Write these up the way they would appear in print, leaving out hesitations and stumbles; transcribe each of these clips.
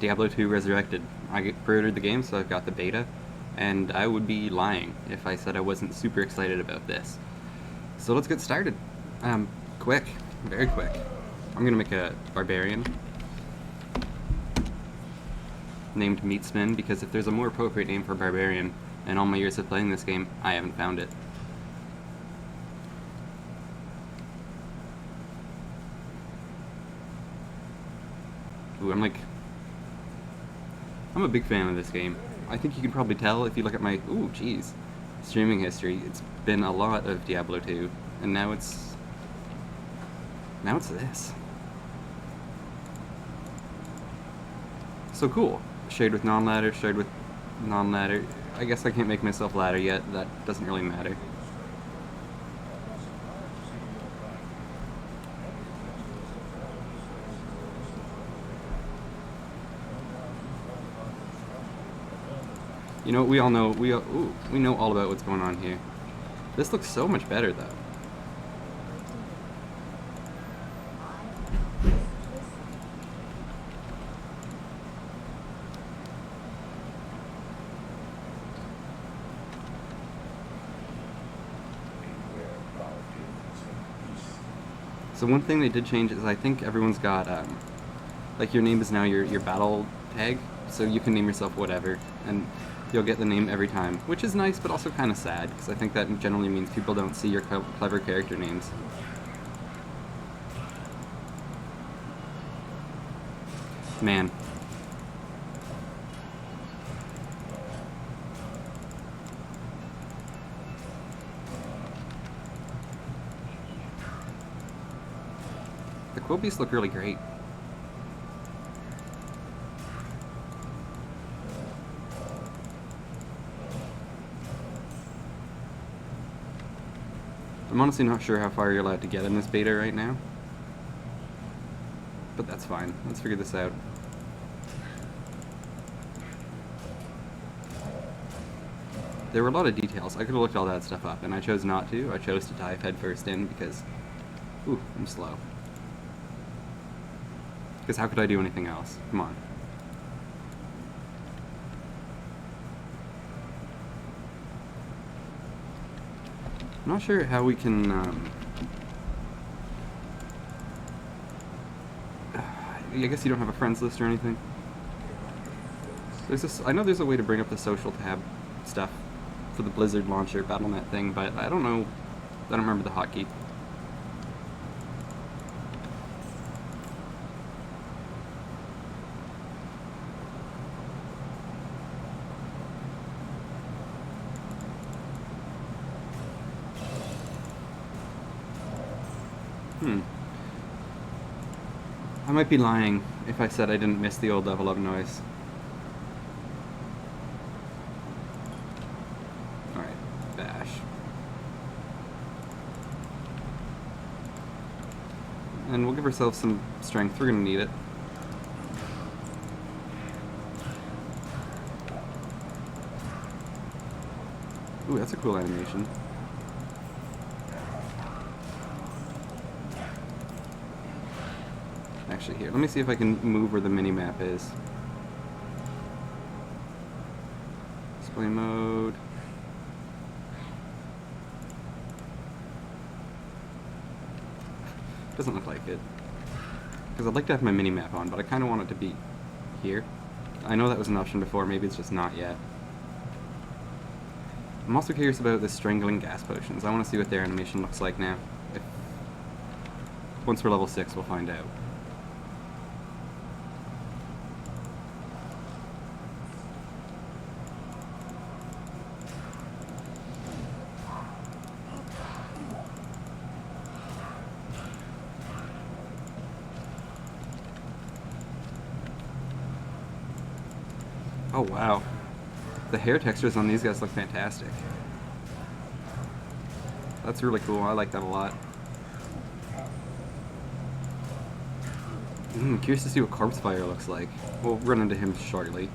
Diablo II Resurrected. I pre-ordered the game, so I've got the beta, and I would be lying if I said I wasn't super excited about this. So let's get started. Quick, very quick. I'm gonna make a barbarian named Meatsman, because if there's a more appropriate name for barbarian in all my years of playing this game, I haven't found it. Ooh, I'm a big fan of this game. I think you can probably tell if you look at my, streaming history. It's been a lot of Diablo 2, and now it's this. So cool. Shade with non-ladder, shade with non-ladder. I guess I can't make myself ladder yet. That doesn't really matter. You know, we all know, we know all about what's going on here. This looks so much better, though. So one thing they did change is I think everyone's got, like your name is now your battle tag, so you can name yourself whatever, and you'll get the name every time, which is nice, but also kind of sad, because I think that generally means people don't see your clever character names. Man. The quill beasts look really great. I'm honestly not sure how far you're allowed to get in this beta right now. But that's fine. Let's figure this out. There were a lot of details. I could have looked all that stuff up, and I chose not to. I chose to dive headfirst in because, I'm slow. Because how could I do anything else? Come on. I'm not sure how we can, I guess you don't have a friends list or anything. I know there's a way to bring up the social tab stuff for the Blizzard launcher Battle.net thing, but I don't know, I don't remember the hotkey. I might be lying if I said I didn't miss the old level up noise. Alright, bash. And we'll give ourselves some strength, we're gonna need it. Ooh, that's a cool animation. Actually, here, let me see if I can move where the mini-map is. Display mode. Doesn't look like it. Because I'd like to have my mini-map on, but I kind of want it to be here. I know that was an option before, maybe it's just not yet. I'm also curious about the strangling gas potions. I want to see what their animation looks like now. Once we're level 6, we'll find out. Oh wow, the hair textures on these guys look fantastic. That's really cool, I like that a lot. Curious to see what Corpse Fire looks like. We'll run into him shortly.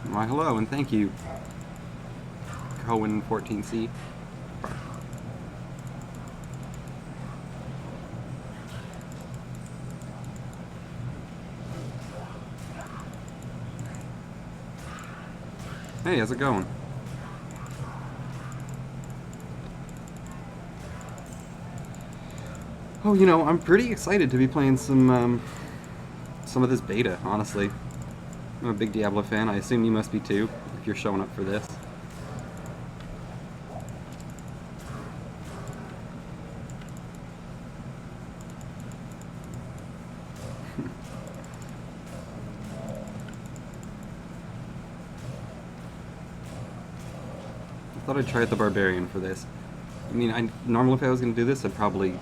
Why, hello, and thank you. Cohen 14C. Hey, how's it going? Oh, you know, I'm pretty excited to be playing some of this beta, honestly. I'm a big Diablo fan. I assume you must be too, if you're showing up for this. I thought I'd try out the Barbarian for this. I mean, normally if I was going to do this, I'd probably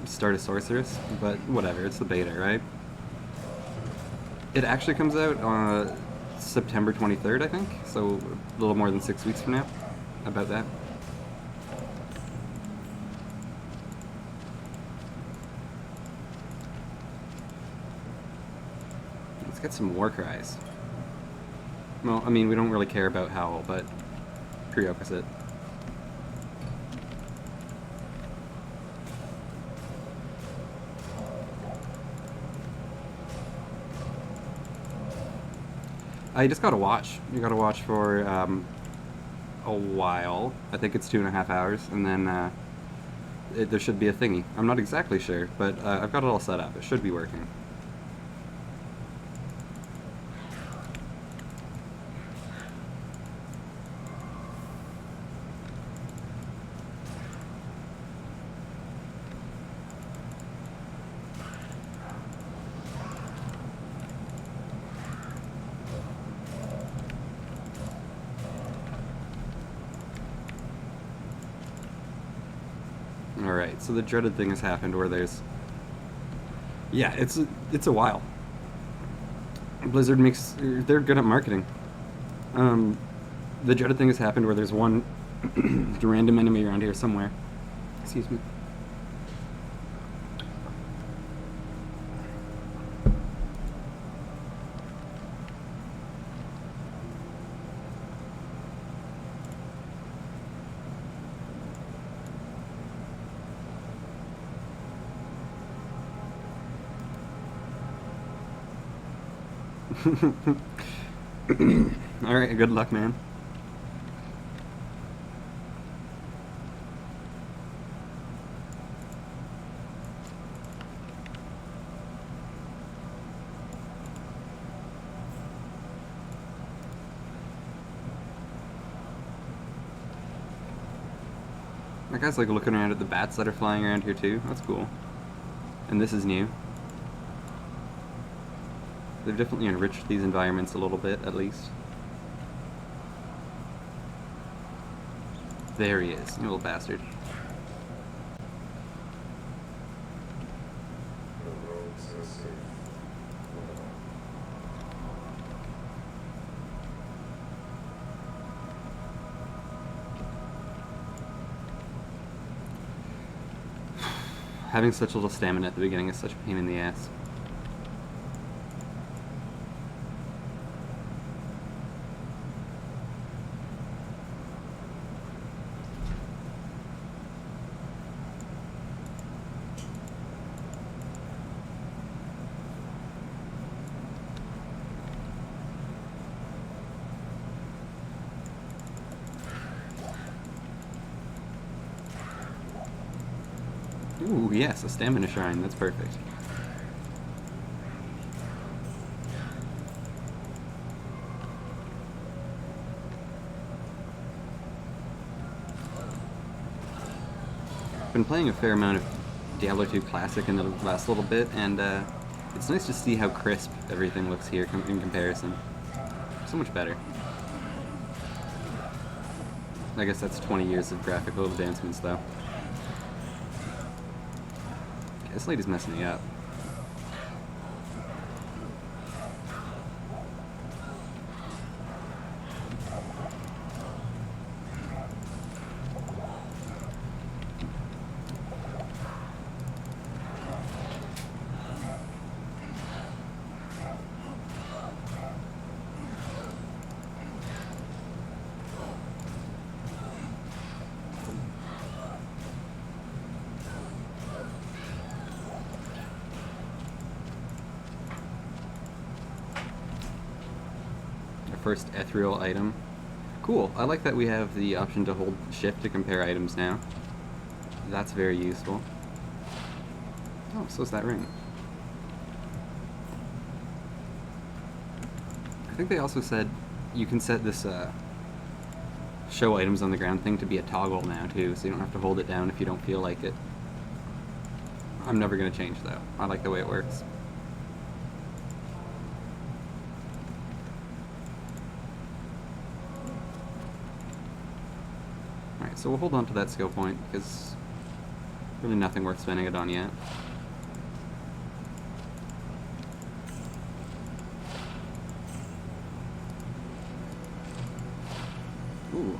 start a Sorceress, but whatever, it's the beta, right? It actually comes out September 23rd, I think, so a little more than 6 weeks from now. About that. Let's get some war cries. Well, I mean, we don't really care about Howl, but prerequisite. I just got to watch. You got to watch for a while. I think it's 2.5 hours, and then there should be a thingy. I'm not exactly sure, but I've got it all set up. It should be working. Alright, so the dreaded thing has happened where there's... Yeah, it's a while. Blizzard makes... They're good at marketing. The dreaded thing has happened where there's one random enemy around here somewhere. Excuse me. Alright, good luck, man. That guy's like looking around at the bats that are flying around here too. That's cool. And this is new. They've definitely enriched these environments a little bit, at least. There he is, you little bastard. Having such little stamina at the beginning is such a pain in the ass. Ooh, yes, a stamina shrine. That's perfect. I've been playing a fair amount of Diablo 2 Classic in the last little bit, and it's nice to see how crisp everything looks here in comparison. So much better. I guess that's 20 years of graphical advancements, though. This lady's messing me up. first ethereal item. Cool. I like that we have the option to hold shift to compare items now. That's very useful. Oh, so is that ring. I think they also said you can set this show items on the ground thing to be a toggle now too, so you don't have to hold it down if you don't feel like it. I'm never going to change though. I like the way it works. Alright, so we'll hold on to that skill point because really nothing worth spending it on yet. Ooh.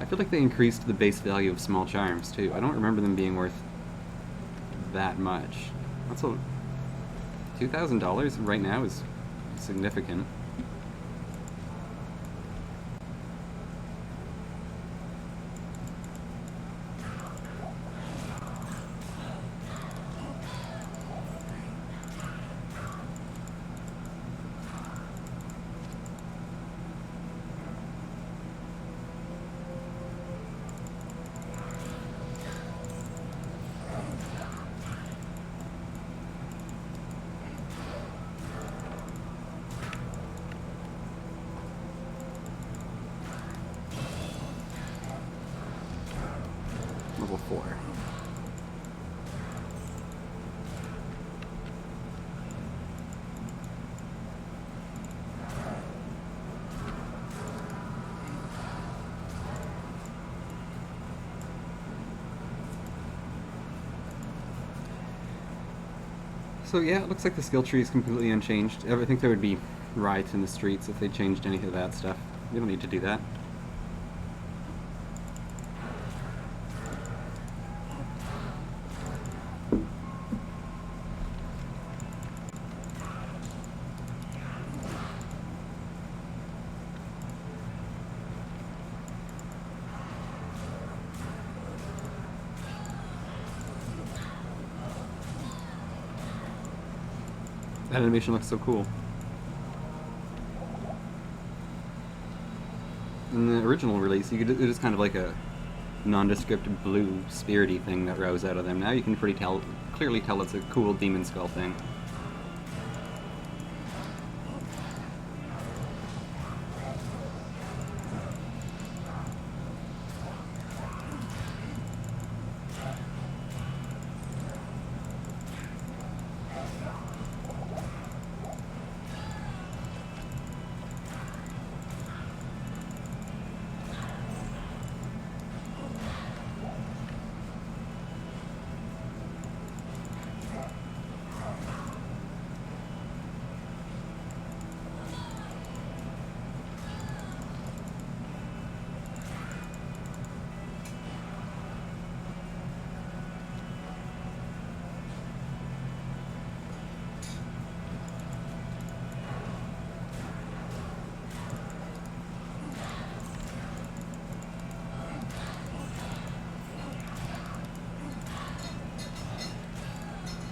I feel like they increased the base value of small charms too. I don't remember them being worth that much. That's a $2,000 right now is significant. Level 4. So yeah, it looks like the skill tree is completely unchanged. I think there would be riots in the streets if they changed any of that stuff. We don't need to do that. That animation looks so cool. In the original release, it was kind of like a nondescript blue spirity thing that rose out of them. Now you can clearly tell it's a cool demon skull thing.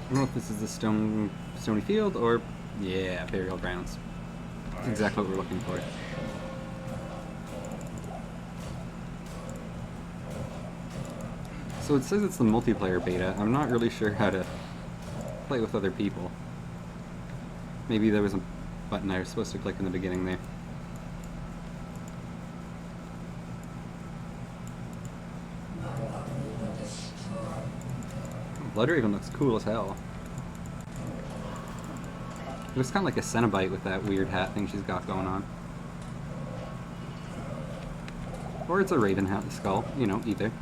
I don't know if this is the stony field or, yeah, burial grounds. That's exactly what we're looking for. So it says it's the multiplayer beta. I'm not really sure how to play with other people. Maybe there was a button I was supposed to click in the beginning there. Bloodraven looks cool as hell. It looks kind of like a Cenobite with that weird hat thing she's got going on. Or it's a Raven hat with skull, you know, either.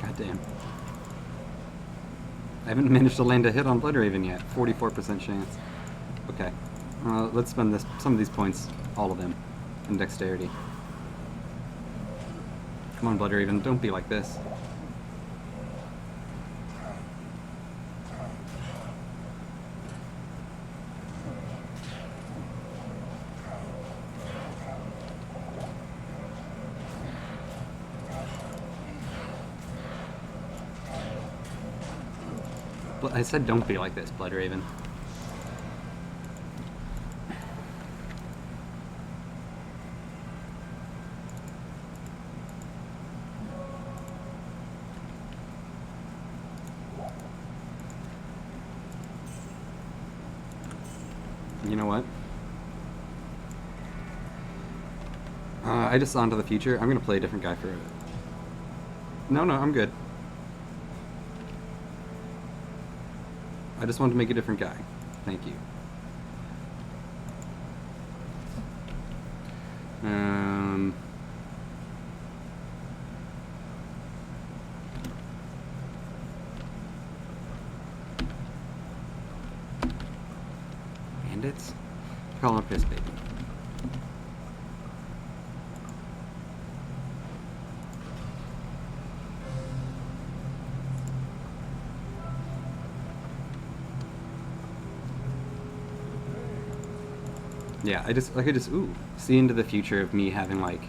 God damn. I haven't managed to land a hit on Bloodraven yet. 44% chance. Okay. Let's spend some of these points, all of them, in dexterity. Come on, Bloodraven, don't be like this. I said don't be like this, Blood Raven. You know what? I just saw Into the Future. I'm gonna play a different guy for it. No, I'm good. I just wanted to make a different guy. Thank you. Bandits? Call him Pissbaby. Yeah, I could just see into the future of me having like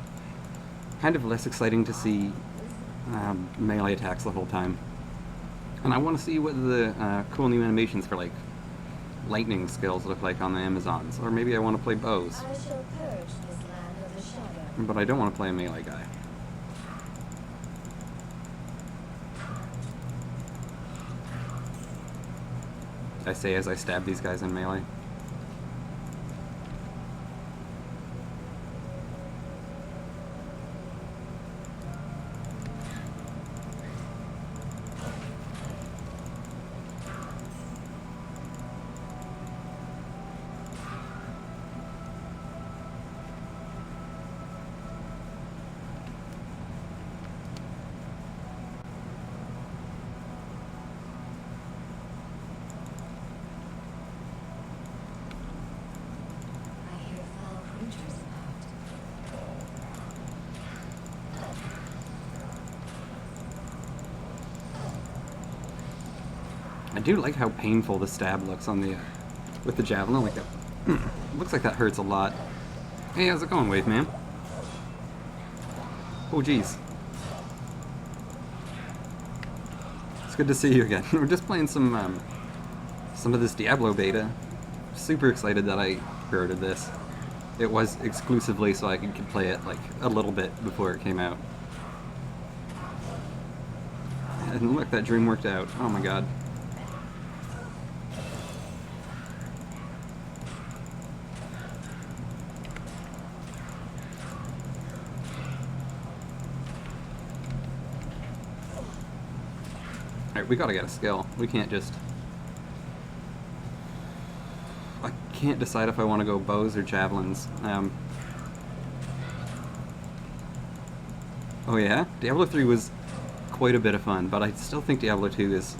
kind of less exciting to see melee attacks the whole time, and I want to see what the cool new animations for like lightning skills look like on the Amazons, or maybe I want to play bows. I shall purge this land of the shadow. But I don't want to play a melee guy. I say as I stab these guys in melee. I hear foul creatures about. I do like how painful the stab looks on the with the javelin. Like that, looks like that hurts a lot. Hey, how's it going, Wave Man? Oh, geez. It's good to see you again. We're just playing some of this Diablo beta. Super excited that I pre-ordered this. It was exclusively so I could play it like a little bit before it came out. And look, that dream worked out. Oh my god. Alright, we gotta get a skill. We can't just... I can't decide if I want to go bows or javelins. Oh yeah? Diablo 3 was quite a bit of fun, but I still think Diablo 2 is...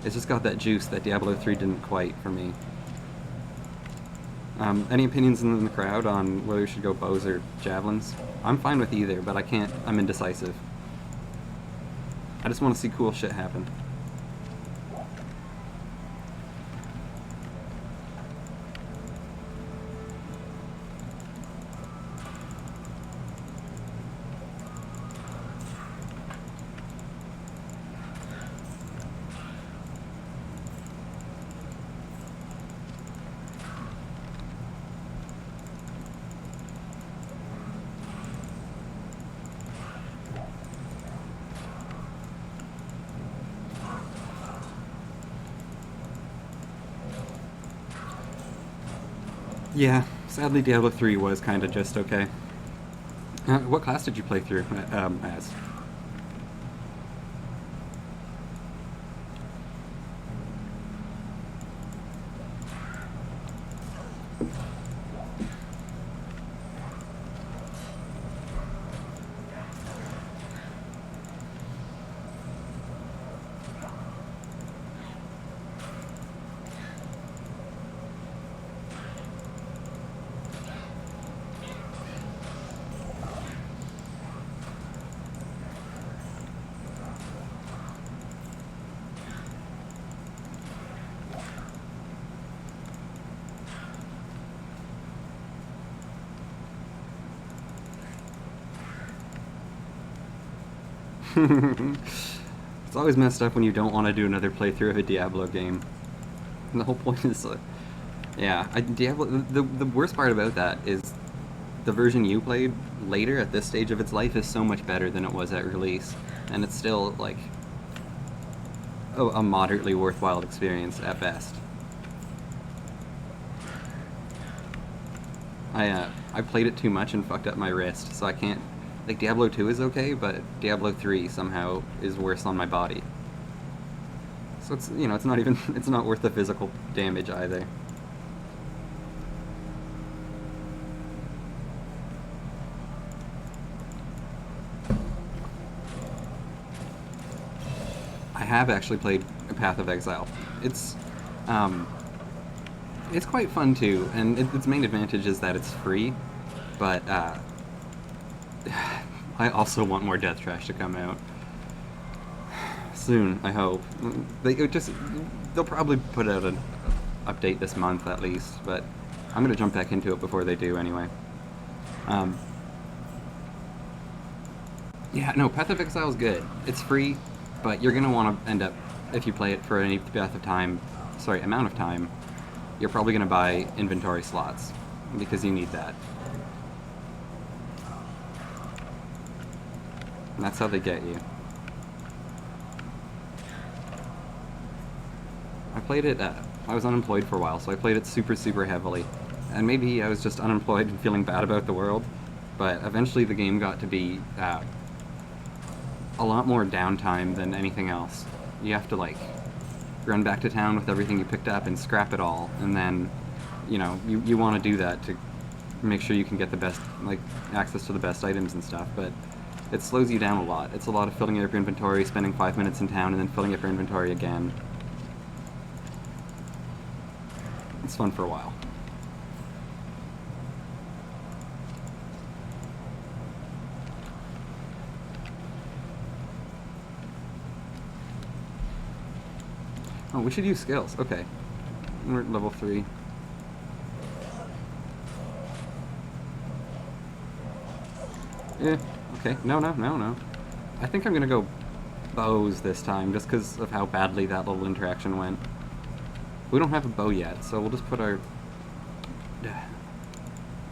it's just got that juice that Diablo 3 didn't quite for me. Any opinions in the crowd on whether we should go bows or javelins? I'm fine with either, but I can't... I'm indecisive. I just want to see cool shit happen. Yeah, sadly Diablo 3 was kind of just okay. What class did you play through as? It's It's always messed up when you don't want to do another playthrough of a Diablo game. And the whole point is, yeah, Diablo. The worst part about that is the version you played later at this stage of its life is so much better than it was at release, and it's still like a moderately worthwhile experience at best. I played it too much and fucked up my wrist, so I can't. Like, Diablo 2 is okay, but Diablo 3 somehow is worse on my body. So it's, you know, it's not even, it's not worth the physical damage either. I have actually played Path of Exile. It's quite fun too, and its main advantage is that it's free, but I also want more Death Trash to come out soon. I hope they'll probably put out an update this month at least, but I'm gonna jump back into it before they do anyway. Yeah, no, Path of Exile is good. It's free, but you're gonna want to end up, if you play it for any amount of time, you're probably gonna buy inventory slots because you need that. And that's how they get you. I played it, I was unemployed for a while, so I played it super heavily. And maybe I was just unemployed and feeling bad about the world, but eventually the game got to be a lot more downtime than anything else. You have to, like, run back to town with everything you picked up and scrap it all, and then, you know, you want to do that to make sure you can get the best, like, access to the best items and stuff, but it slows you down a lot. It's a lot of filling up your inventory, spending 5 minutes in town, and then filling up your inventory again. It's fun for a while. Oh, we should use skills. Okay. We're at level 3. Yeah, okay. No. I think I'm gonna go bows this time, just because of how badly that little interaction went. We don't have a bow yet, so we'll just put our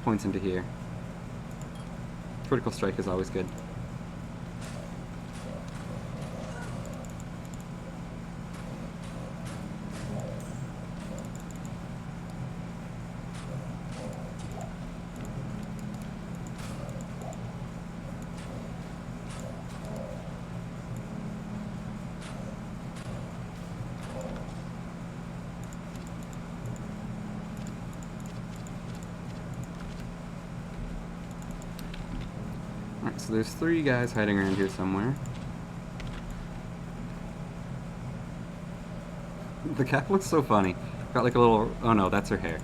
points into here. Critical strike is always good. Alright, so there's 3 guys hiding around here somewhere. The cap looks so funny. Got like a little... oh no, that's her hair.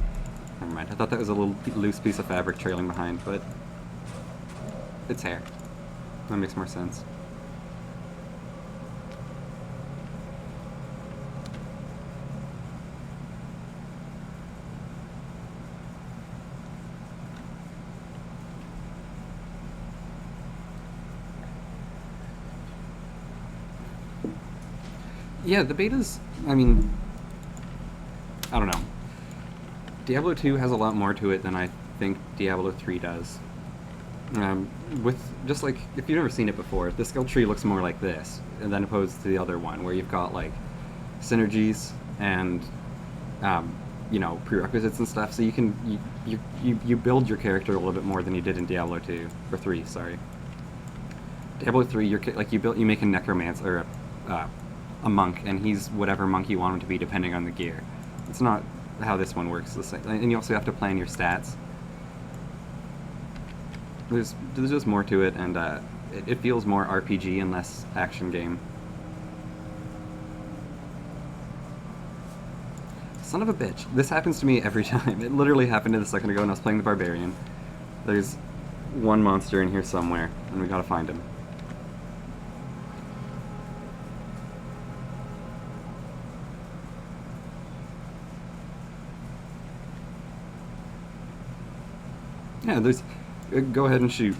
Never mind, I thought that was a little loose piece of fabric trailing behind, but... it's hair. That makes more sense. Yeah, the betas, I mean, I don't know. Diablo 2 has a lot more to it than I think Diablo 3 does. With, just like, if you've never seen it before, the skill tree looks more like this, than opposed to the other one, where you've got, like, synergies and, you know, prerequisites and stuff, so you can, you build your character a little bit more than you did in Diablo 2, or 3, sorry. Diablo 3, you make a necromancer, or a monk, and he's whatever monk you want him to be depending on the gear. It's not how this one works. And you also have to plan your stats. There's just more to it, and it feels more RPG and less action game. Son of a bitch. This happens to me every time. It literally happened a second ago when I was playing the Barbarian. There's one monster in here somewhere, and we gotta find him. Yeah, there's... go ahead and shoot.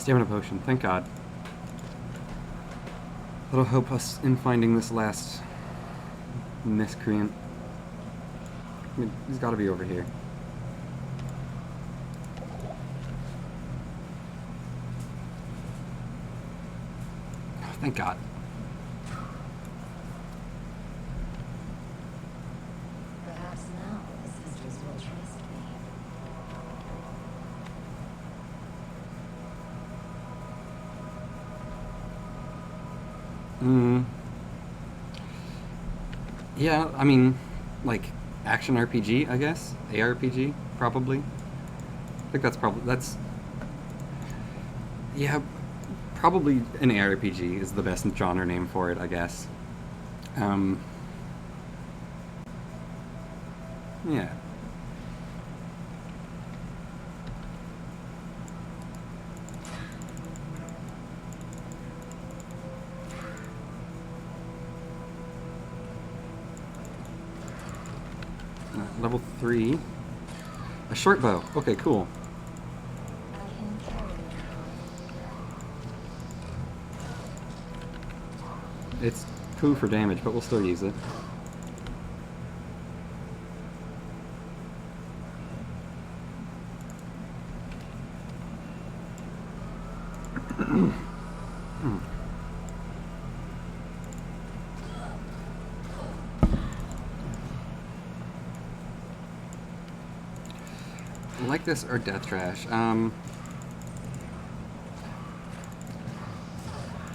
Stamina potion, thank God. That'll help us in finding this last miscreant. I mean, he's gotta be over here. Oh, thank God. Perhaps now the sisters will trust me. Yeah, I mean, like, action RPG, I guess? ARPG, probably? I think that's... Yeah, probably an ARPG is the best genre name for it, I guess. Yeah. Level 3. A short bow. Okay, cool. I can carry it. It's poo for damage, but we'll still use it. Like this or Death Trash.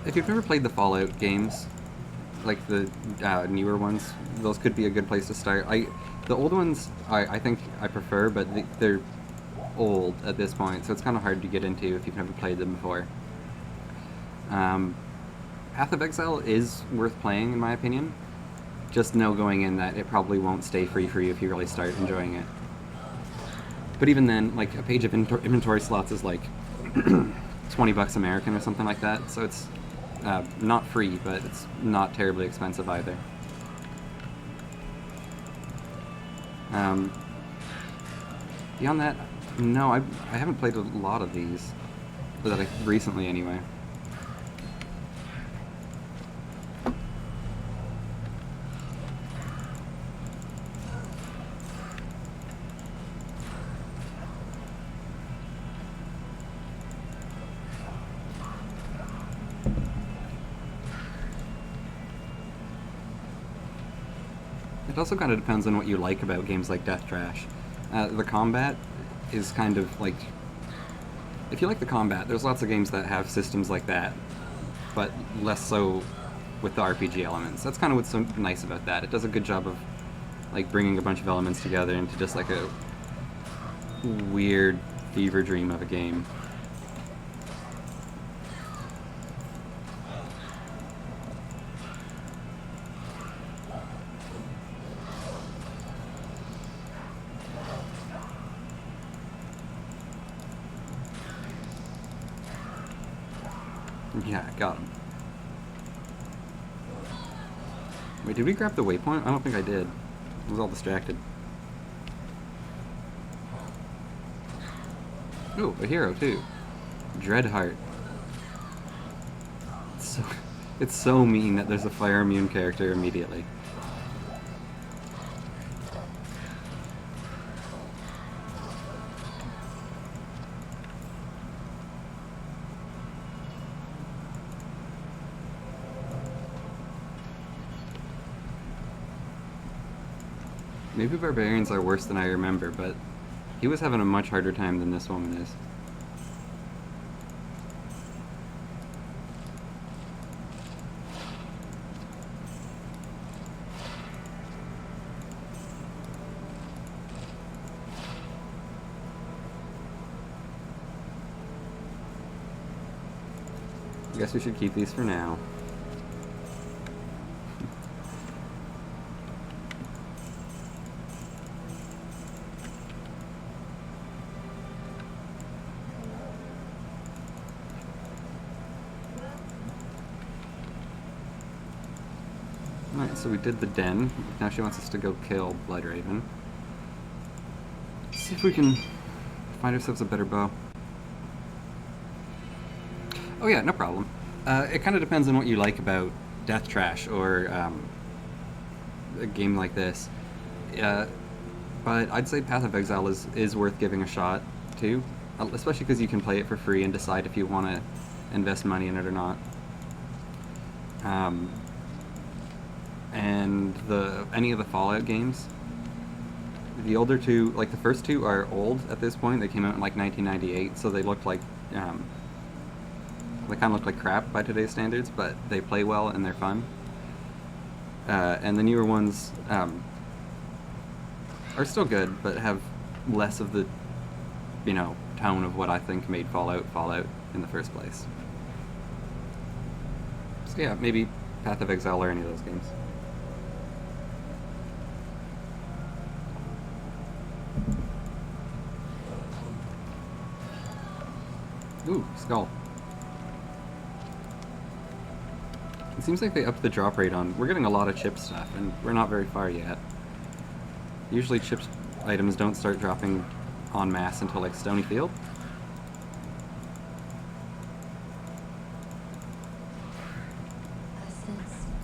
If you've never played the Fallout games, like the newer ones, those could be a good place to start. The old ones I think I prefer, but they're old at this point, so it's kind of hard to get into if you've never played them before. Path of Exile is worth playing, in my opinion. Just know going in that it probably won't stay free for you if you really start enjoying it. But even then, like, a page of inventory slots is like $20 American or something like that, so it's not free, but it's not terribly expensive either. Beyond that, no, I haven't played a lot of these, recently anyway. It also kind of depends on what you like about games like Death Trash. The combat is kind of like... If you like the combat, there's lots of games that have systems like that, but less so with the RPG elements. That's kind of what's so nice about that. It does a good job of like bringing a bunch of elements together into just like a weird fever dream of a game. Yeah, got him. Wait, did we grab the waypoint? I don't think I did. I was all distracted. Ooh, a hero too. Dreadheart. It's so mean that there's a fire immune character immediately. Maybe barbarians are worse than I remember, but he was having a much harder time than this woman is. I guess we should keep these for now. Alright, so we did the den. Now she wants us to go kill Bloodraven. See if we can find ourselves a better bow. Oh yeah, no problem. It kind of depends on what you like about Death Trash or a game like this. Uh, but I'd say Path of Exile is worth giving a shot too, especially because you can play it for free and decide if you want to invest money in it or not. Um, and any of the Fallout games, the older two, like the first two, are old at this point. They came out in like 1998, so they look like they kind of look like crap by today's standards, but they play well and they're fun. And the newer ones are still good, but have less of the, tone of what I think made Fallout in the first place. So yeah, maybe Path of Exile or any of those games. Ooh, skull. It seems like they upped the drop rate on... We're getting a lot of chip stuff, and we're not very far yet. Usually chip items don't start dropping en masse until, like, Stony Field.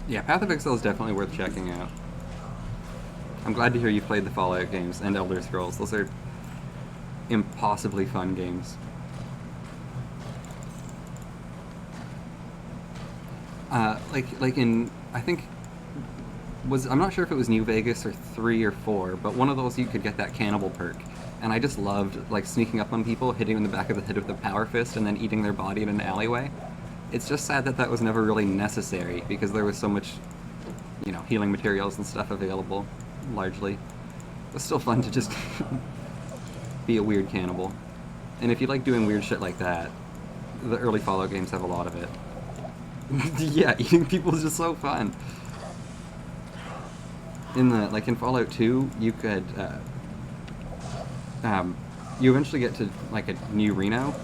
Yeah, Path of Exile is definitely worth checking out. I'm glad to hear you played the Fallout games and Elder Scrolls. Those are impossibly fun games. I think I'm not sure if it was New Vegas or 3 or 4, but one of those you could get that cannibal perk, and I just loved like sneaking up on people, hitting them in the back of the head with a power fist, and then eating their body in an alleyway. It's just sad that was never really necessary because there was so much, healing materials and stuff available, largely. It was still fun to just be a weird cannibal, and if you like doing weird shit like that, the early Fallout games have a lot of it. Yeah, eating people is just so fun. In Fallout 2, you could, you eventually get to, like, a New Reno,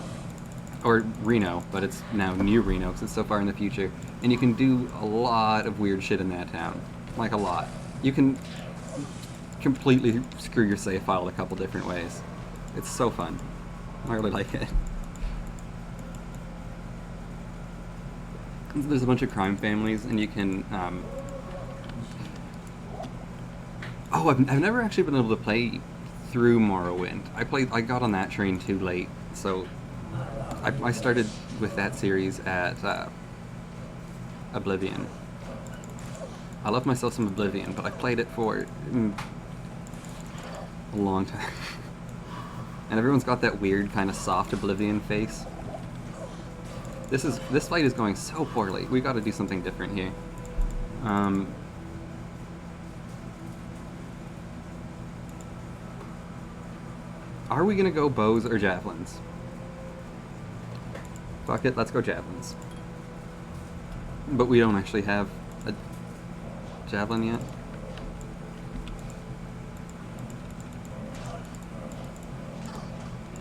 or Reno, but it's now New Reno, because it's so far in the future, and you can do a lot of weird shit in that town. Like, a lot. You can completely screw your save file a couple different ways. It's so fun. I really like it. There's a bunch of crime families, and you can, Oh, I've never actually been able to play through Morrowind. I got on that train too late, so I started with that series at Oblivion. I love myself some Oblivion, but I played it for a long time. And everyone's got that weird kind of soft Oblivion face. This fight is going so poorly. We got to do something different here. Are we gonna go bows or javelins? Fuck it, let's go javelins. But we don't actually have a javelin yet.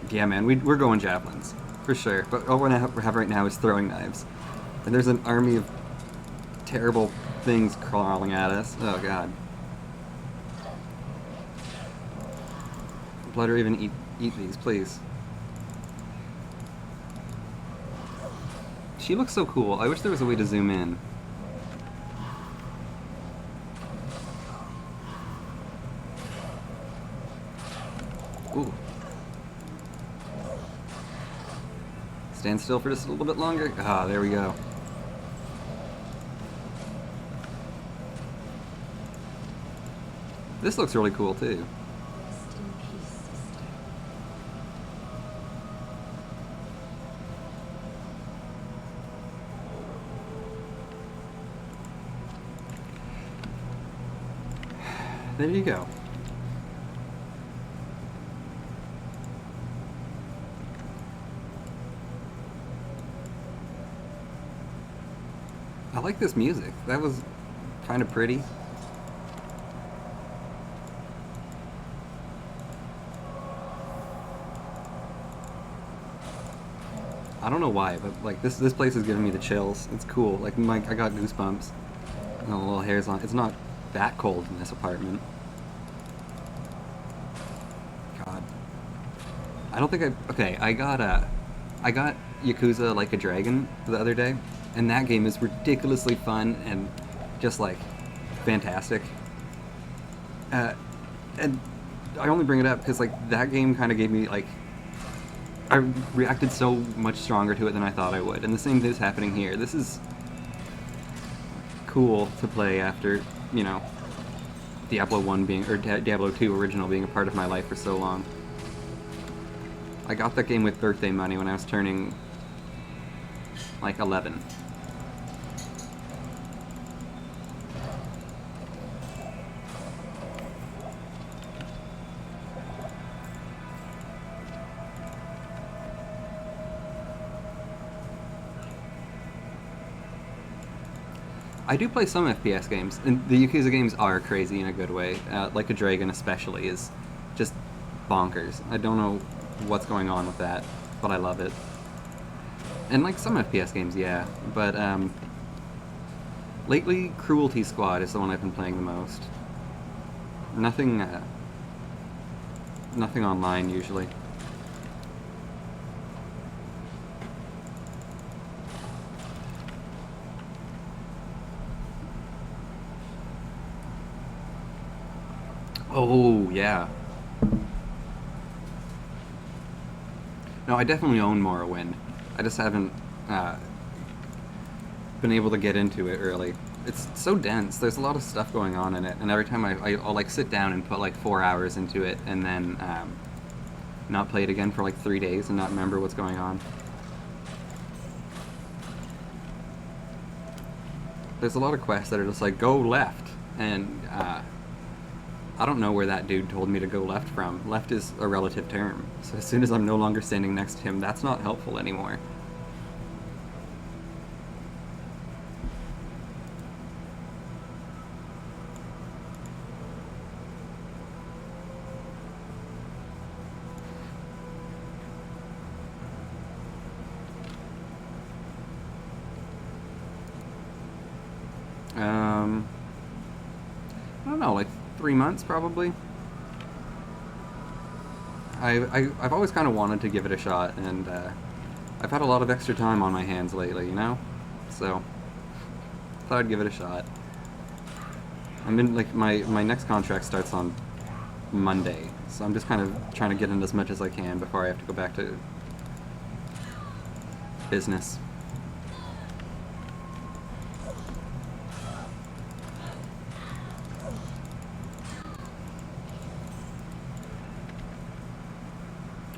Yeah, man, we're going javelins. For sure. But all we have right now is throwing knives. And there's an army of terrible things crawling at us. Oh, God. Let her even eat these, please. She looks so cool. I wish there was a way to zoom in. Ooh. Stand still for just a little bit longer. Ah, there we go. This looks really cool, too. There you go. I like this music. That was kind of pretty. I don't know why, but like this place is giving me the chills. It's cool. Like I got goosebumps. And the little hairs on. It's not that cold in this apartment. God. I don't think okay, I got Yakuza Like a Dragon the other day, and that game is ridiculously fun and just like fantastic. Uh, and I only bring it up because like that game kind of gave me like I reacted so much stronger to it than I thought I would, and the same thing is happening here. This is cool to play after, you know, Diablo 1 being, or Diablo 2 original being a part of my life for so long. I got that game with birthday money when I was turning like 11. I do play some FPS games, and the Yakuza games are crazy in a good way. Like a Dragon especially is just bonkers. I don't know what's going on with that, but I love it. And like some FPS games, yeah, but lately Cruelty Squad is the one I've been playing the most. Nothing online usually. Oh, yeah. No, I definitely own Morrowind. I just haven't been able to get into it early. It's so dense. There's a lot of stuff going on in it, and every time I'll like sit down and put like 4 hours into it, and then not play it again for like 3 days and not remember what's going on. There's a lot of quests that are just like, go left, and I don't know where that dude told me to go left from. Left is a relative term, so as soon as I'm no longer standing next to him, that's not helpful anymore. I don't know, like 3 months probably. I've always kind of wanted to give it a shot, and I've had a lot of extra time on my hands lately, you know? So, thought I'd give it a shot. I'm in, like, my next contract starts on Monday, so I'm just kind of trying to get in as much as I can before I have to go back to business.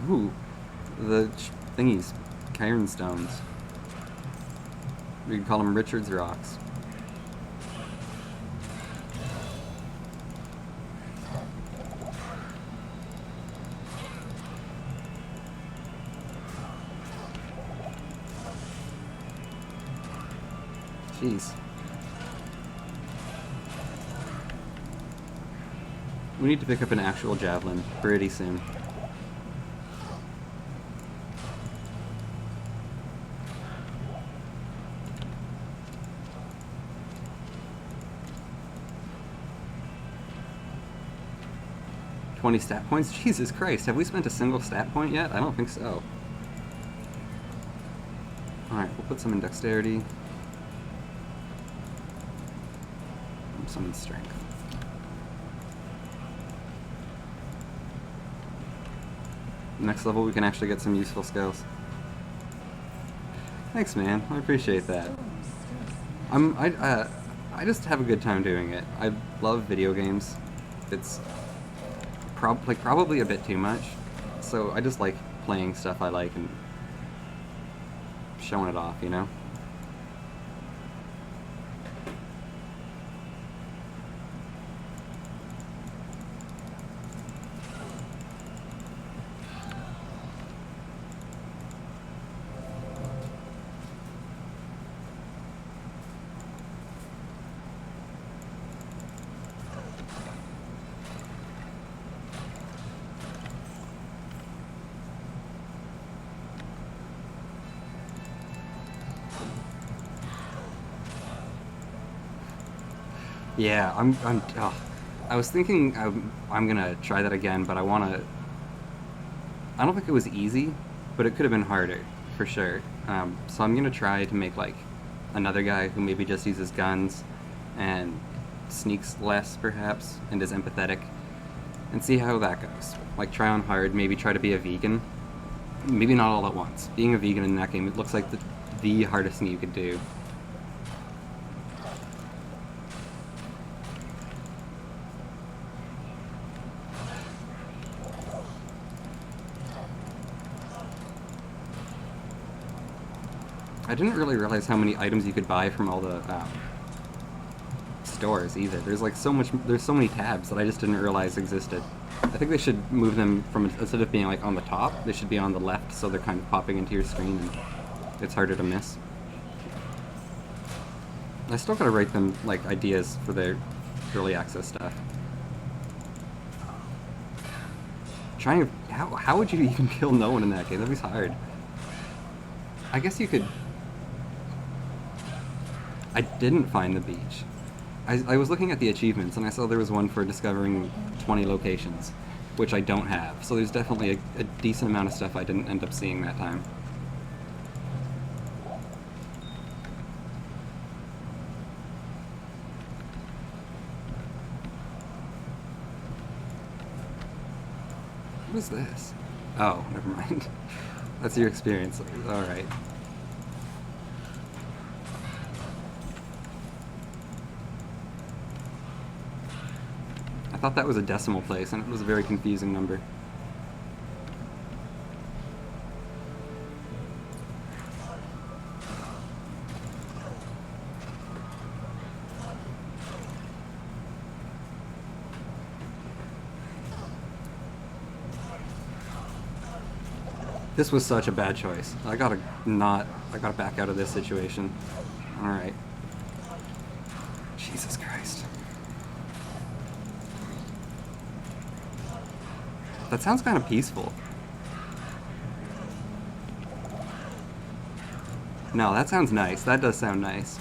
Ooh, the thingies, cairn stones. We could call them Richard's rocks. Jeez. We need to pick up an actual javelin pretty soon. Stat points? Jesus Christ, have we spent a single stat point yet? I don't think so. Alright, we'll put some in dexterity. Some in strength. Next level we can actually get some useful skills. Thanks, man. I appreciate that. I just have a good time doing it. I love video games. It's probably a bit too much, so I just like playing stuff I like and showing it off, you know? Yeah, I was thinking I'm gonna try that again, but I don't think it was easy, but it could have been harder. for sure. So I'm gonna try to make like another guy who maybe just uses guns and sneaks less, perhaps, and is empathetic, and see how that goes. Like try on hard, maybe try to be a vegan. Maybe not all at once. Being a vegan in that game, it looks like the hardest thing you could do. I didn't really realize how many items you could buy from all the stores either. There's like there's so many tabs that I just didn't realize existed. I think they should move them from, instead of being like on the top, they should be on the left so they're kind of popping into your screen and it's harder to miss. I still gotta write them like ideas for their early access stuff. How would you even kill no one in that game? That'd be hard. I guess you could. I didn't find the beach. I was looking at the achievements and I saw there was one for discovering 20 locations, which I don't have. So there's definitely a decent amount of stuff I didn't end up seeing that time. What is this? Oh, never mind. That's your experience. Alright. I thought that was a decimal place, and it was a very confusing number. This was such a bad choice. I gotta back out of this situation. Alright. Jesus Christ. That sounds kind of peaceful. No, that sounds nice. That does sound nice.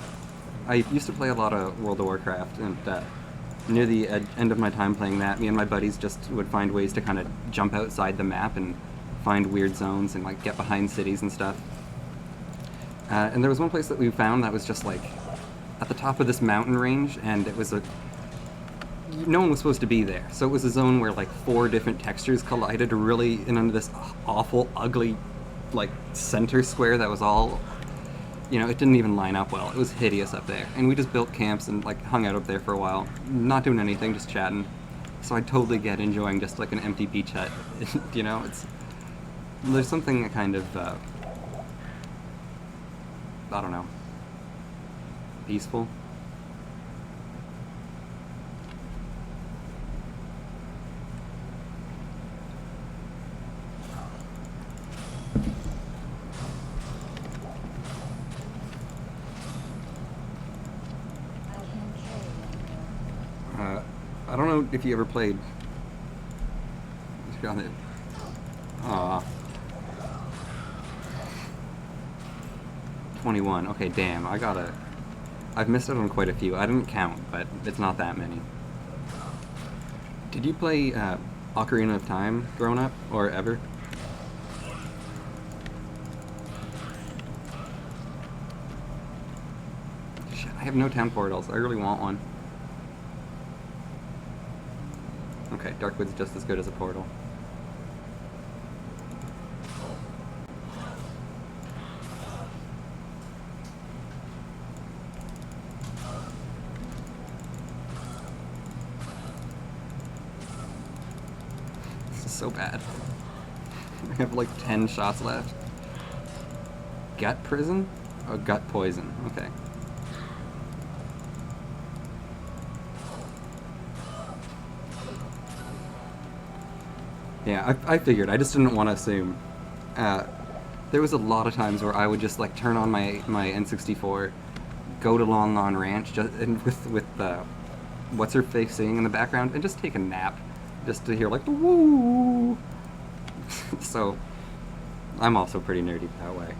I used to play a lot of World of Warcraft, and near the end of my time playing that, me and my buddies just would find ways to kind of jump outside the map and find weird zones and like get behind cities and stuff. And there was one place that we found that was just like at the top of this mountain range, and it was no one was supposed to be there. So it was a zone where like 4 different textures collided really in this awful, ugly, like center square that was all, you know, it didn't even line up well. It was hideous up there. And we just built camps and like hung out up there for a while, not doing anything, just chatting. So I totally get enjoying just like an empty beach hut. You know, there's something kind of, I don't know, peaceful. I don't know if you ever played. Got it. Aw. 21. Okay, damn. I've missed out on quite a few. I didn't count, but it's not that many. Did you play Ocarina of Time growing up, or ever? Shit, I have no town portals. I really want one. Okay, Darkwood's just as good as a portal. This is so bad. I have like 10 shots left. Gut prison? Oh, gut poison. Okay. Yeah, I figured. I just didn't want to assume. There was a lot of times where I would just like turn on my N64, go to Lon Lon Ranch, just and with what's her face singing in the background, and just take a nap, just to hear like the woo. So, I'm also pretty nerdy that way.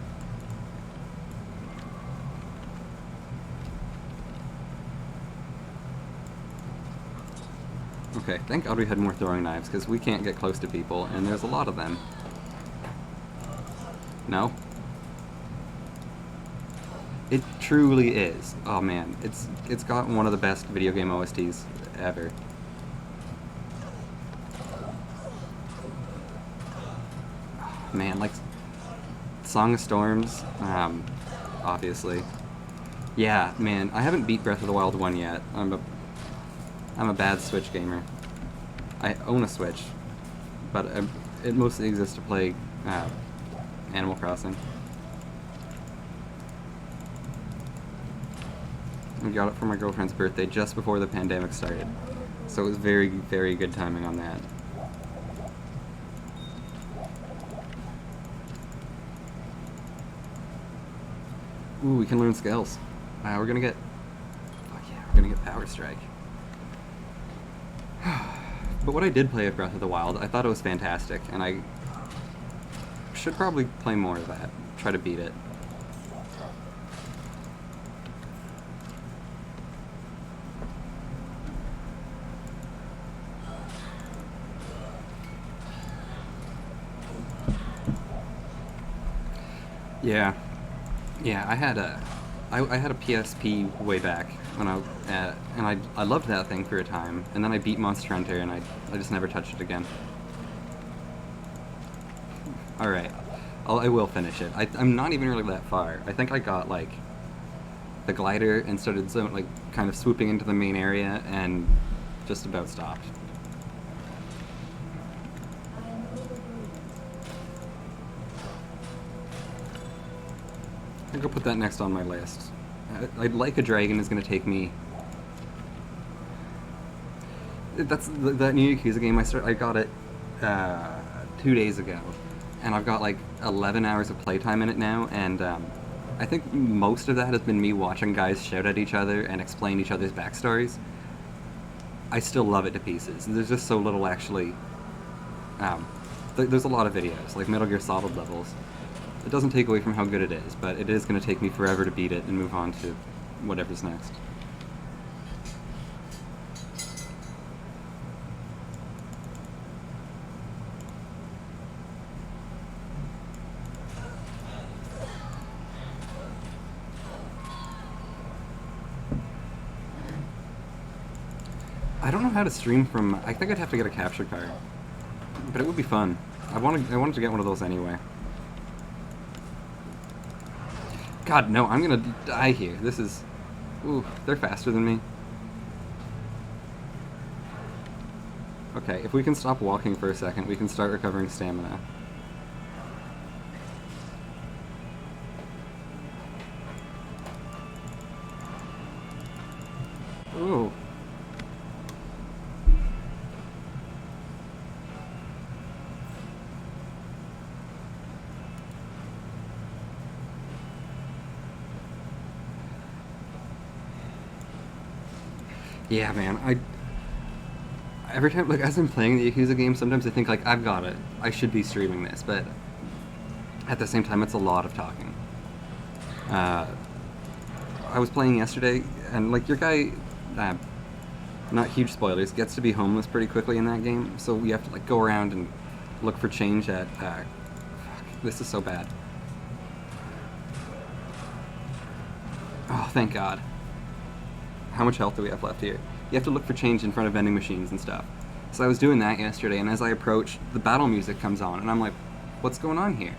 Okay, thank God we had more throwing knives, because we can't get close to people, and there's a lot of them. No? It truly is. Oh man, it's got one of the best video game OSTs ever. Man, like Song of Storms, obviously. Yeah, man, I haven't beat Breath of the Wild 1 yet. I'm a bad Switch gamer. I own a Switch, but it mostly exists to play Animal Crossing. I got it for my girlfriend's birthday just before the pandemic started, so it was very, very good timing on that. Ooh, we can learn skills. We're gonna get... Fuck yeah, we're gonna get Power Strike. But what I did play of Breath of the Wild, I thought it was fantastic, and I should probably play more of that. Try to beat it. Yeah. Yeah, I had a PSP way back when and I loved that thing for a time, and then I beat Monster Hunter and I just never touched it again. All right, I will finish it. I'm not even really that far. I think I got like the glider and started like kind of swooping into the main area and just about stopped. I think I'll put that next on my list. I'd Like a Dragon is going to take me... That's that new Yakuza game I got it 2 days ago, and I've got like 11 hours of playtime in it now, and I think most of that has been me watching guys shout at each other and explain each other's backstories. I still love it to pieces. There's just so little actually... there's a lot of videos, like Metal Gear Solid levels. It doesn't take away from how good it is, but it is going to take me forever to beat it and move on to whatever's next. I don't know how to stream from... I think I'd have to get a capture card, but it would be fun. I wanted to get one of those anyway. God, no, I'm gonna die here. This is... Ooh, they're faster than me. Okay, if we can stop walking for a second, we can start recovering stamina. Ooh. Yeah, man, every time, like, as I'm playing the Yakuza game, sometimes I think, like, I've got it. I should be streaming this, but at the same time, it's a lot of talking. I was playing yesterday, and, like, your guy, not huge spoilers, gets to be homeless pretty quickly in that game, so you have to, like, go around and look for change at, fuck, this is so bad. Oh, thank God. How much health do we have left here? You have to look for change in front of vending machines and stuff. So I was doing that yesterday, and as I approach, the battle music comes on, and I'm like, what's going on here?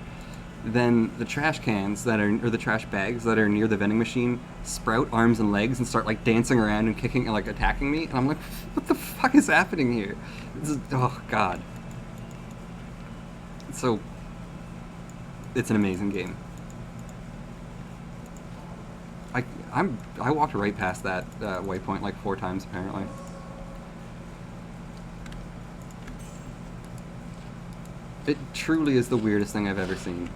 Then the trash cans or the trash bags that are near the vending machine sprout arms and legs and start like dancing around and kicking and like attacking me, and I'm like, what the fuck is happening here? Oh God. So, it's an amazing game. I walked right past that waypoint like 4 times apparently. It truly is the weirdest thing I've ever seen.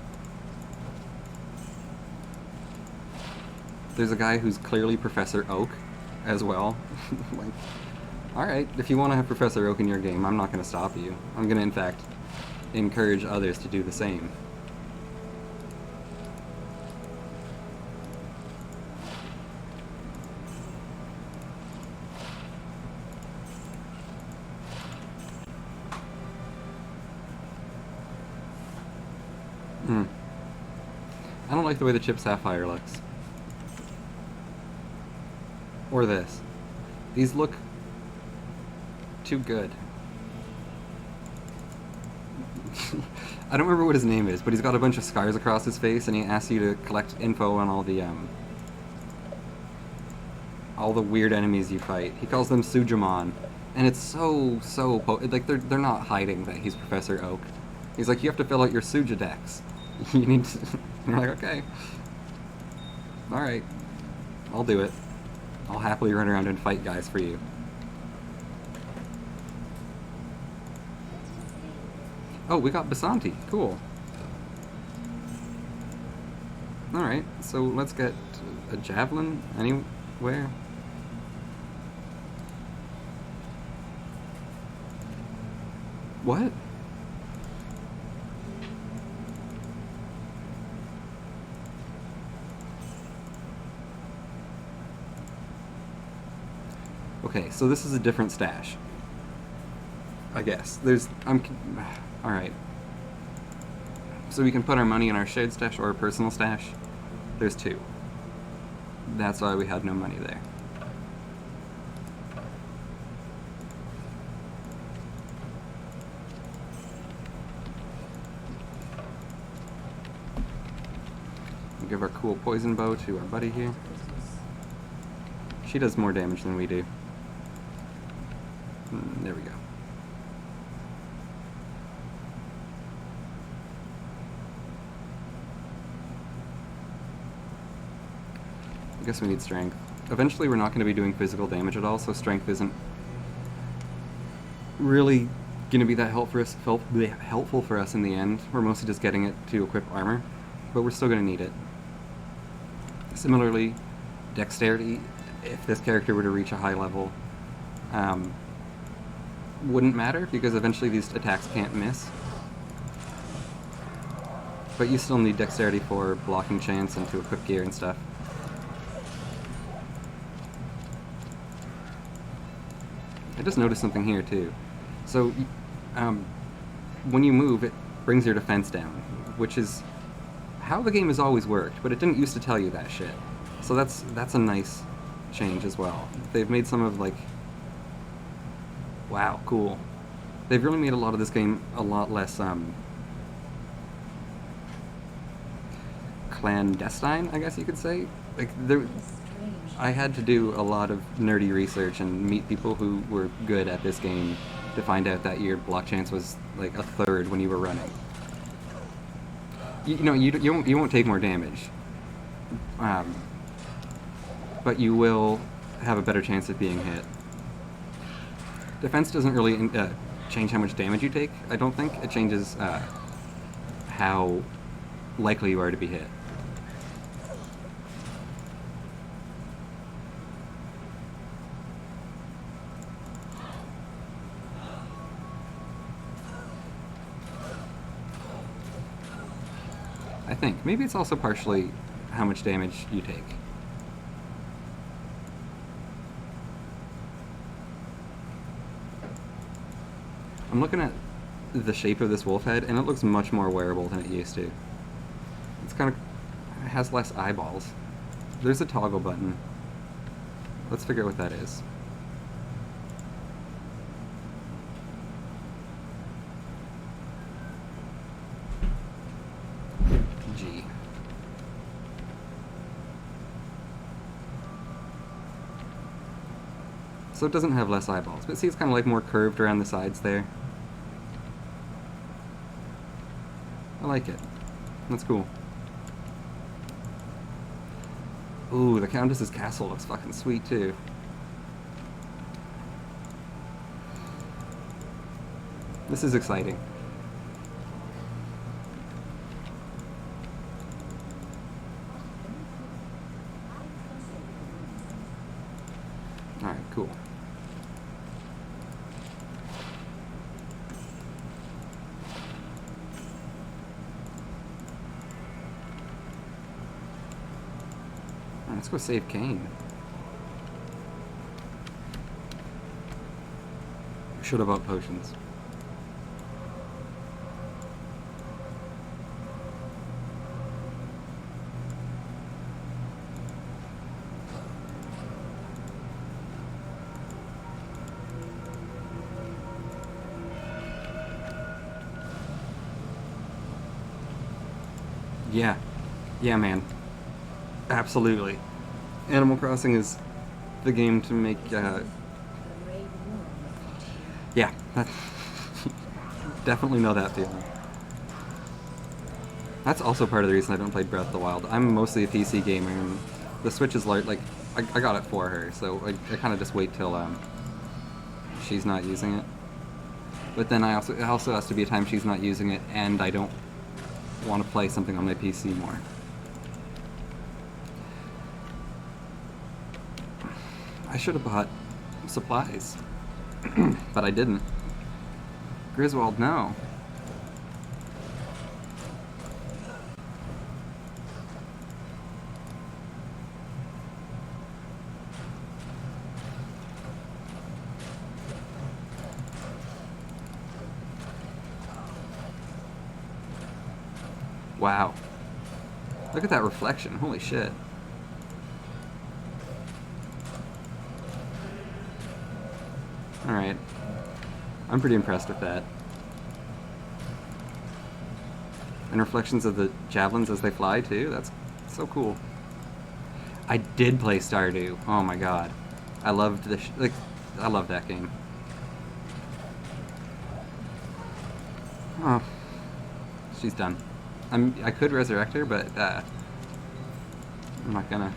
There's a guy who's clearly Professor Oak as well. Like, alright, if you want to have Professor Oak in your game, I'm not going to stop you. I'm going to, in fact, encourage others to do the same. I don't like the way the chip sapphire looks. Or this. These look too good. I don't remember what his name is, but he's got a bunch of scars across his face, and he asks you to collect info on all the weird enemies you fight. He calls them Sujamon, and it's so like they're not hiding that he's Professor Oak. He's like, you have to fill out your Suja Dex. You need to. You're like, okay, all right, I'll do it. I'll happily run around and fight guys for you. Oh, we got Basanti. Cool. Alright, so let's get a Javelin anywhere. What? Okay, so this is a different stash. I guess. Alright. So we can put our money in our shared stash or our personal stash. There's two. That's why we had no money there. We'll give our cool poison bow to our buddy here. She does more damage than we do. There we go. I guess we need strength. Eventually we're not going to be doing physical damage at all, so strength isn't really going to be that helpful for us in the end. We're mostly just getting it to equip armor, but we're still going to need it. Similarly, dexterity, if this character were to reach a high level, wouldn't matter, because eventually these attacks can't miss. But you still need dexterity for blocking chance and to equip gear and stuff. I just noticed something here too. So, when you move, it brings your defense down, which is how the game has always worked, but it didn't used to tell you that shit. So that's a nice change as well. They've made some of, like, wow, cool. They've really made a lot of this game a lot less clandestine, I guess you could say. Like, I had to do a lot of nerdy research and meet people who were good at this game to find out that your block chance was like a third when you were running. You won't take more damage, but you will have a better chance of being hit. Defense doesn't really change how much damage you take, I don't think. It changes how likely you are to be hit. I think. Maybe it's also partially how much damage you take. I'm looking at the shape of this wolf head, and it looks much more wearable than it used to. It's kind of... it has less eyeballs. There's a toggle button. Let's figure out what that is. G. So it doesn't have less eyeballs, but see, it's kind of like more curved around the sides there. I like it. That's cool. Ooh, the Countess's castle looks fucking sweet too. This is exciting. Alright, cool. Let's go save Kane. Should have bought potions. Yeah. Yeah, man. Absolutely. Animal Crossing is the game to make, The great war of frontier. yeah. Definitely know that feeling. That's also part of the reason I don't play Breath of the Wild. I'm mostly a PC gamer, and the Switch is like I got it for her, so I kind of just wait till she's not using it. But then it also has to be a time she's not using it, and I don't want to play something on my PC more. I should have bought supplies, but I didn't. Griswold, no. Wow. Look at that reflection. Holy shit. Alright. I'm pretty impressed with that. And reflections of the javelins as they fly, too? That's so cool. I did play Stardew. Oh my god. I loved I love that game. Oh. She's done. I could resurrect her, but I'm not gonna.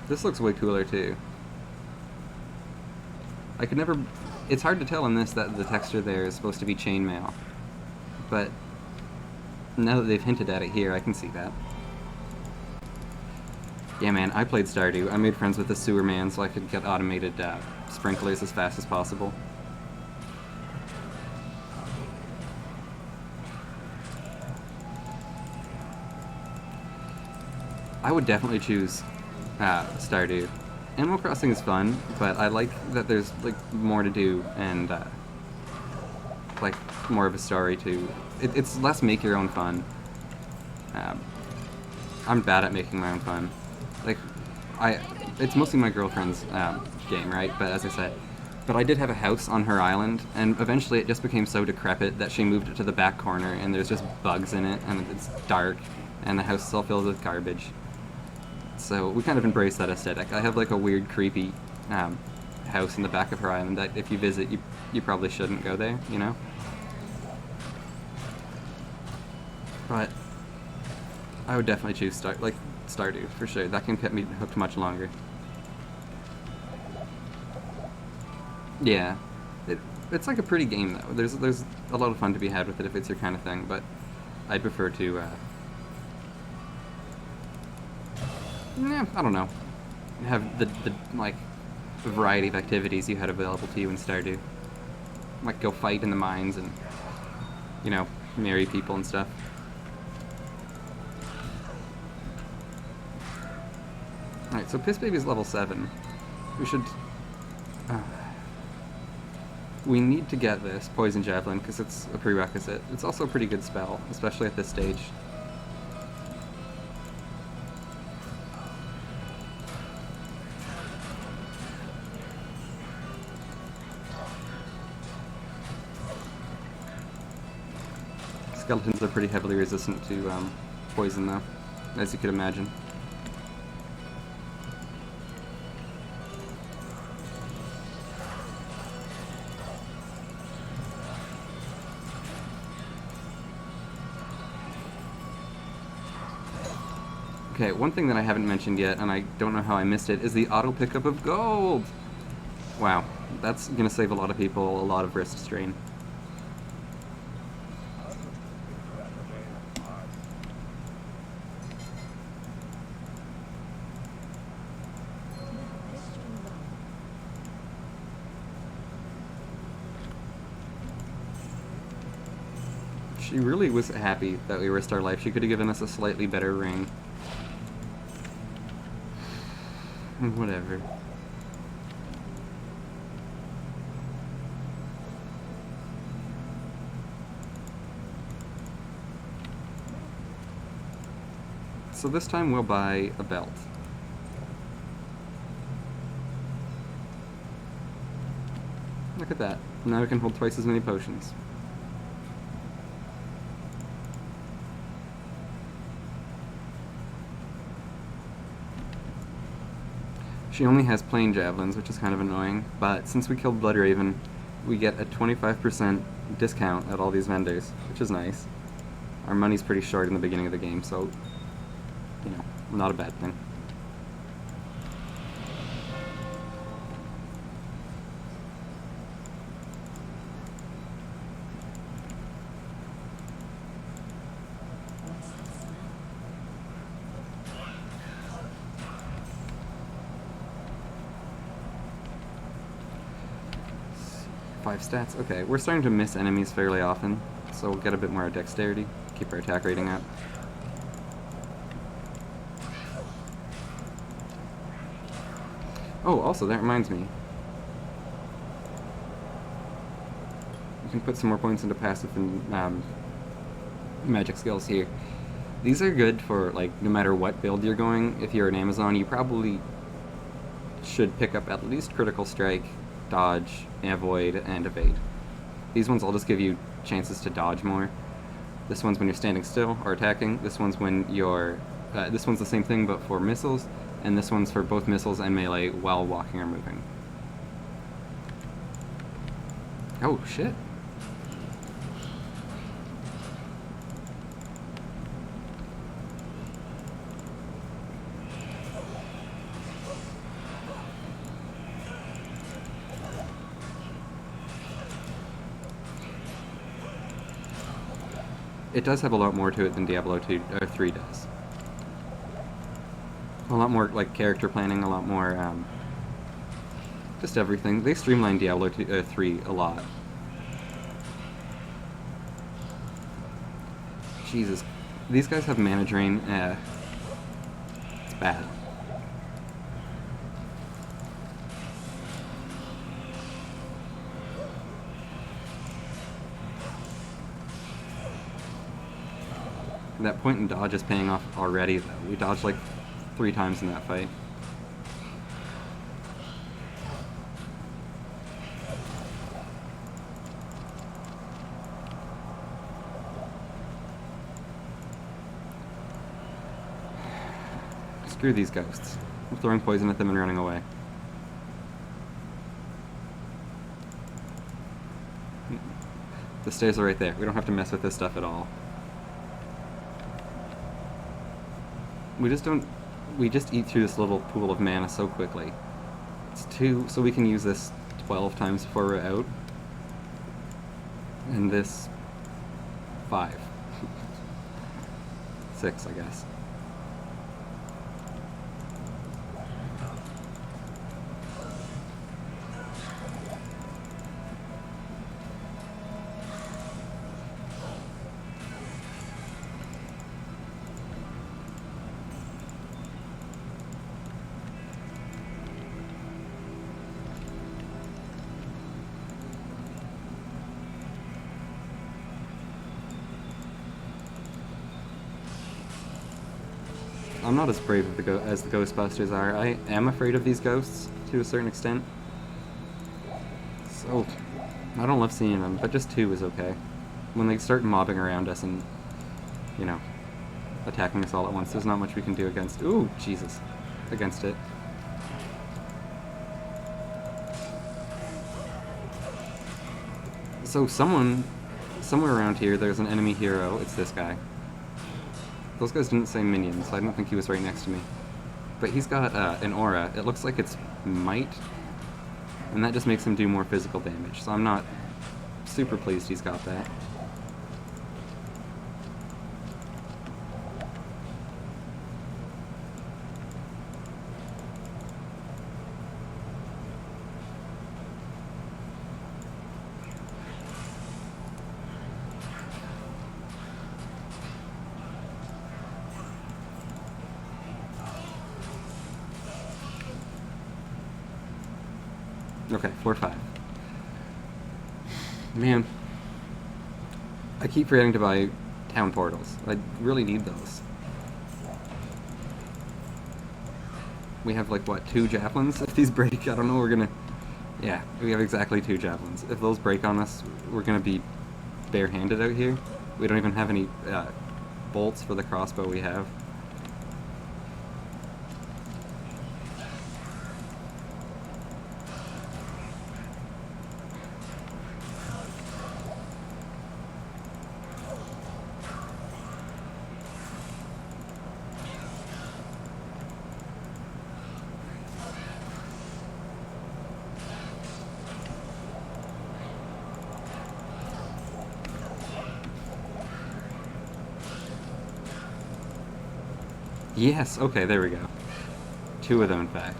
This looks way cooler too. I could never. It's hard to tell in this that the texture there is supposed to be chainmail, but now that they've hinted at it here, I can see that. Yeah, man, I played Stardew. I made friends with the sewer man so I could get automated sprinklers as fast as possible. I would definitely choose Stardew. Animal Crossing is fun, but I like that there's like more to do and like more of a story too. It's less make your own fun. I'm bad at making my own fun. Like it's mostly my girlfriend's game, right? But as I said, but I did have a house on her island, and eventually it just became so decrepit that she moved it to the back corner, and there's just bugs in it, and it's dark, and the house is all filled with garbage. So we kind of embrace that aesthetic. I have like a weird, creepy house in the back of her island that if you visit, you probably shouldn't go there, you know? But I would definitely choose Stardew, for sure. That can keep me hooked much longer. Yeah. It's like a pretty game, though. There's a lot of fun to be had with it if it's your kind of thing, but I'd prefer to I don't know. Have the variety of activities you had available to you in Stardew. Like go fight in the mines and, you know, marry people and stuff. Alright, so Pissbaby's level 7. We should... we need to get this Poison Javelin because it's a prerequisite. It's also a pretty good spell, especially at this stage. Skeletons are pretty heavily resistant to poison, though, as you could imagine. Okay, one thing that I haven't mentioned yet, and I don't know how I missed it, is the auto pickup of gold! Wow, that's gonna save a lot of people a lot of wrist strain. She really was happy that we risked our life. She could have given us a slightly better ring. Whatever. So this time we'll buy a belt. Look at that. Now we can hold twice as many potions. She only has plain javelins, which is kind of annoying, but since we killed Bloodraven, we get a 25% discount at all these vendors, which is nice. Our money's pretty short in the beginning of the game, so, you know, not a bad thing. What's the smell? 5 stats. Okay, we're starting to miss enemies fairly often, so we'll get a bit more dexterity, keep our attack rating up. Oh, also, that reminds me. You can put some more points into passive and magic skills here. These are good for, like, no matter what build you're going. If you're an Amazon, you probably should pick up at least Critical Strike, Dodge, Avoid, and Evade. These ones all just give you chances to dodge more. This one's when you're standing still or attacking. This one's when you're... this one's the same thing but for missiles, and this one's for both missiles and melee while walking or moving. Oh, shit. It does have a lot more to it than Diablo 2 or 3 does. A lot more like character planning, a lot more just everything. They streamlined Diablo 3 a lot. Jesus, these guys have mana drain. It's bad. That point in dodge is paying off already, though. We dodged like 3 times in that fight. Screw these ghosts. I'm throwing poison at them and running away. The stairs are right there. We don't have to mess with this stuff at all. We just eat through this little pool of mana so quickly. It's 2, so we can use this 12 times before we're out. And this 5. 6, I guess. I'm not as brave as the Ghostbusters are. I am afraid of these ghosts, to a certain extent. So, I don't love seeing them, but just 2 is okay. When they start mobbing around us and, you know, attacking us all at once, there's not much we can do against... Ooh, Jesus. Against it. So somewhere around here, there's an enemy hero. It's this guy. Those guys didn't say minions, so I don't think he was right next to me. But he's got an aura. It looks like it's might, and that just makes him do more physical damage. So I'm not super pleased he's got that. Okay, 4-5. Man, I keep forgetting to buy town portals. I really need those. We have like, what, 2 javelins? If these break, I don't know, we're gonna... Yeah, we have exactly 2 javelins. If those break on us, we're gonna be barehanded out here. We don't even have any bolts for the crossbow we have. Yes, okay, there we go. 2 of them, in fact.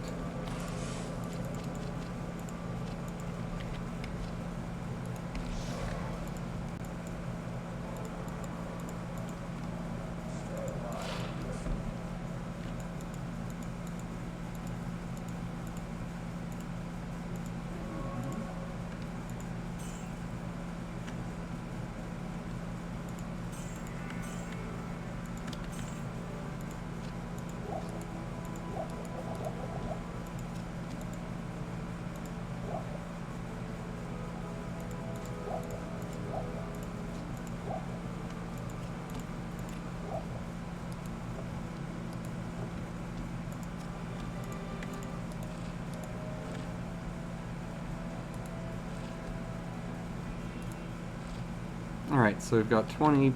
Alright, so we've got 20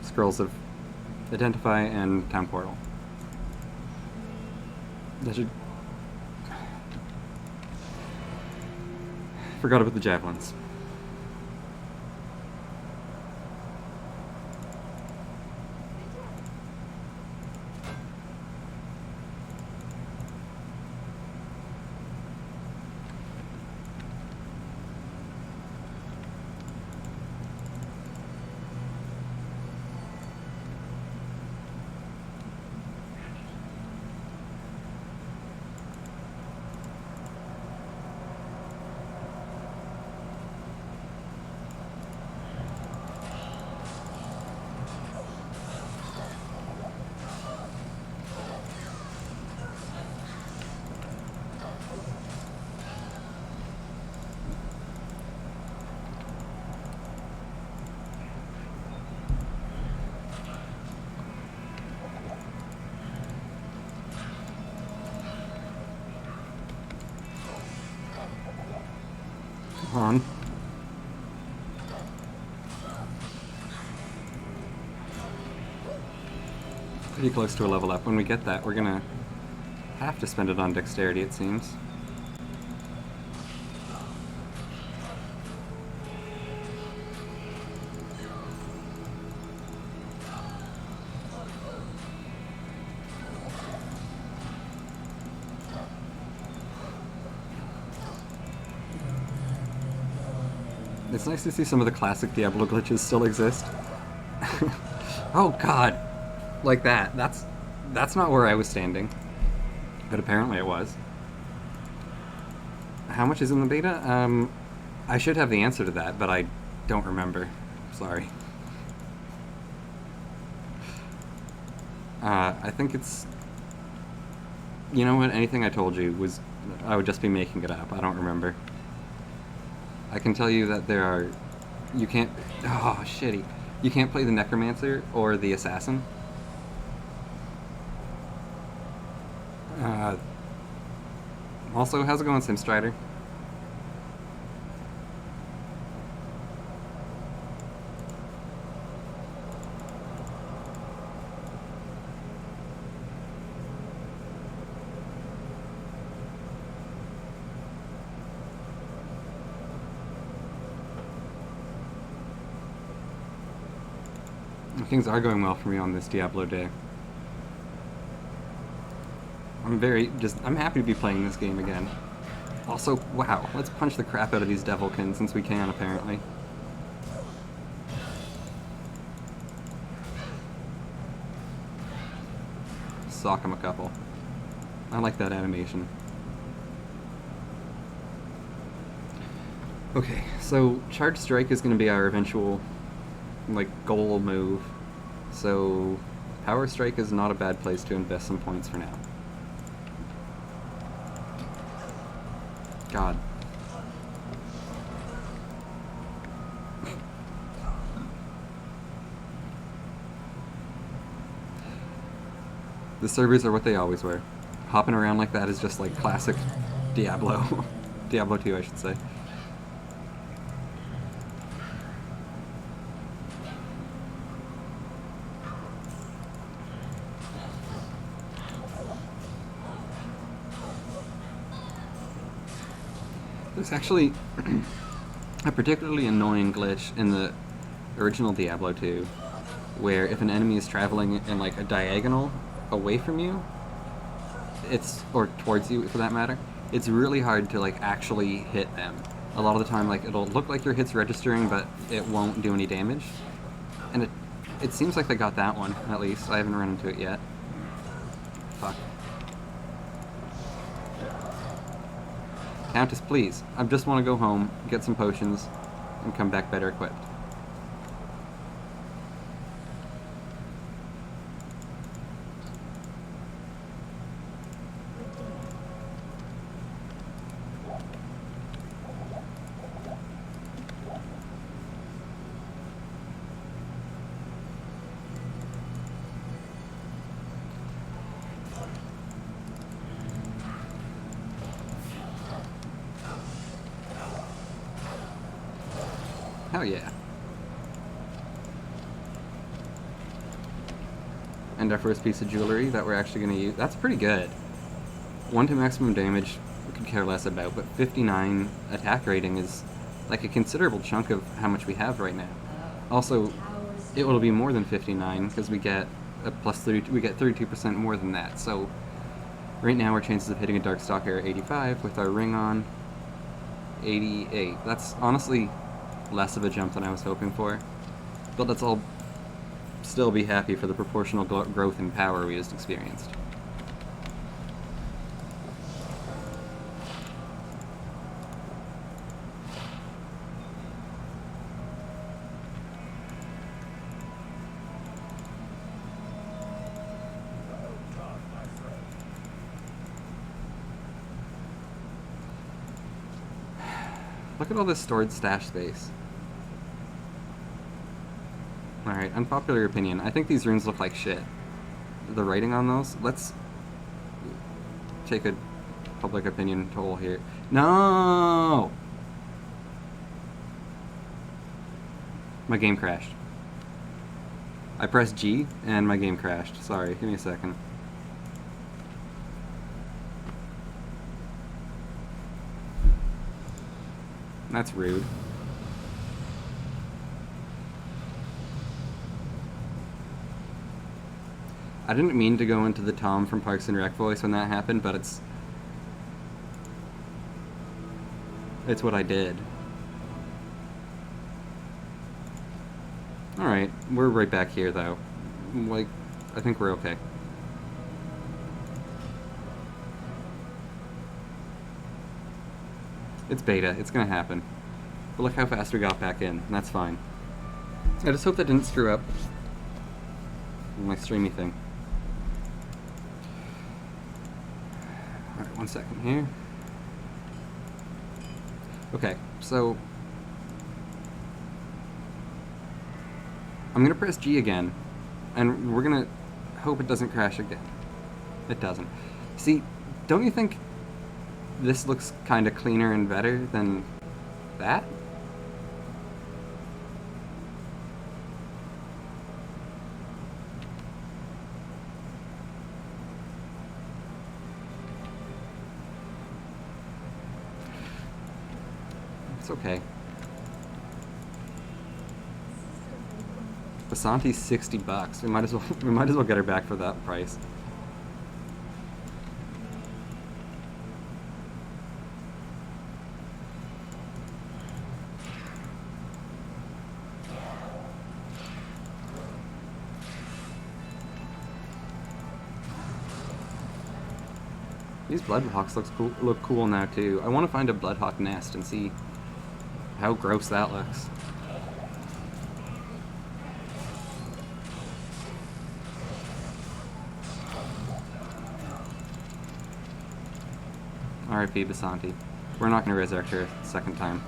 scrolls of Identify and Town Portal. That should... Forgot about the javelins. On. Pretty close to a level up. When we get that, we're gonna have to spend it on dexterity, it seems. It's nice to see some of the classic Diablo glitches still exist. Oh god! Like that. That's not where I was standing. But apparently it was. How much is in the beta? I should have the answer to that, but I don't remember. Sorry. I think it's... You know what? Anything I told you was... I would just be making it up. I don't remember. I can tell you that there are... You can't... Oh, shitty. You can't play the Necromancer or the Assassin. Also, how's it going, Simstrider? Things are going well for me on this Diablo day. I'm happy to be playing this game again. Also, wow, let's punch the crap out of these devilkins since we can, apparently. Sock 'em a couple. I like that animation. Okay, so Charge Strike is going to be our eventual, like, goal move. So, Power Strike is not a bad place to invest some points for now. God. The servers are what they always were. Hopping around like that is just like classic Diablo. Diablo 2, I should say. There's actually a particularly annoying glitch in the original Diablo 2 where if an enemy is traveling in like a diagonal away from you, or towards you for that matter, it's really hard to like actually hit them. A lot of the time, like it'll look like your hit's registering, but it won't do any damage. And it seems like they got that one, at least. I haven't run into it yet. Fuck. Countess, please. I just want to go home, get some potions, and come back better equipped. Hell yeah. And our first piece of jewelry that we're actually going to use. That's pretty good. 1 to maximum damage, we could care less about, but 59 attack rating is like a considerable chunk of how much we have right now. Also, it will be more than 59 because we get a plus 30, we get 32% more than that. So right now our chances of hitting a Darkstalker are 85 with our ring on 88. That's honestly less of a jump than I was hoping for, but let's all still be happy for the proportional growth in power we just experienced. Look at all this stored stash space. Alright, unpopular opinion. I think these runes look like shit. The writing on those, let's take a public opinion toll here. No! My game crashed. I pressed G and my game crashed. Sorry, give me a second. That's rude. I didn't mean to go into the Tom from Parks and Rec voice when that happened, but it's what I did. Alright, we're right back here though. Like, I think we're okay. It's beta, it's gonna happen. But look how fast we got back in, and that's fine. I just hope that didn't screw up my streamy thing. Alright, 1 second here. Okay, so I'm gonna press G again, and we're gonna hope it doesn't crash again. It doesn't. See, don't you think this looks kind of cleaner and better than that? It's okay. Basanti's $60. We might as well get her back for that price. These Bloodhawks look cool now too. I want to find a Bloodhawk nest and see how gross that looks. R.I.P. Basanti. We're not going to resurrect her a second time.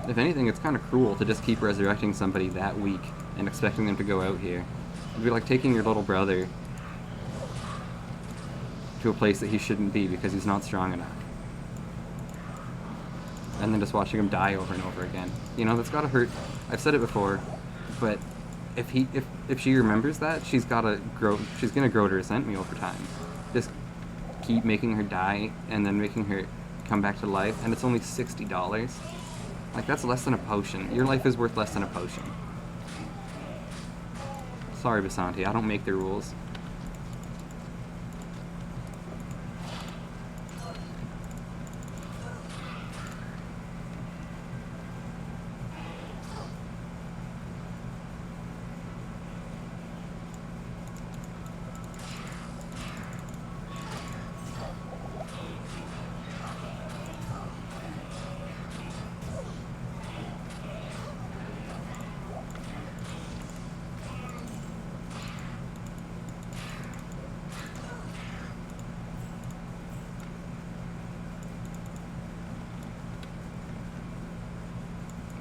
If anything, it's kind of cruel to just keep resurrecting somebody that weak and expecting them to go out here. It'd be like taking your little brother to a place that he shouldn't be because he's not strong enough. And then just watching him die over and over again. You know, that's gotta hurt. I've said it before, but if she remembers that, she's gonna grow to resent me over time. Just keep making her die and then making her come back to life, and it's only $60. Like, that's less than a potion. Your life is worth less than a potion. Sorry, Basanti, I don't make the rules.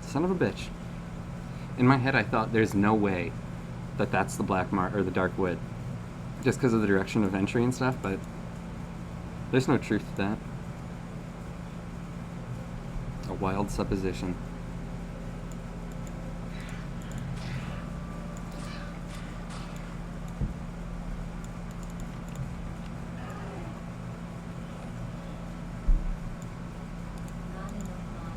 Son of a bitch. In my head, I thought there's no way that that's the black mark or the dark wood, just because of the direction of entry and stuff. But there's no truth to that. A wild supposition. Not enough mana.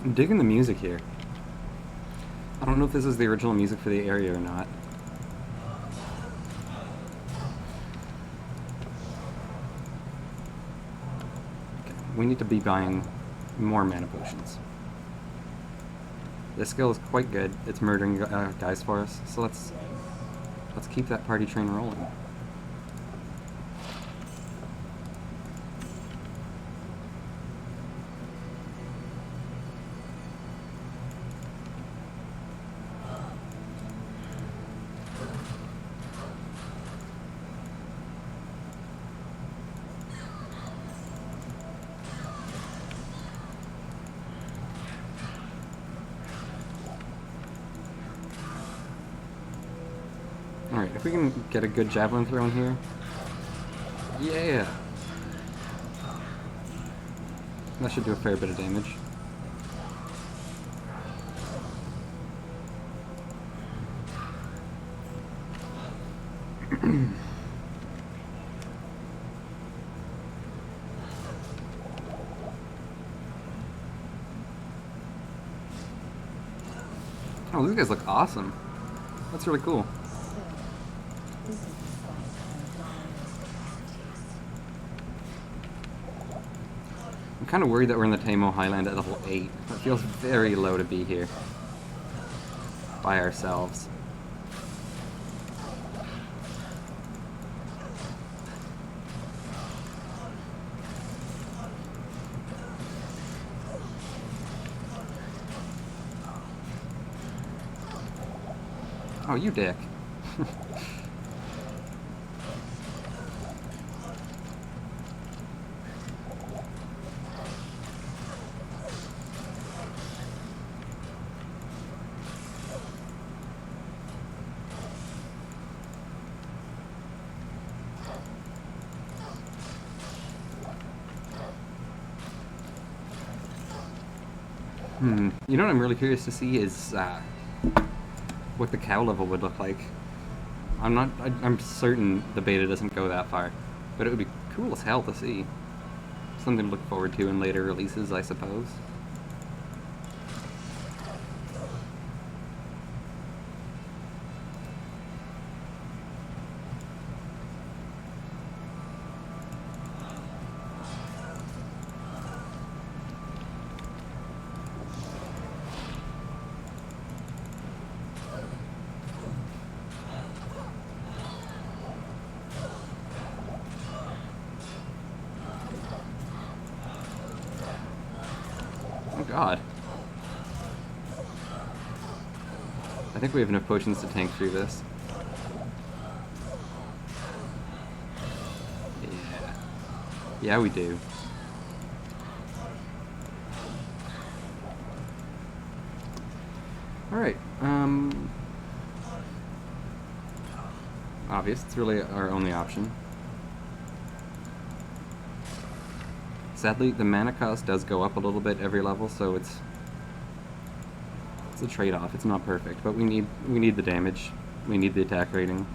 I'm digging the music here. I don't know if this is the original music for the area or not. Okay, we need to be buying more mana potions. This skill is quite good. It's murdering guys for us. So let's keep that party train rolling. Alright, if we can get a good javelin throw in here. Yeah! That should do a fair bit of damage. Oh, these guys look awesome. That's really cool. This is the fight on Diablo's I'm kind of worried that we're in the Tamo Highland at level 8. That feels very low to be here. By ourselves. Oh, you dick. You know what I'm really curious to see is what the cow level would look like. I'm certain the beta doesn't go that far, but it would be cool as hell to see. Something to look forward to in later releases, I suppose. god. I think we have enough potions to tank through this. Yeah. Yeah, we do. Alright, obvious, it's really our only option. Sadly, the mana cost does go up a little bit every level, so it's a trade-off. It's not perfect, but we need the damage. We need the attack rating.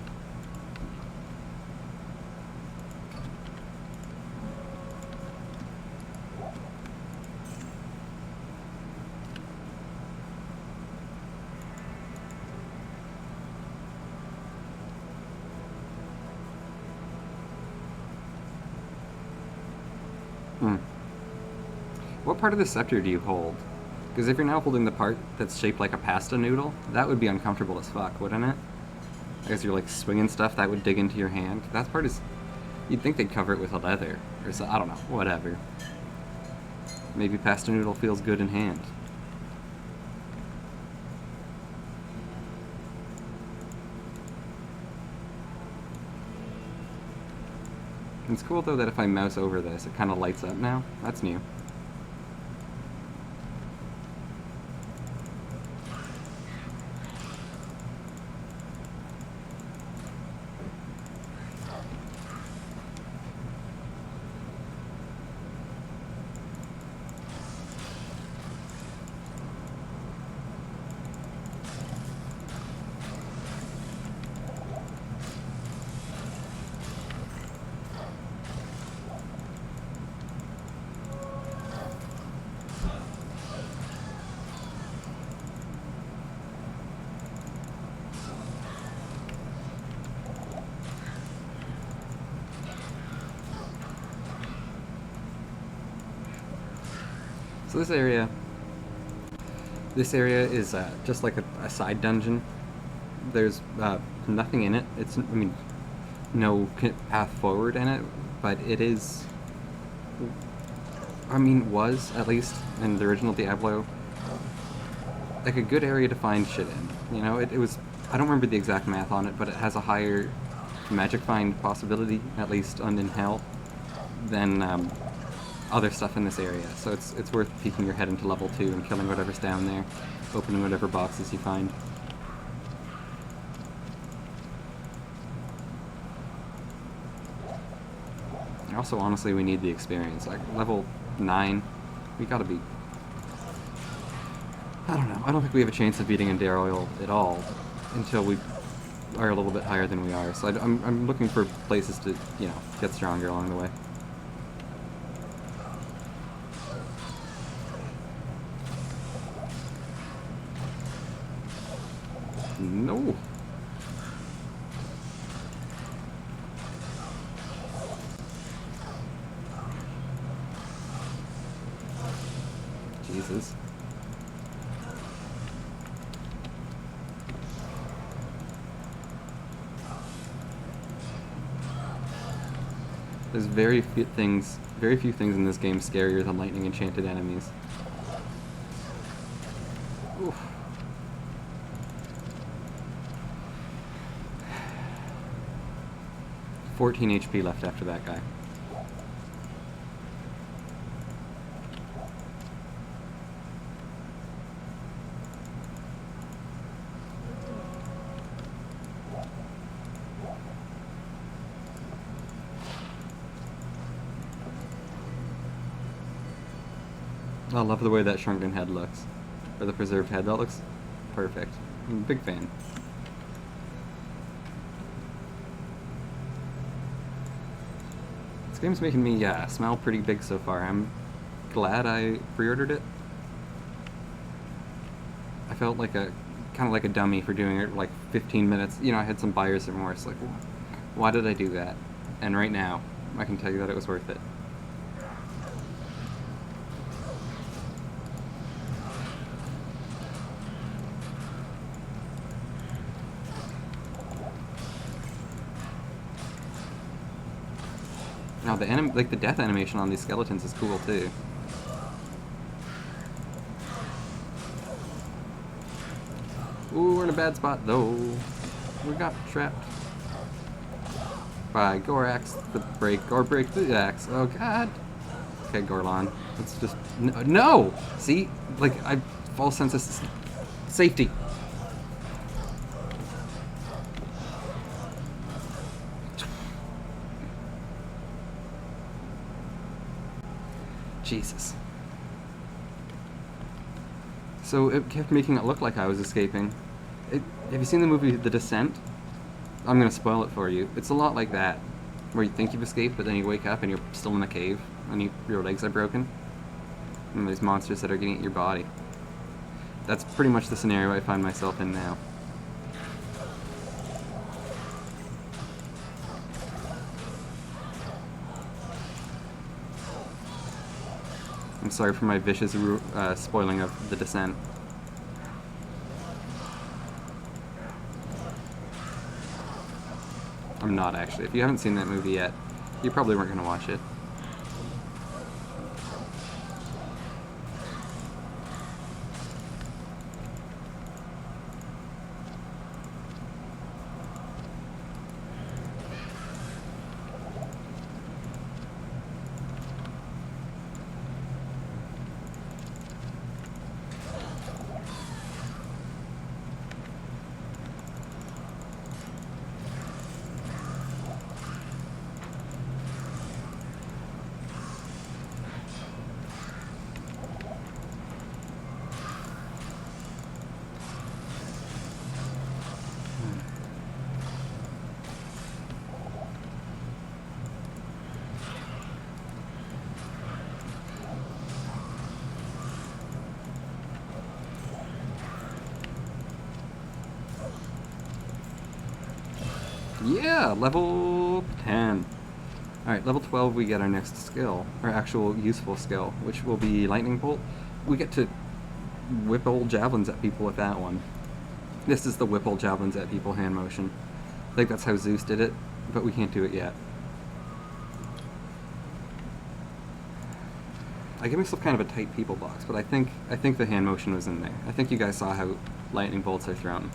What part of the scepter do you hold? Because if you're now holding the part that's shaped like a pasta noodle, that would be uncomfortable as fuck, wouldn't it? I guess you're like swinging stuff that would dig into your hand. That part is... You'd think they'd cover it with a leather. Or so, I don't know, whatever. Maybe pasta noodle feels good in hand. It's cool though that if I mouse over this, it kind of lights up now. That's new. So this area is just like a side dungeon. There's nothing in it. It's, I mean, no path forward in it, but it is, I mean, was, at least, in the original Diablo, like a good area to find shit in. You know, it was, I don't remember the exact math on it, but it has a higher magic find possibility, at least in Hell, than other stuff in this area, so it's worth peeking your head into level 2 and killing whatever's down there, opening whatever boxes you find. Also, honestly, we need the experience. Like, level 9, we gotta be... I don't know, I don't think we have a chance of beating Enderoil at all until we are a little bit higher than we are, so I'm looking for places to, you know, get stronger along the way. No. Jesus. There's very few things in this game scarier than lightning enchanted enemies. Oof. $14 HP left after that guy. I love the way that shrunken head looks. Or the preserved head, that looks perfect. I'm a big fan. This game's making me, smell pretty big so far. I'm glad I pre-ordered it. I felt like kind of like a dummy for doing it like 15 minutes. You know, I had some buyer's remorse. Like, why did I do that? And right now, I can tell you that it was worth it. Now the death animation on these skeletons is cool too. Ooh, we're in a bad spot, though. We got trapped by Gorax the break, or break the axe. Oh, God. Okay, Gorlon. Let's just... No! See? Like, I... False sense of safety. Jesus. So it kept making it look like I was escaping. Have you seen the movie The Descent? I'm gonna spoil it for you. It's a lot like that, where you think you've escaped, but then you wake up and you're still in a cave, and your legs are broken, and there's monsters that are gonna eat your body. That's pretty much the scenario I find myself in now. I'm sorry for my vicious spoiling of The Descent. I'm not, actually. If you haven't seen that movie yet, you probably weren't going to watch it. Yeah, level 10. Alright, level 12 we get our next skill, our actual useful skill, which will be Lightning Bolt. We get to whip old javelins at people with that one. This is the whip old javelins at people hand motion. I think that's how Zeus did it, but we can't do it yet. I gave myself kind of a tight people box, but I think the hand motion was in there. I think you guys saw how lightning bolts are thrown.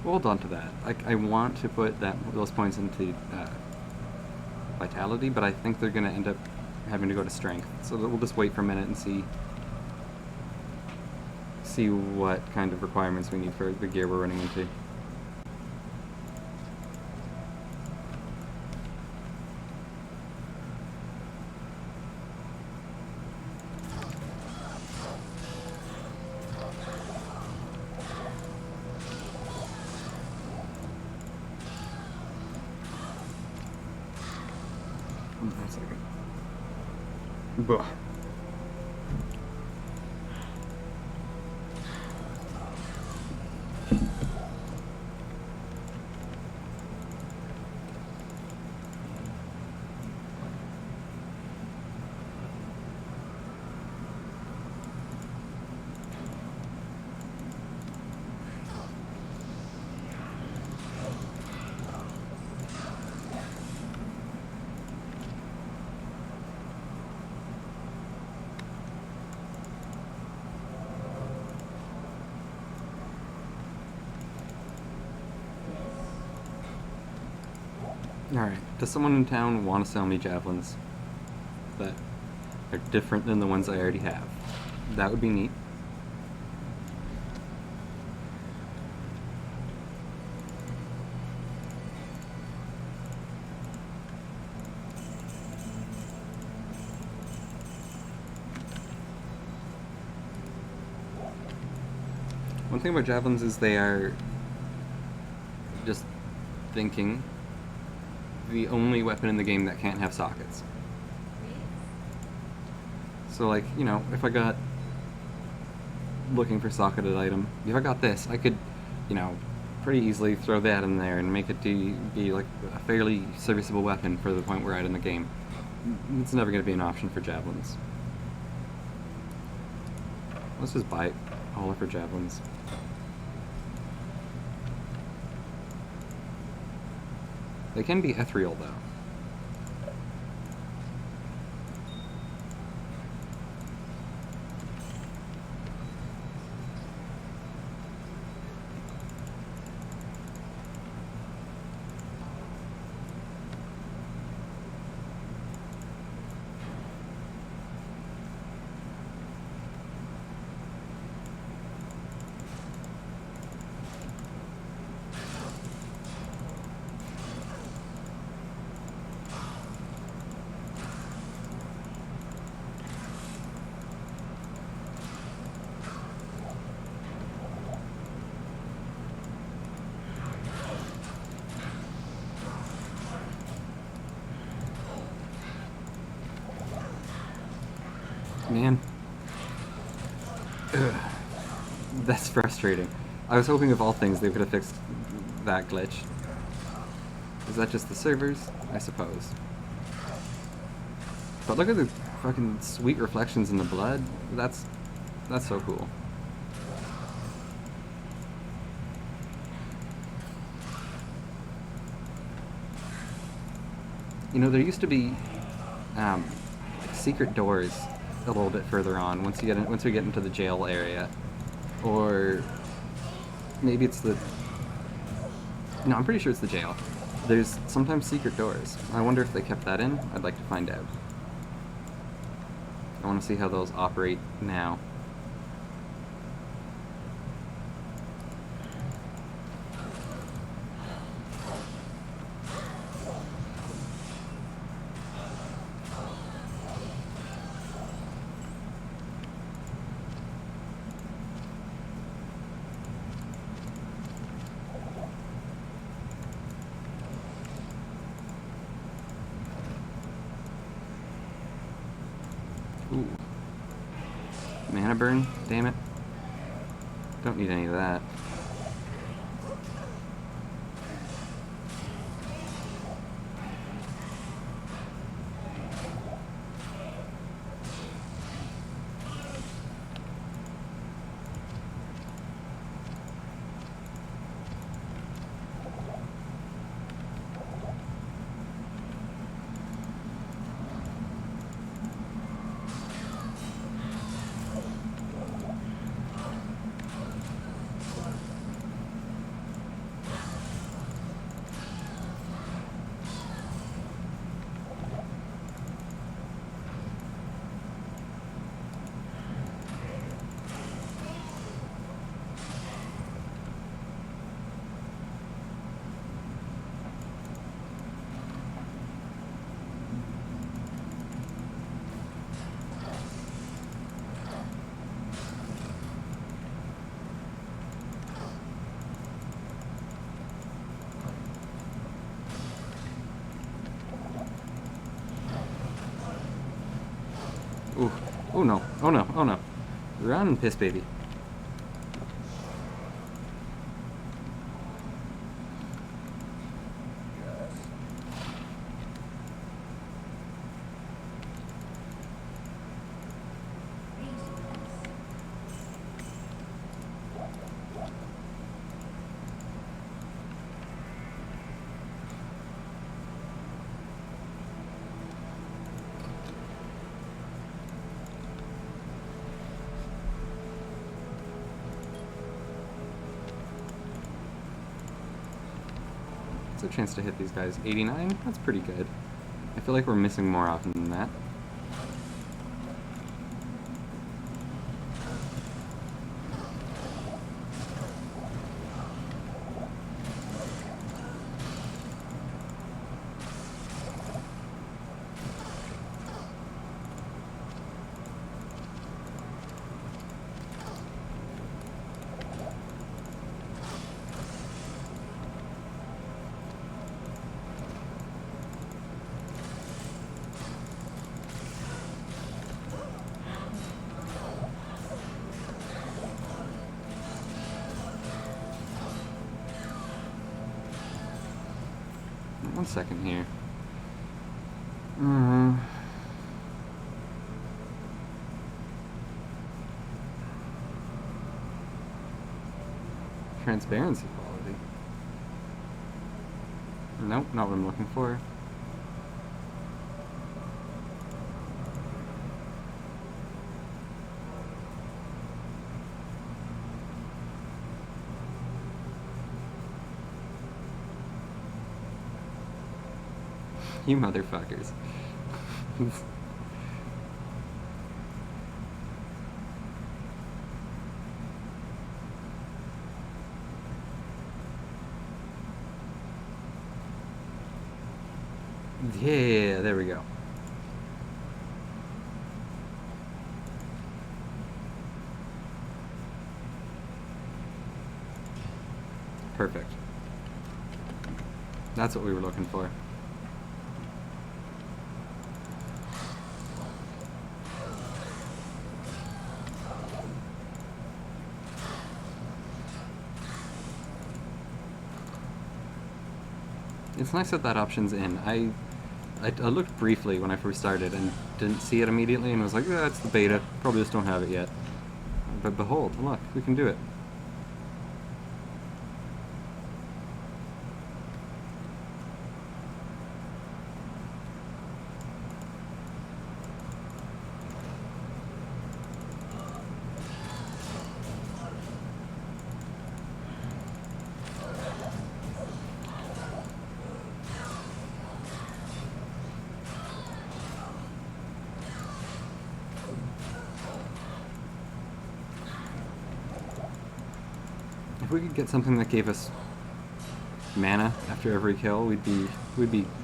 We'll hold on to that. I want to put those points into vitality, but I think they're going to end up having to go to strength. So we'll just wait for a minute and see what kind of requirements we need for the gear we're running into. One second. Buh. Alright, does someone in town want to sell me javelins that are different than the ones I already have? That would be neat. One thing about javelins is they are just thinking the only weapon in the game that can't have sockets. So, like, you know, if I got looking for socketed item, if I got this, I could, you know, pretty easily throw that in there and make it be like a fairly serviceable weapon for the point we're at in the game. It's never going to be an option for javelins. Let's just buy all of her javelins. They can be ethereal though. Man. Ugh. That's frustrating. I was hoping of all things they could have fixed that glitch. Is that just the servers? I suppose. But look at the fucking sweet reflections in the blood. That's so cool. You know, there used to be secret doors a little bit further on once we get into the jail area, or maybe it's the. No, I'm pretty sure it's the jail. There's sometimes secret doors. I wonder if they kept that in. I'd like to find out. I want to see how those operate now. Ooh. Mana burn? Damn it. Don't need any of that. Ooh. Oh no. Oh no. Oh no. Run, Pissbaby. A chance to hit these guys. 89? That's pretty good. I feel like we're missing more often than that. 1 second here. Transparency quality. Nope, not what I'm looking for. You motherfuckers. Yeah, there we go. Perfect. That's what we were looking for. It's nice that that option's in. I looked briefly when I first started and didn't see it immediately and was like, yeah, it's the beta. Probably just don't have it yet. But behold, look, we can do it. If we could get something that gave us mana after every kill, we'd be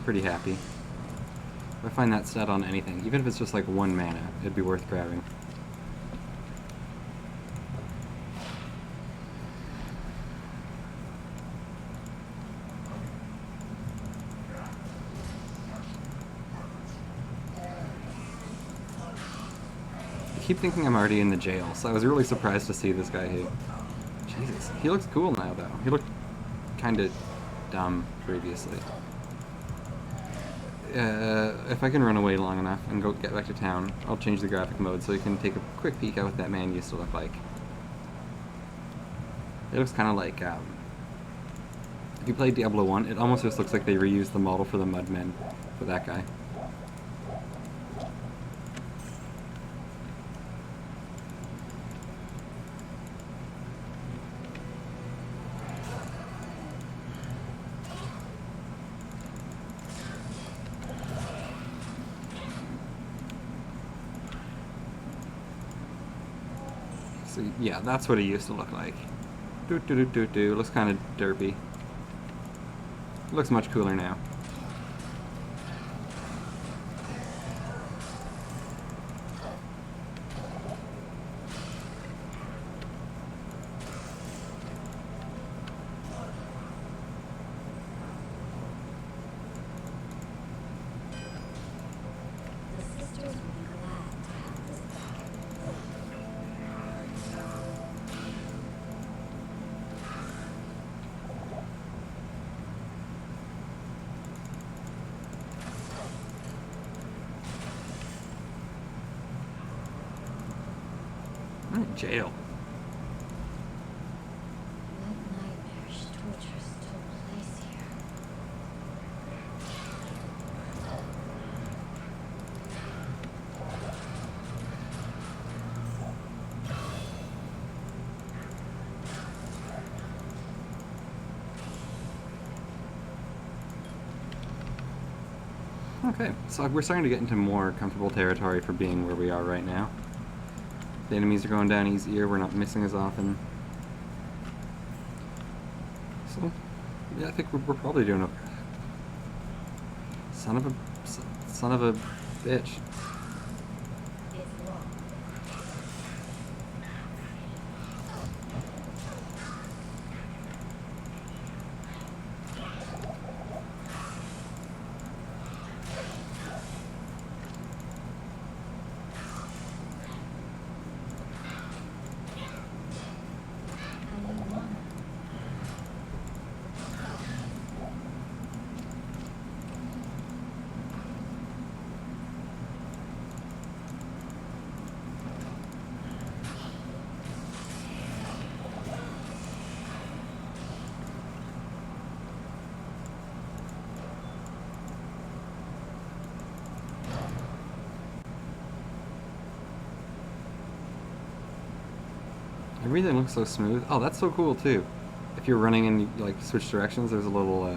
pretty happy. If I find that stat on anything, even if it's just like 1 mana, it'd be worth grabbing. I keep thinking I'm already in the jail, so I was really surprised to see this guy here. Jesus, he looks cool now, though. He looked kind of dumb previously. If I can run away long enough and get back to town, I'll change the graphic mode so you can take a quick peek at what that man used to look like. It looks kind of like, if you played Diablo 1, it almost just looks like they reused the model for the Mudmen for that guy. So yeah, that's what he used to look like. Looks kind of derpy. Looks much cooler now. I'm in jail. What nightmarish, torturous took place here? Okay, so we're starting to get into more comfortable territory for being where we are right now. The enemies are going down easier, we're not missing as often. So, yeah, I think we're probably doing okay. Son of a bitch. It's locked. Everything looks so smooth. Oh, that's so cool too. If you're running and you like switch directions, there's a little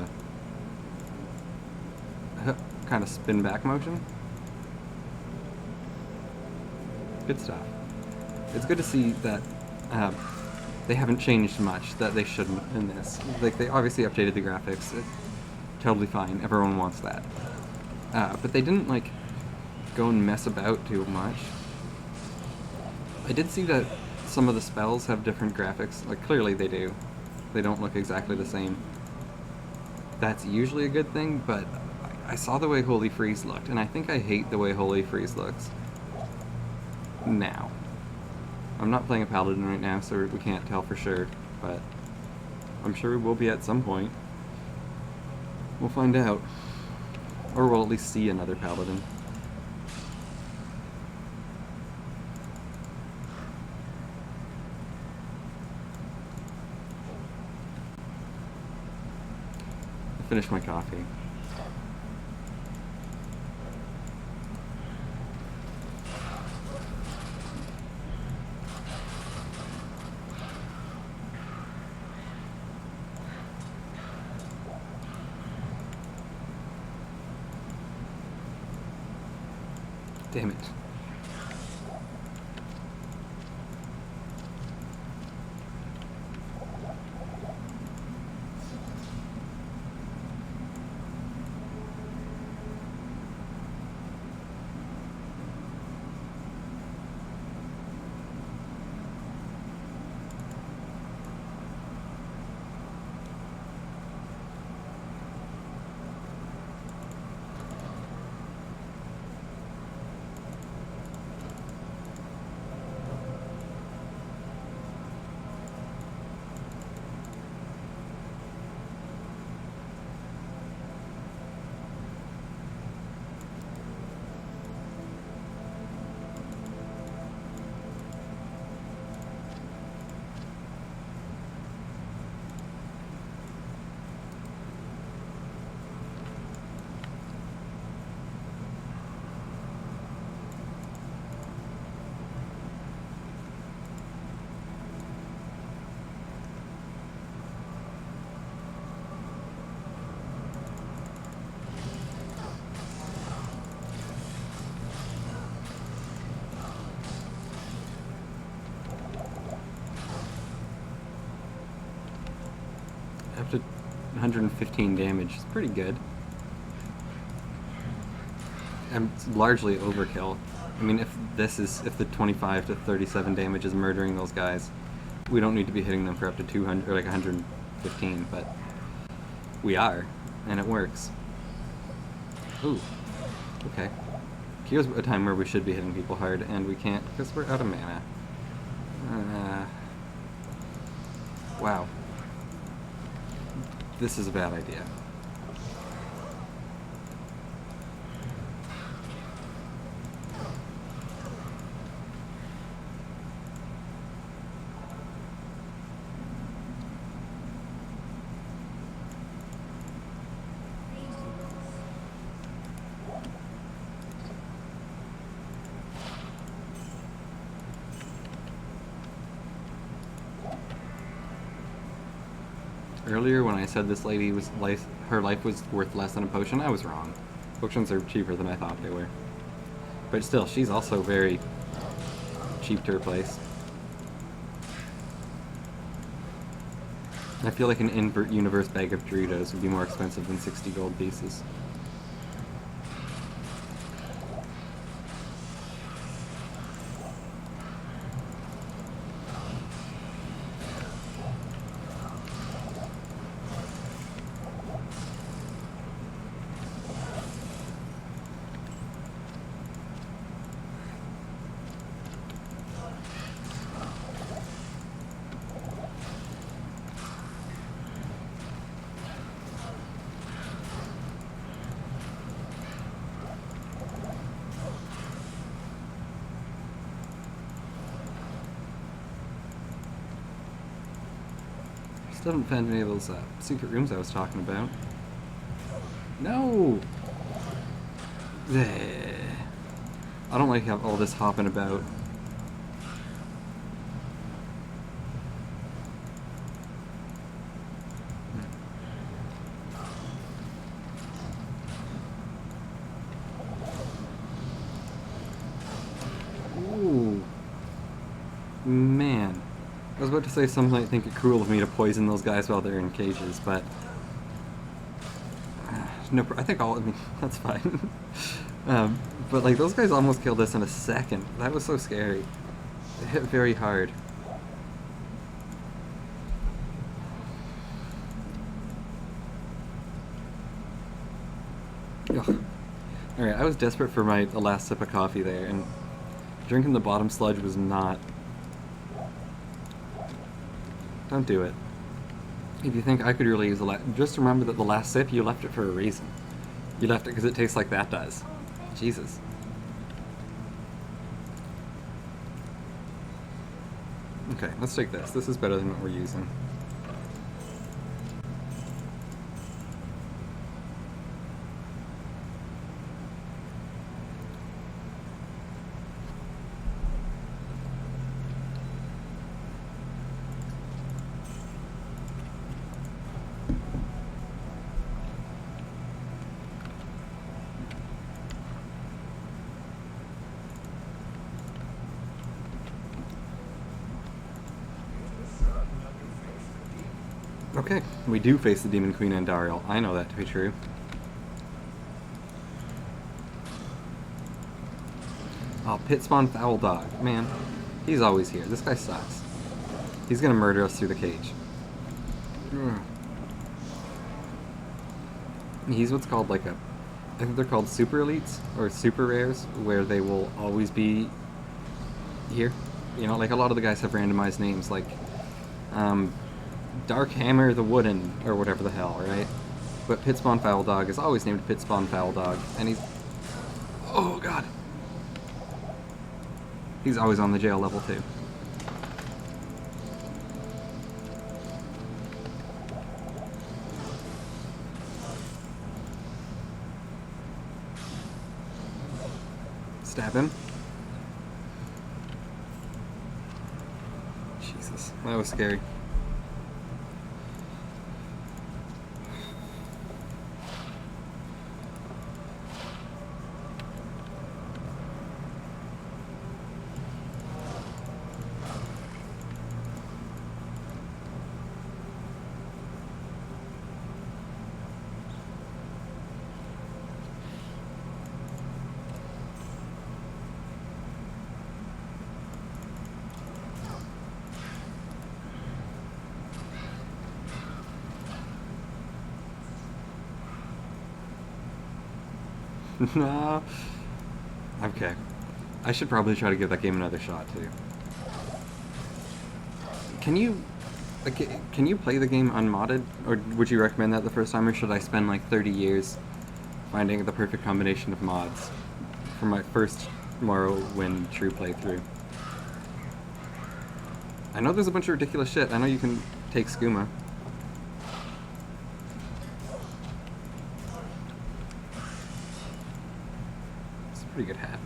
kind of spin back motion. Good stuff. It's good to see that they haven't changed much, that they shouldn't in this. Like, they obviously updated the graphics. Totally fine. Everyone wants that. But they didn't, like, go and mess about too much. I did see that some of the spells have different graphics. Like, clearly they do. They don't look exactly the same. That's usually a good thing, but I saw the way Holy Freeze looked, and I think I hate the way Holy Freeze looks now. I'm not playing a Paladin right now, so we can't tell for sure, but I'm sure we will be at some point. We'll find out. Or we'll at least see another Paladin. I finished my coffee. Damn it. Up to 115 damage is pretty good. And it's largely overkill. I mean, if the 25 to 37 damage is murdering those guys, we don't need to be hitting them for up to 200 or like 115, but we are, and it works. Ooh, okay. Here's a time where we should be hitting people hard, and we can't because we're out of mana. Wow. This is a bad idea. Earlier, when I said this lady her life was worth less than a potion, I was wrong. Potions are cheaper than I thought they were. But still, she's also very cheap to replace. I feel like an invert universe bag of Doritos would be more expensive than 60 gold pieces. Still haven't found any of those secret rooms I was talking about. No! I don't like all this hopping about. Ooh. Man. I was about to say some might think it cruel of me to poison those guys while they're in cages, but... no, I think I mean, that's fine. But like, those guys almost killed us in a second. That was so scary. It hit very hard. Ugh. Alright, I was desperate for the last sip of coffee there, and drinking the bottom sludge was not... Don't do it. If you think I could really use just remember that the last sip, you left it for a reason. You left it because it tastes like that does. Jesus. Okay, let's take this. This is better than what we're using. Okay, we do face the Demon Queen Andariel. I know that to be true. Oh, Pitspawn Foul Dog. Man, he's always here. This guy sucks. He's gonna murder us through the cage. He's what's called like I think they're called super elites, or super rares, where they will always be here. You know, like a lot of the guys have randomized names, like, Dark Hammer the Wooden, or whatever the hell, right? But Pitspawn Foul Dog is always named Pitspawn Foul Dog, and he's... Oh, God! He's always on the jail level, too. Stab him. Jesus, that was scary. No. Okay. I should probably try to give that game another shot, too. Can you play the game unmodded? Or would you recommend that the first time, or should I spend like 30 years finding the perfect combination of mods for my first Morrowind true playthrough? I know there's a bunch of ridiculous shit. I know you can take skooma. Pretty good hat.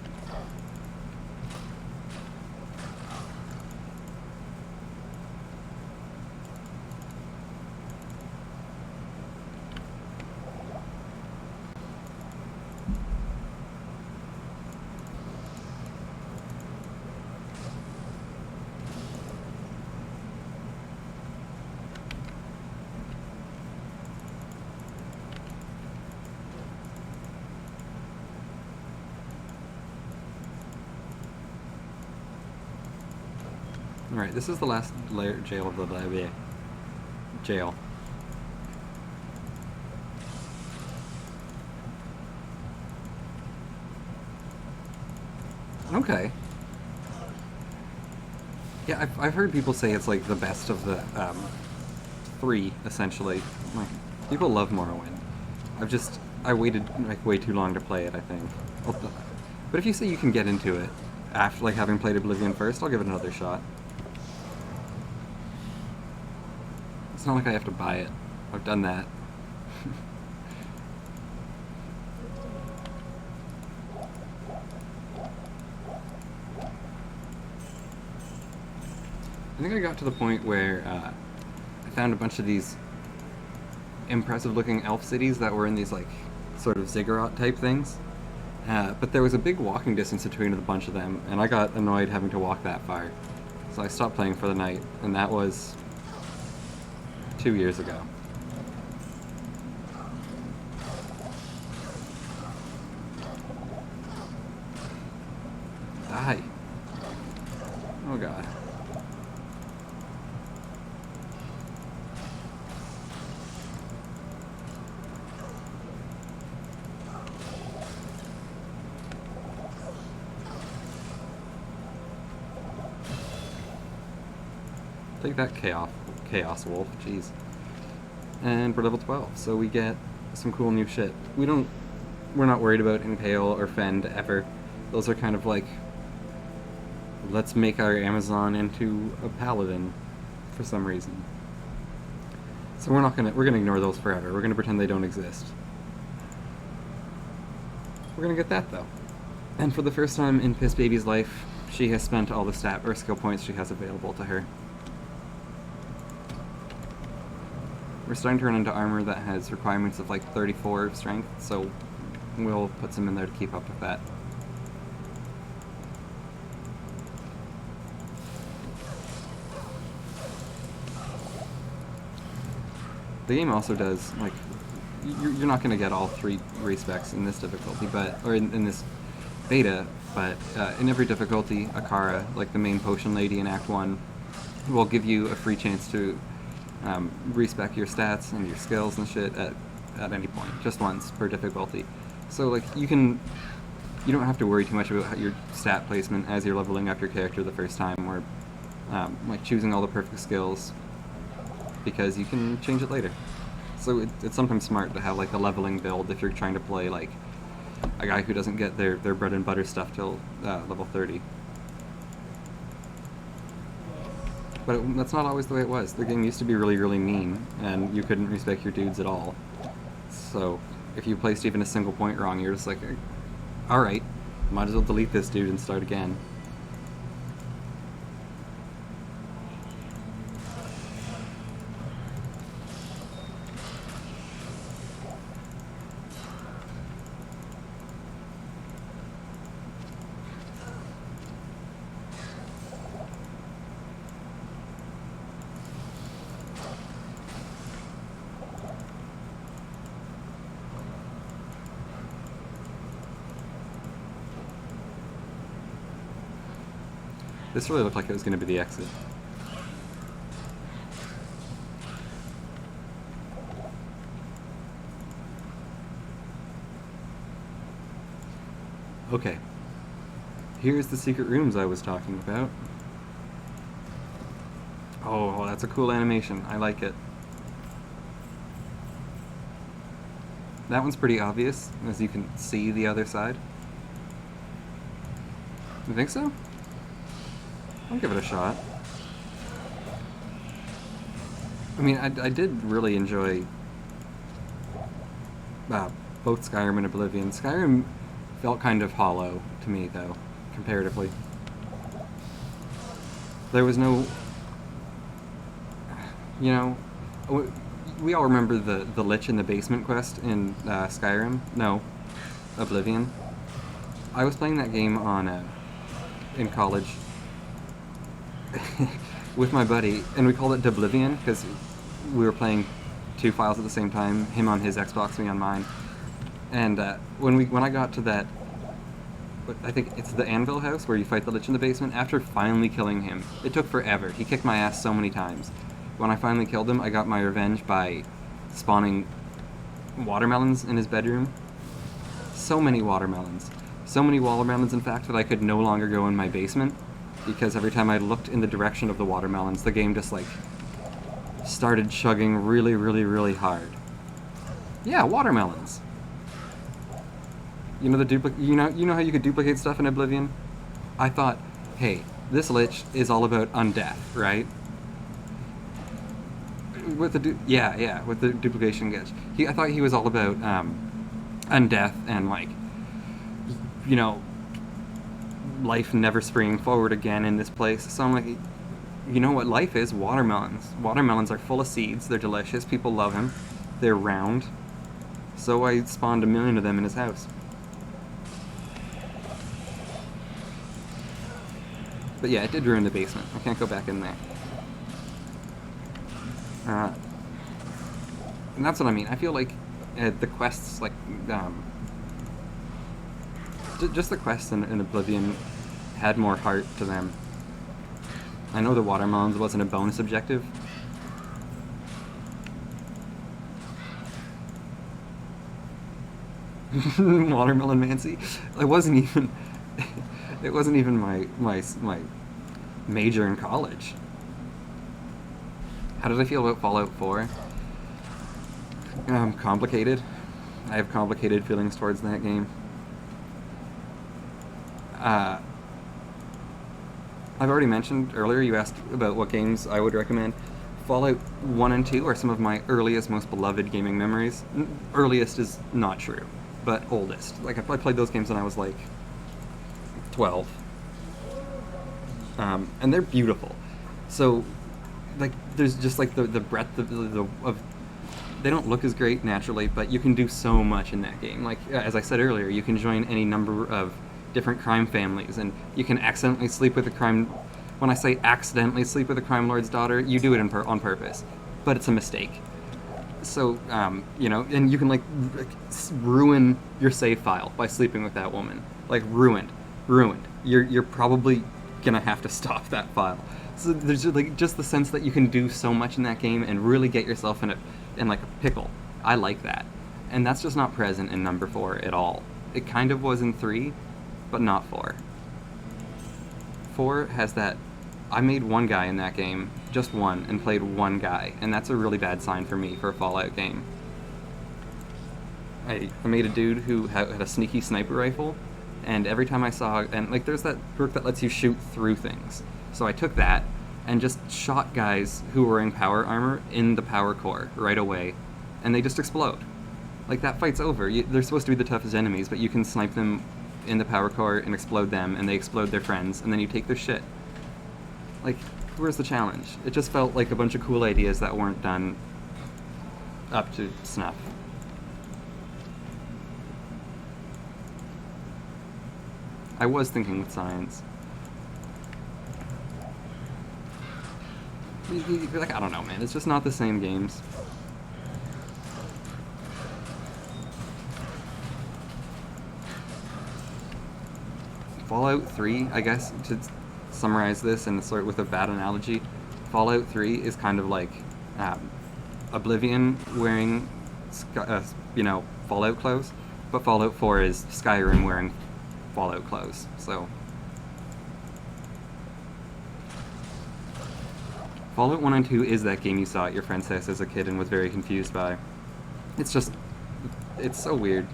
Alright, this is the last jail of the jail. Okay. Yeah, I've heard people say it's like the best of the three, essentially. Like, people love Morrowind. I waited like way too long to play it, I think. But if you say you can get into it after like having played Oblivion first, I'll give it another shot. It's not like I have to buy it. I've done that. I think I got to the point where I found a bunch of these impressive looking elf cities that were in these like sort of ziggurat type things. But there was a big walking distance between a bunch of them, and I got annoyed having to walk that far. So I stopped playing for the night, and that was 2 years ago. Die. Oh god. Take that chaos wolf, jeez. And we're level 12, so we get some cool new shit. We're not worried about Impale or Fend ever. Those are kind of like, let's make our Amazon into a paladin for some reason. So we're gonna ignore those forever. We're gonna pretend they don't exist. We're gonna get that though. And for the first time in Pissbaby's life, she has spent all the stat or skill points she has available to her. We're starting to run into armor that has requirements of like 34 strength, so we'll put some in there to keep up with that. The game also does, like, you're not going to get all 3 respecs in this difficulty, or in this beta, but in every difficulty, Akara, like the main potion lady in Act 1, will give you a free chance to respec your stats and your skills and shit at any point, just once per difficulty. So like you don't have to worry too much about your stat placement as you're leveling up your character the first time, or like choosing all the perfect skills, because you can change it later. So it's sometimes smart to have like a leveling build if you're trying to play like a guy who doesn't get their bread and butter stuff till level 30. But that's not always the way it was. The game used to be really, really mean, and you couldn't respec your dudes at all. So if you placed even a single point wrong, you're just like, alright, might as well delete this dude and start again. This really looked like it was going to be the exit. Okay. Here's the secret rooms I was talking about. Oh, that's a cool animation. I like it. That one's pretty obvious, as you can see the other side. You think so? I'll give it a shot. I mean, I did really enjoy both Skyrim and Oblivion. Skyrim felt kind of hollow to me, though, comparatively. There was no... You know, we all remember the Lich in the Basement quest in Skyrim? No, Oblivion. I was playing that game on in college with my buddy, and we called it Oblivion because we were playing 2 files at the same time, him on his Xbox, me on mine. And when I got to that, I think it's the Anvil House where you fight the Lich in the basement, after finally killing him, it took forever. He kicked my ass so many times. When I finally killed him, I got my revenge by spawning watermelons in his bedroom. So many watermelons. So many watermelons, in fact, that I could no longer go in my basement, because every time I looked in the direction of the watermelons, the game just, like, started chugging really, really, really hard. Yeah, watermelons. You know you know how you could duplicate stuff in Oblivion? I thought, hey, this Lich is all about undeath, right? With the with the duplication glitch. I thought he was all about undeath and, like, you know, life never springing forward again in this place. So I'm like, you know what life is? Watermelons. Watermelons are full of seeds. They're delicious. People love them. They're round. So I spawned 1 million of them in his house. But yeah, it did ruin the basement. I can't go back in there. And that's what I mean. I feel like the quests, like, just the quests in Oblivion had more heart to them. I know the watermelons wasn't a bonus objective. Watermelon Mancy. It wasn't even. It wasn't even my major in college. How did I feel about Fallout 4? Complicated. I have complicated feelings towards that game. I've already mentioned earlier, you asked about what games I would recommend. Fallout 1 and 2 are some of my earliest, most beloved gaming memories. Earliest is not true, but oldest. Like, I played those games when I was, like, 12. And they're beautiful. So, like, there's just, like, the breadth of they don't look as great naturally, but you can do so much in that game. Like, as I said earlier, you can join any number of different crime families, and you can accidentally sleep with a crime. When I say accidentally sleep with a crime lord's daughter, you do it on purpose, but it's a mistake. So, you know, and you can, like, ruin your save file by sleeping with that woman. Like, ruined. You're probably gonna have to stop that file. So there's just, like, just the sense that you can do so much in that game and really get yourself in like a pickle. I like that, and that's just not present in number 4 at all. It kind of was in 3, but not 4. 4 has that. I made one guy in that game, just one, and played one guy, and that's a really bad sign for me for a Fallout game. I made a dude who had a sneaky sniper rifle, and every time I saw, and, like, there's that perk that lets you shoot through things. So I took that and just shot guys who were wearing power armor in the power core right away, and they just explode. Like, that fight's over. They're supposed to be the toughest enemies, but you can snipe them in the power core and explode them, and they explode their friends, and then you take their shit. Like, where's the challenge? It just felt like a bunch of cool ideas that weren't done up to snuff. I was thinking with science. Like, I don't know, man. It's just not the same games. Fallout 3, I guess, to summarize this and sort of with a bad analogy, Fallout 3 is kind of like Oblivion wearing, you know, Fallout clothes, but Fallout 4 is Skyrim wearing Fallout clothes. So Fallout 1 and 2 is that game you saw at your friend's house as a kid and was very confused by. It's just, it's so weird.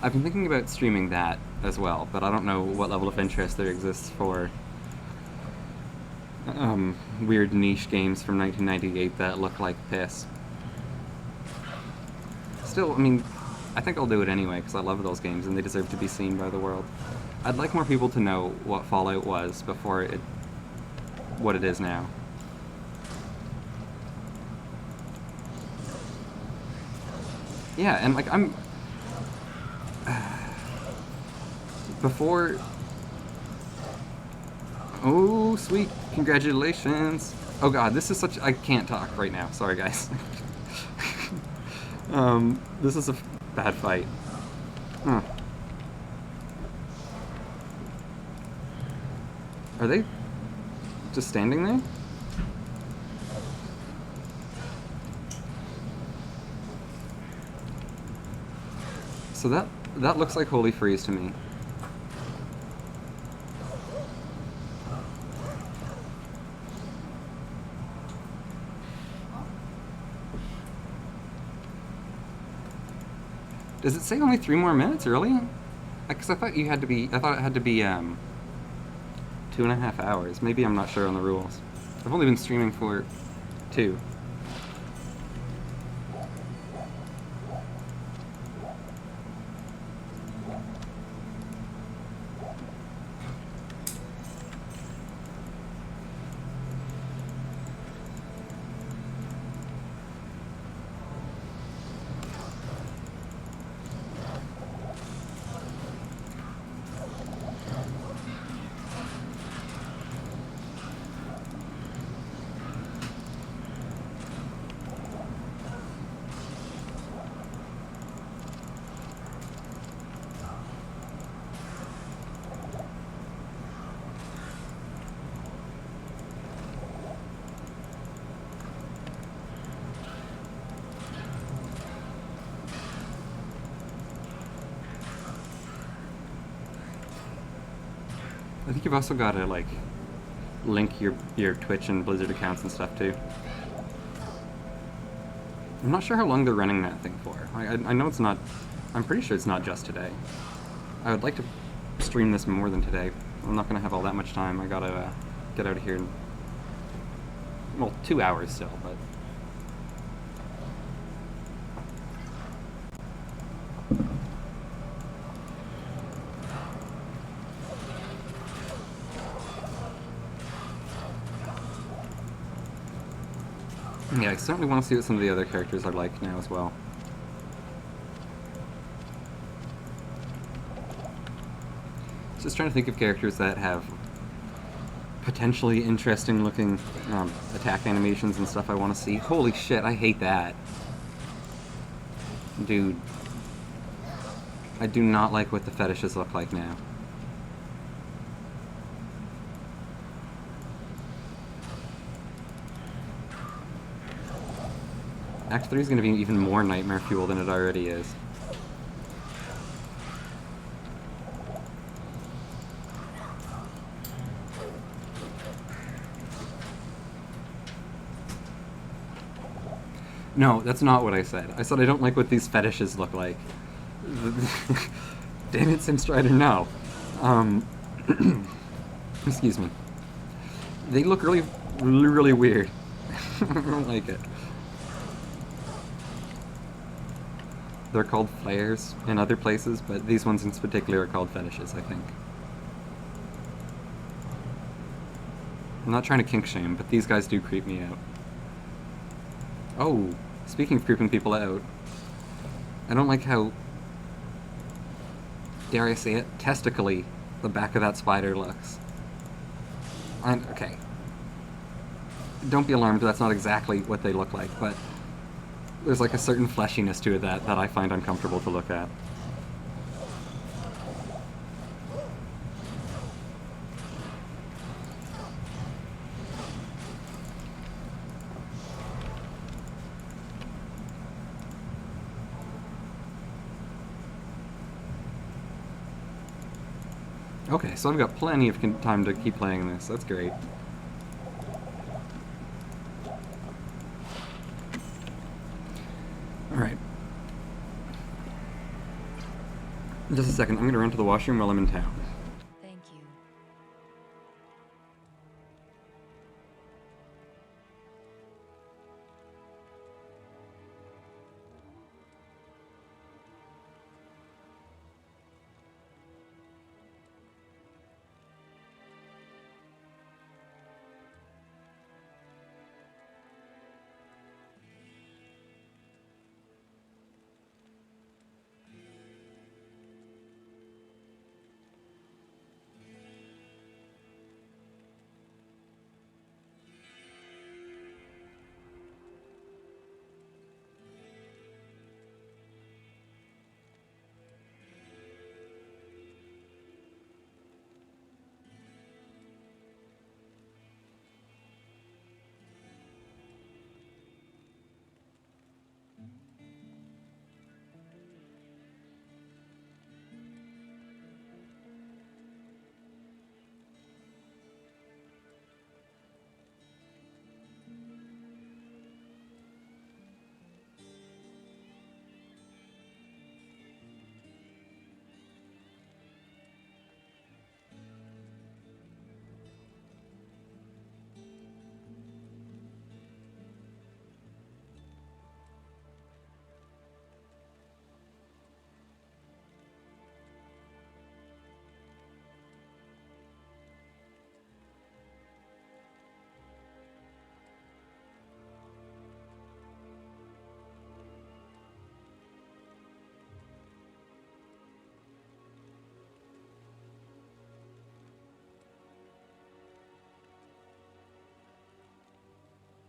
I've been thinking about streaming that as well, but I don't know what level of interest there exists for weird niche games from 1998 that look like piss. Still, I mean, I think I'll do it anyway because I love those games and they deserve to be seen by the world. I'd like more people to know what Fallout was before what it is now. Yeah, and, like, before... Oh, sweet. Congratulations. Oh god, this is such... I can't talk right now. Sorry, guys. This is a bad fight. Huh. Are they just standing there? So that looks like Holy Freeze to me. Does it say only 3 more minutes early? Because I thought it had to be 2.5 hours. Maybe I'm not sure on the rules. I've only been streaming for 2. think you've also got to, like, link your Twitch and Blizzard accounts and stuff, too. I'm not sure how long they're running that thing for. I know it's not... I'm pretty sure it's not just today. I would like to stream this more than today. I'm not going to have all that much time. I gotta get out of here in... Well, 2 hours still, but... Yeah, I certainly want to see what some of the other characters are like now as well. Just trying to think of characters that have potentially interesting looking attack animations and stuff I want to see. Holy shit, I hate that. Dude. I do not like what the fetishes look like now. Act 3 is going to be even more nightmare fuel than it already is. No, that's not what I said. I said I don't like what these fetishes look like. Damn it, Simstrider, no. Excuse me. They look really, really weird. I don't like it. They're called flares in other places, but these ones in particular are called fetishes, I think. I'm not trying to kink shame, but these guys do creep me out. Oh, speaking of creeping people out, I don't like how, dare I say it, testically the back of that spider looks. Okay. Don't be alarmed, that's not exactly what they look like, but there's like a certain fleshiness to it that I find uncomfortable to look at. Okay, so I've got plenty of time to keep playing this. That's great. Alright. Just a second, I'm gonna run to the washroom while I'm in town. Thank you.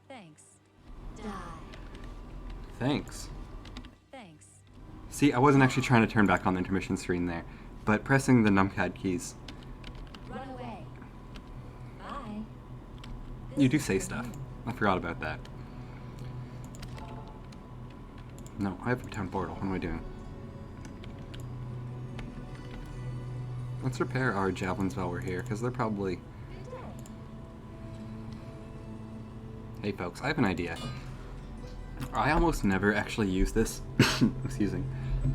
Thanks. Die. Thanks. Thanks. See, I wasn't actually trying to turn back on the intermission screen there, but pressing the numpad keys. Run away. Bye. You do say stuff. I forgot about that. No, I have a town portal. What am I doing? Let's repair our javelins while we're here, because they're probably... Hey folks, I have an idea. I almost never actually use this, excuse me,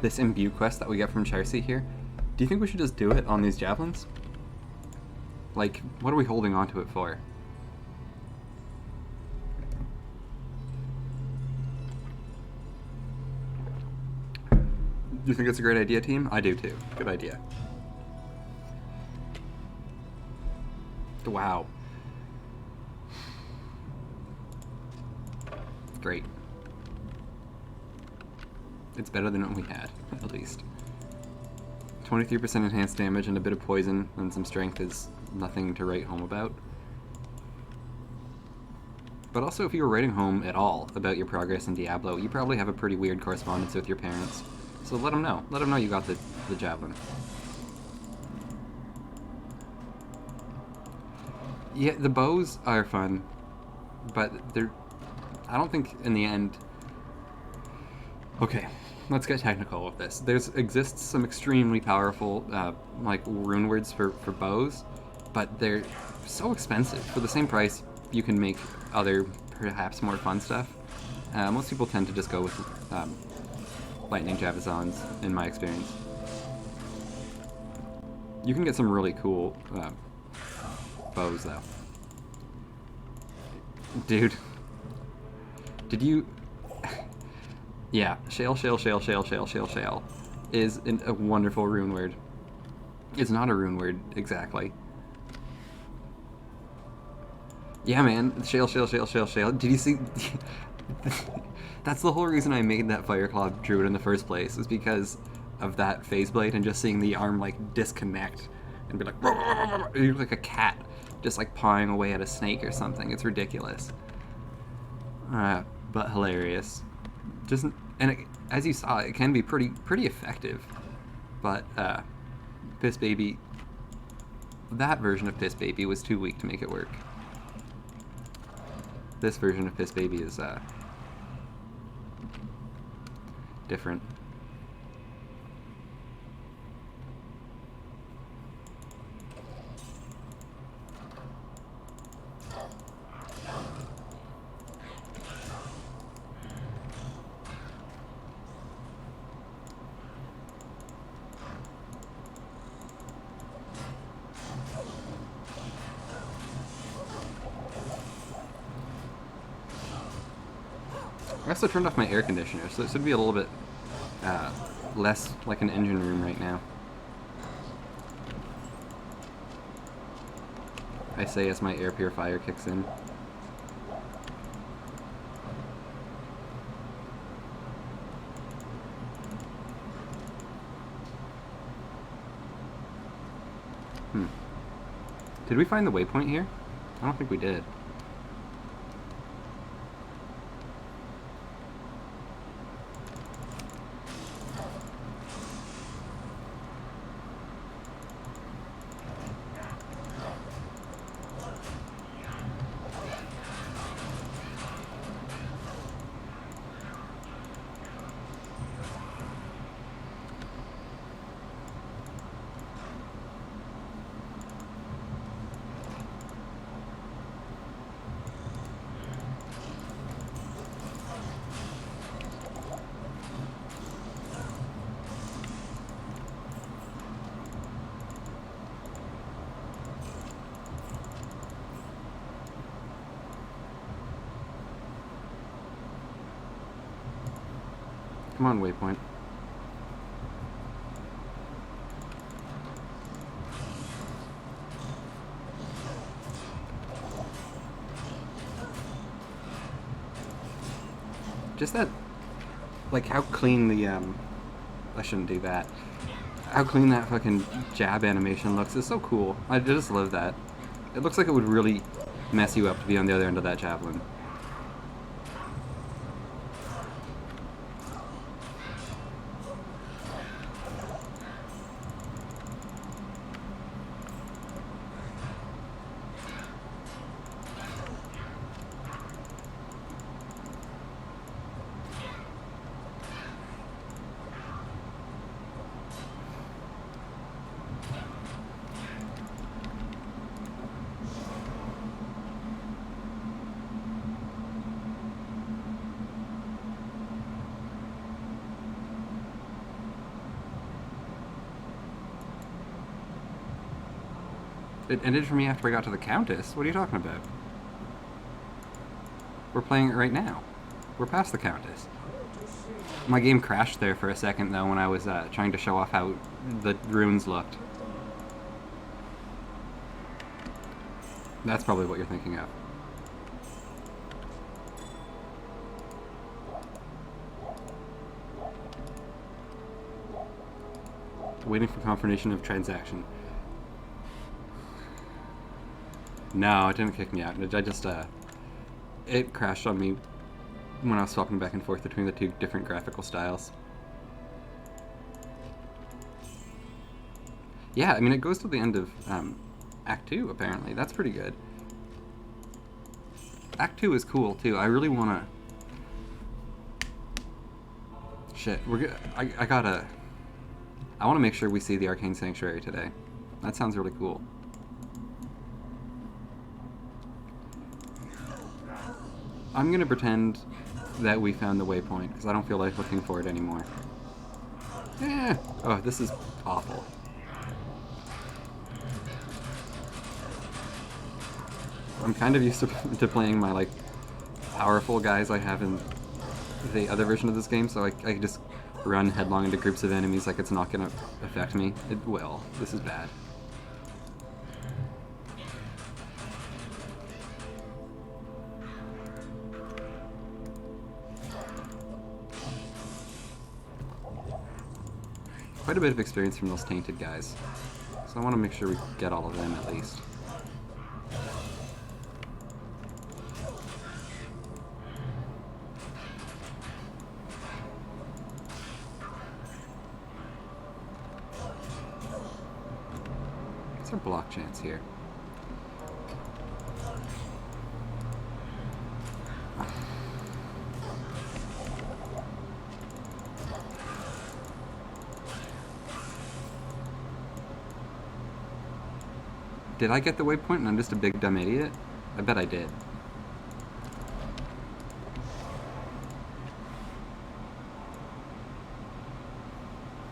this imbue quest that we get from Charcy here. Do you think we should just do it on these javelins? Like, what are we holding on to it for? Do you think it's a great idea, team? I do too. Good idea. Wow. Great. It's better than what we had, at least. 23% enhanced damage and a bit of poison and some strength is nothing to write home about. But also, if you were writing home at all about your progress in Diablo, you probably have a pretty weird correspondence with your parents. So let them know. Let them know you got the javelin. Yeah, the bows are fun, but they're... I don't think in the end... Okay, let's get technical with this. There exists some extremely powerful, like, rune words for bows, but they're so expensive. For the same price, you can make other, perhaps more fun stuff. Most people tend to just go with lightning javelins, in my experience. You can get some really cool bows, though. Dude. Did you... Yeah, shale is a wonderful rune word. It's not a rune word, exactly. Yeah, man, shale. Did you see... That's the whole reason I made that Fireclaw Druid in the first place, was because of that phase blade and just seeing the arm, like, disconnect and be like... You look like a cat, just, like, pawing away at a snake or something. It's ridiculous. But hilarious. Just... And as you saw, it can be pretty effective. But, Pissbaby... That version of Pissbaby was too weak to make it work. This version of Pissbaby is, different. I also turned off my air conditioner, so it should be a little bit less like an engine room right now. I say as my air purifier kicks in. Did we find the waypoint here? I don't think we did. Come on, waypoint. Just that, like, how clean the, I shouldn't do that. How clean that fucking jab animation looks is so cool. I just love that. It looks like it would really mess you up to be on the other end of that javelin. It ended for me after I got to the Countess. What are you talking about? We're playing it right now. We're past the Countess. My game crashed there for a second, though, when I was trying to show off how the runes looked. That's probably what you're thinking of. Waiting for confirmation of transaction. No, it didn't kick me out. I just, it crashed on me when I was swapping back and forth between the two different graphical styles. Yeah, I mean, it goes to the end of Act 2, apparently. That's pretty good. Act 2 is cool, too. I really want to... Shit, I gotta... I want to make sure we see the Arcane Sanctuary today. That sounds really cool. I'm gonna pretend that we found the waypoint, because I don't feel like looking for it anymore. Oh, this is awful. I'm kind of used to playing my, like, powerful guys I have in the other version of this game, so I can just run headlong into groups of enemies like it's not gonna affect me. It will. This is bad. Quite a bit of experience from those tainted guys, so I want to make sure we get all of them at least. What's our block chance here? Did I get the waypoint and I'm just a big dumb idiot? I bet I did.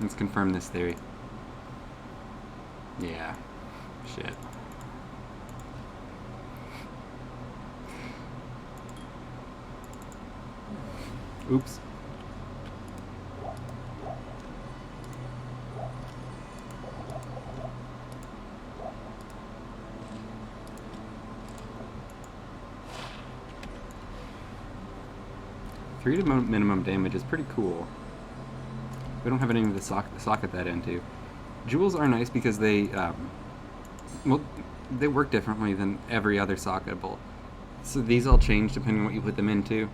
Let's confirm this theory. Yeah. Shit. Oops. Three to minimum damage is pretty cool. We don't have anything to socket that into. Jewels are nice because they, well, they work differently than every other socketable. So these all change depending on what you put them into.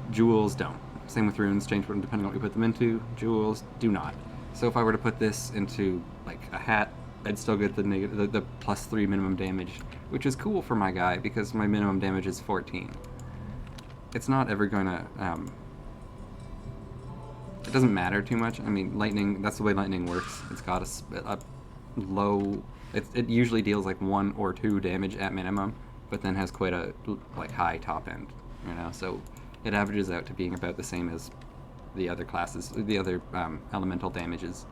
Jewels don't. Same with runes, change depending on what you put them into. Jewels do not. So if I were to put this into, like, a hat, I'd still get the +3 minimum damage, which is cool for my guy because my minimum damage is 14. It's not ever gonna, it doesn't matter too much. I mean, lightning, that's the way lightning works. It's got a low, it usually deals like 1 or 2 damage at minimum, but then has quite a, like, high top end, you know, so it averages out to being about the same as the other classes, the other elemental damages,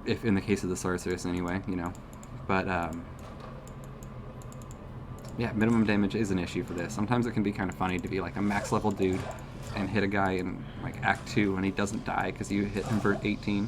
if in the case of the sorceress anyway, you know, but, yeah, minimum damage is an issue for this. Sometimes it can be kind of funny to be like a max level dude and hit a guy in like Act 2 and he doesn't die because you hit him for 18.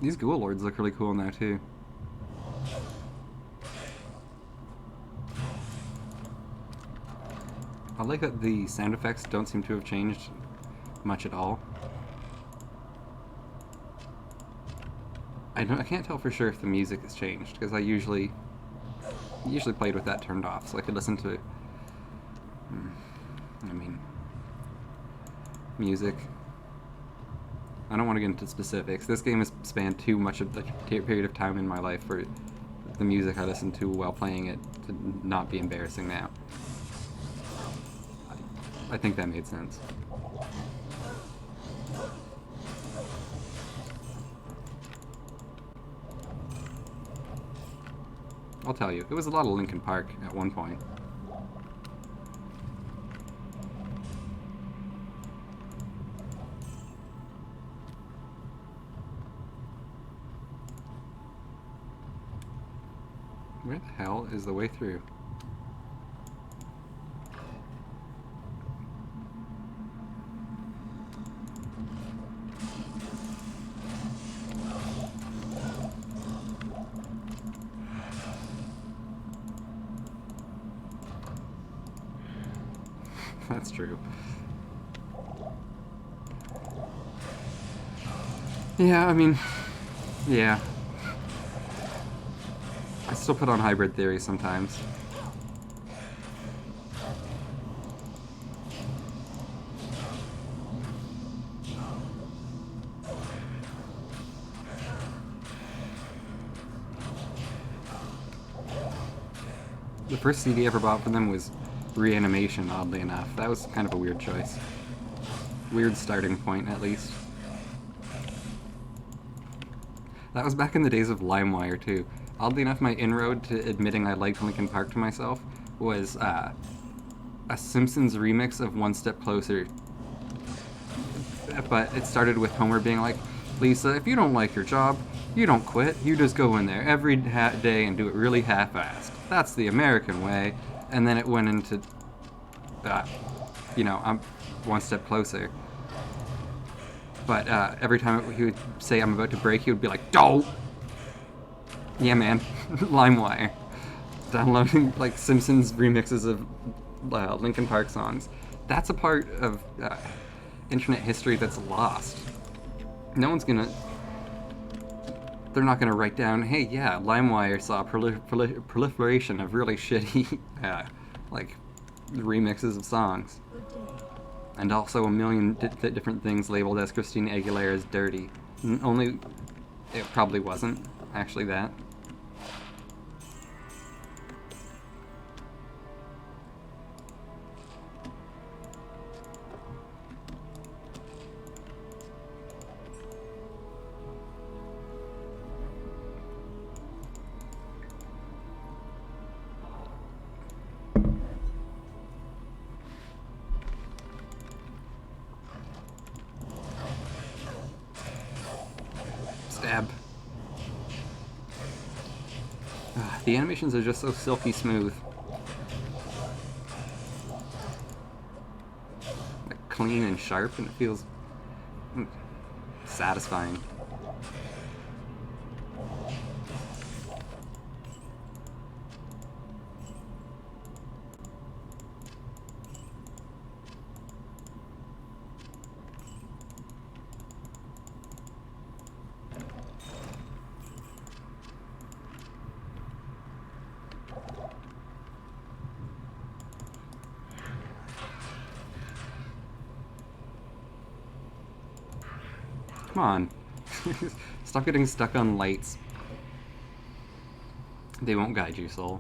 These Ghoul Lords look really cool now, too. I like that the sound effects don't seem to have changed much at all. I can't tell for sure if the music has changed, because I usually played with that turned off, so I could listen to, I mean, music. I don't want to get into specifics. This game has spanned too much of the period of time in my life for the music I listened to while playing it to not be embarrassing now. I think that made sense. I'll tell you, it was a lot of Linkin Park at one point. Where the hell is the way through? That's true. Yeah, I mean, yeah. I still put on hybrid theory sometimes. The first CD I ever bought from them was Reanimation, oddly enough. That was kind of a weird choice. Weird starting point, at least. That was back in the days of LimeWire, too. Oddly enough, my inroad to admitting I liked Linkin Park to myself was a Simpsons remix of One Step Closer. But it started with Homer being like, Lisa, if you don't like your job, you don't quit. You just go in there every day and do it really half-assed. That's the American way. And then it went into, I'm one step closer. But every time he would say I'm about to break, he would be like, "Don't!" Yeah, man. LimeWire. Downloading, like, Simpsons remixes of Linkin Park songs. That's a part of internet history that's lost. No one's gonna... They're not gonna write down, hey, yeah, LimeWire saw proliferation of really shitty, remixes of songs. And also a million different things labeled as Christina Aguilera's dirty. Only... It probably wasn't actually that. Stab. The animations are just so silky smooth. Like clean and sharp, and it feels satisfying. Come on. Stop getting stuck on lights. They won't guide you, soul.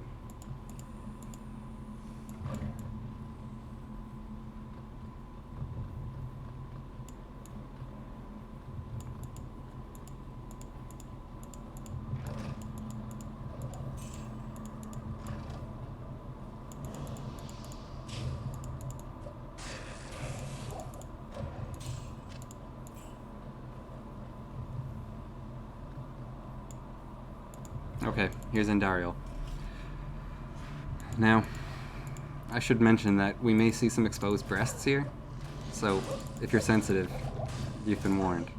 Okay, here's Andariel. Now, I should mention that we may see some exposed breasts here, so if you're sensitive, you've been warned.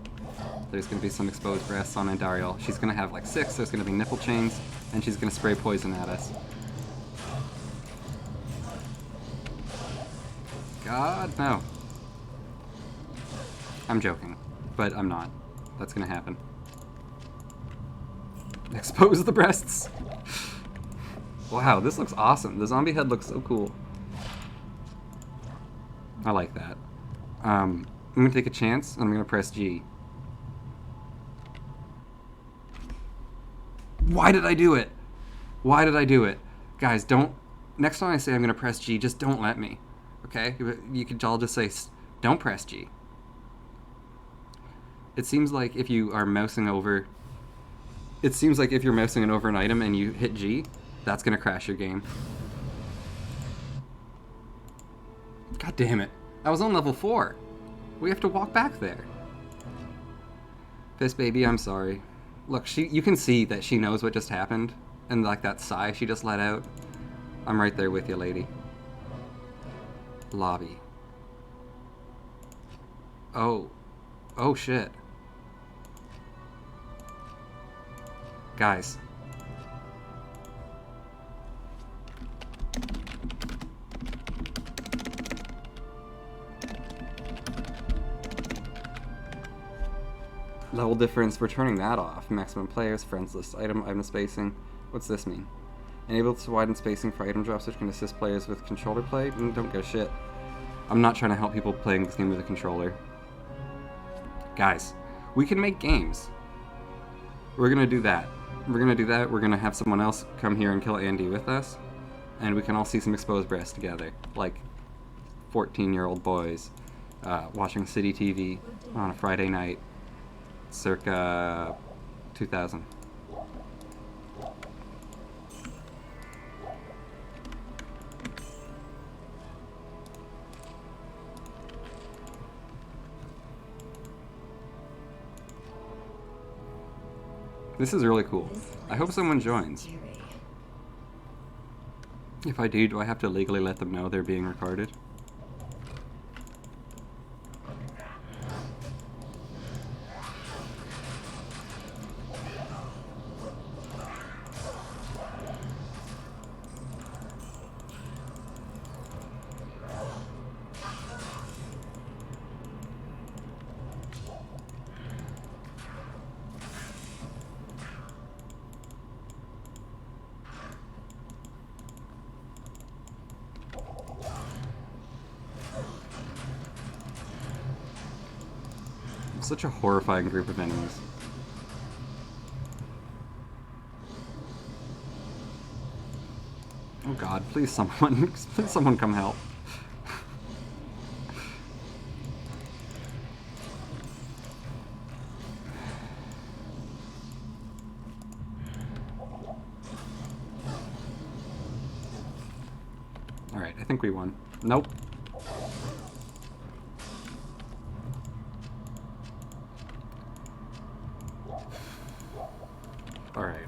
There's going to be some exposed breasts on Andariel. She's going to have like 6, there's going to be nipple chains, and she's going to spray poison at us. God, no. I'm joking, but I'm not. That's going to happen. Expose the breasts. Wow, this looks awesome. The zombie head looks so cool. I like that. I'm gonna take a chance, and I'm gonna press G. Why did I do it? Why did I do it? Guys, don't... Next time I say I'm going to press G, just don't let me. Okay? You could all just say, don't press G. It seems like if you are mousing over... It seems like if you're mousing over an item and you hit G, that's going to crash your game. God damn it. I was on level 4. We have to walk back there. Pissbaby, I'm sorry. Look, you can see that she knows what just happened. And like that sigh she just let out. I'm right there with you, lady. Lobby. Oh. Oh, shit. Guys. Level difference, we're turning that off. Maximum players, friends list, item spacing. What's this mean? Enable to widen spacing for item drops, which can assist players with controller play. Don't go shit. I'm not trying to help people playing this game with a controller. Guys, we can make games. We're gonna do that. We're gonna have someone else come here and kill Andy with us. And we can all see some exposed breasts together. Like 14-year-old boys watching City TV on a Friday night. Circa 2000. This is really cool. I hope someone joins. If I do I have to legally let them know they're being recorded? Such a horrifying group of enemies. Oh god, please someone come help. Alright, I think we won. Nope. Alright.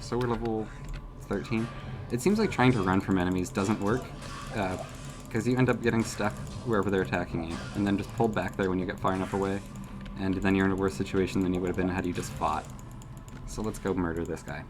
So we're level 13. It seems like trying to run from enemies doesn't work, because you end up getting stuck wherever they're attacking you, and then just pulled back there when you get far enough away, and then you're in a worse situation than you would have been had you just fought. So let's go murder this guy.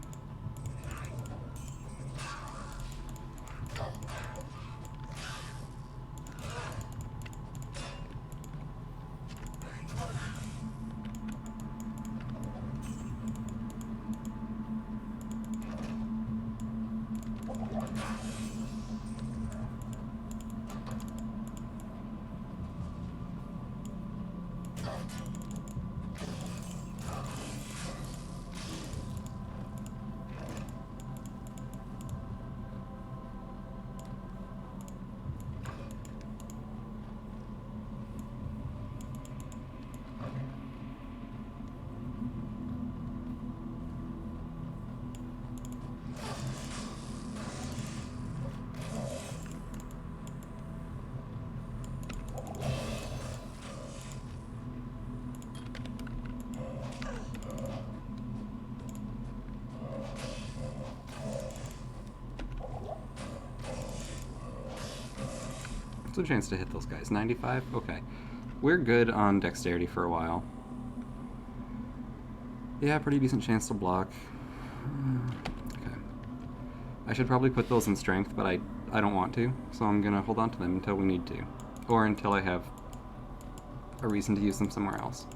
What's the chance to hit those guys? 95? Okay. We're good on dexterity for a while. Yeah, pretty decent chance to block. Okay. I should probably put those in strength, but I don't want to, so I'm gonna hold on to them until we need to. Or until I have a reason to use them somewhere else.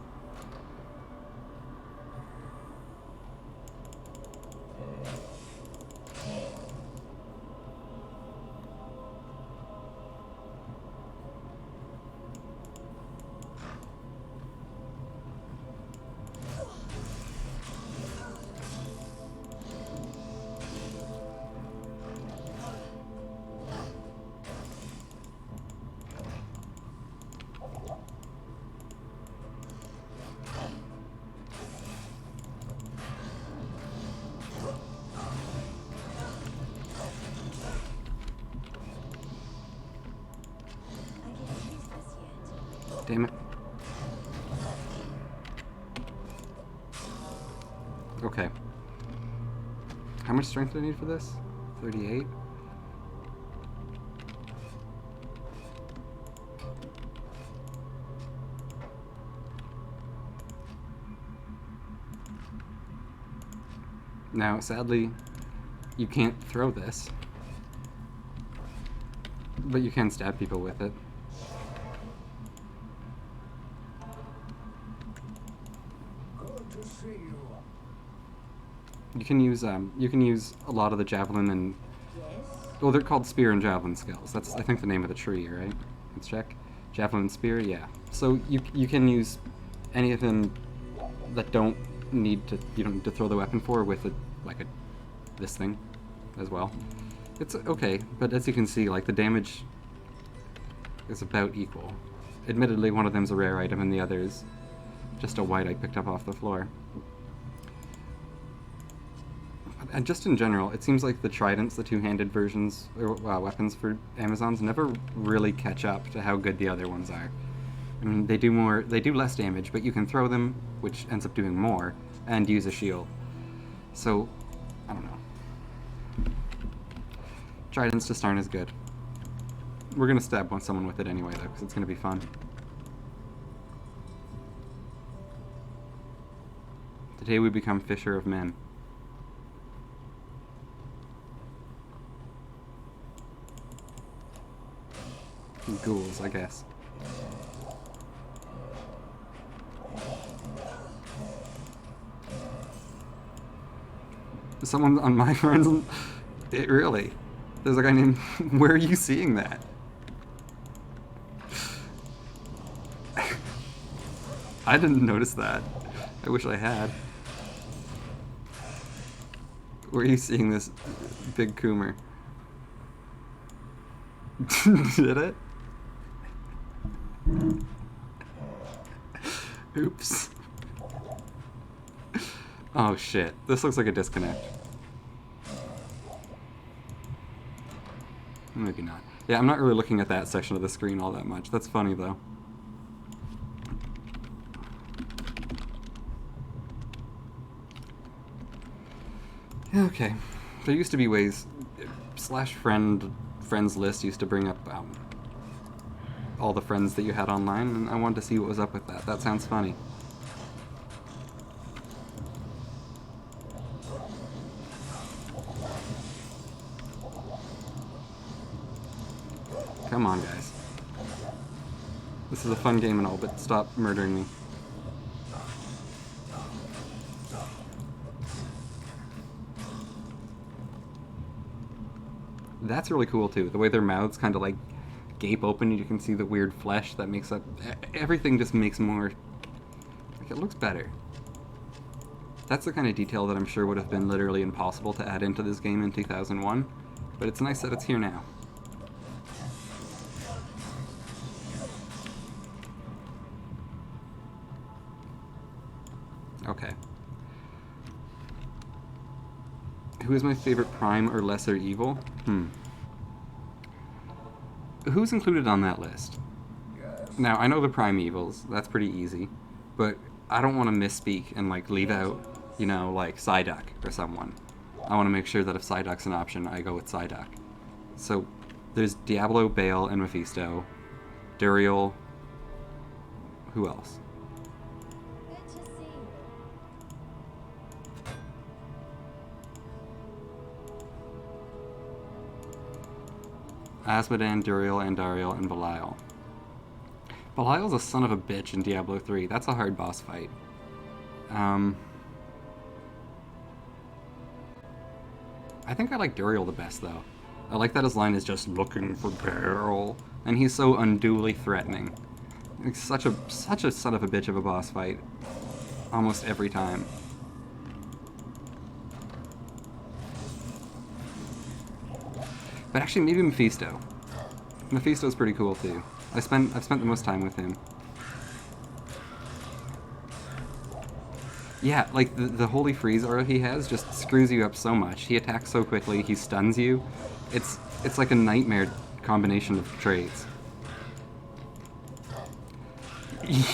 Damn it. Okay. How much strength do I need for this? 38? Now, sadly, you can't throw this. But you can stab people with it. You can use a lot of the javelin and well, they're called spear and javelin skills. That's I think the name of the tree, right? Let's check. Javelin spear, yeah. So you can use any of them that don't need to throw the weapon for with this thing as well. It's okay, but as you can see, like the damage is about equal. Admittedly, one of them's a rare item and the other is just a white I picked up off the floor. And just in general, it seems like the tridents, the two-handed versions, or weapons for Amazons, never really catch up to how good the other ones are. I mean, they do less damage, but you can throw them, which ends up doing more, and use a shield. So, I don't know. Tridents just aren't as good. We're gonna stab someone with it anyway, though, because it's gonna be fun. Today we become fisher of men. Ghouls, I guess. Someone on my friends, it really. There's a guy named. Where are you seeing that? I didn't notice that. I wish I had. Where are you seeing this big coomer? Did it? Oops. Oh shit. This looks like a disconnect. Maybe not. Yeah, I'm not really looking at that section of the screen all that much. That's funny though. Okay. There used to be ways /friends list used to bring up all the friends that you had online, and I wanted to see what was up with that. That sounds funny. Come on, guys. This is a fun game and all, but stop murdering me. That's really cool too. The way their mouths kind of like gape open and you can see the weird flesh that makes up everything just makes more like it looks better. That's the kind of detail that I'm sure would have been literally impossible to add into this game in 2001, but it's nice that it's here now. Okay. Who is my favorite prime or lesser evil? Who's included on that list? Now, I know the prime evils. That's pretty easy. But I don't want to misspeak and, like, leave out, you know, like, Psyduck or someone. I want to make sure that if Psyduck's an option, I go with Psyduck. So, there's Diablo, Bale, and Mephisto. Duriel. Who else? Good to see you. Asmodan, Duriel, Andariel, and Belial. Belial's a son of a bitch in Diablo 3. That's a hard boss fight. I think I like Duriel the best, though. I like that his line is just looking for barrel, and he's so unduly threatening. It's such a son of a bitch of a boss fight, almost every time. But actually, maybe Mephisto. Mephisto's pretty cool too. I've spent the most time with him. Yeah, like the Holy Freeze aura he has just screws you up so much. He attacks so quickly, he stuns you. It's like a nightmare combination of traits.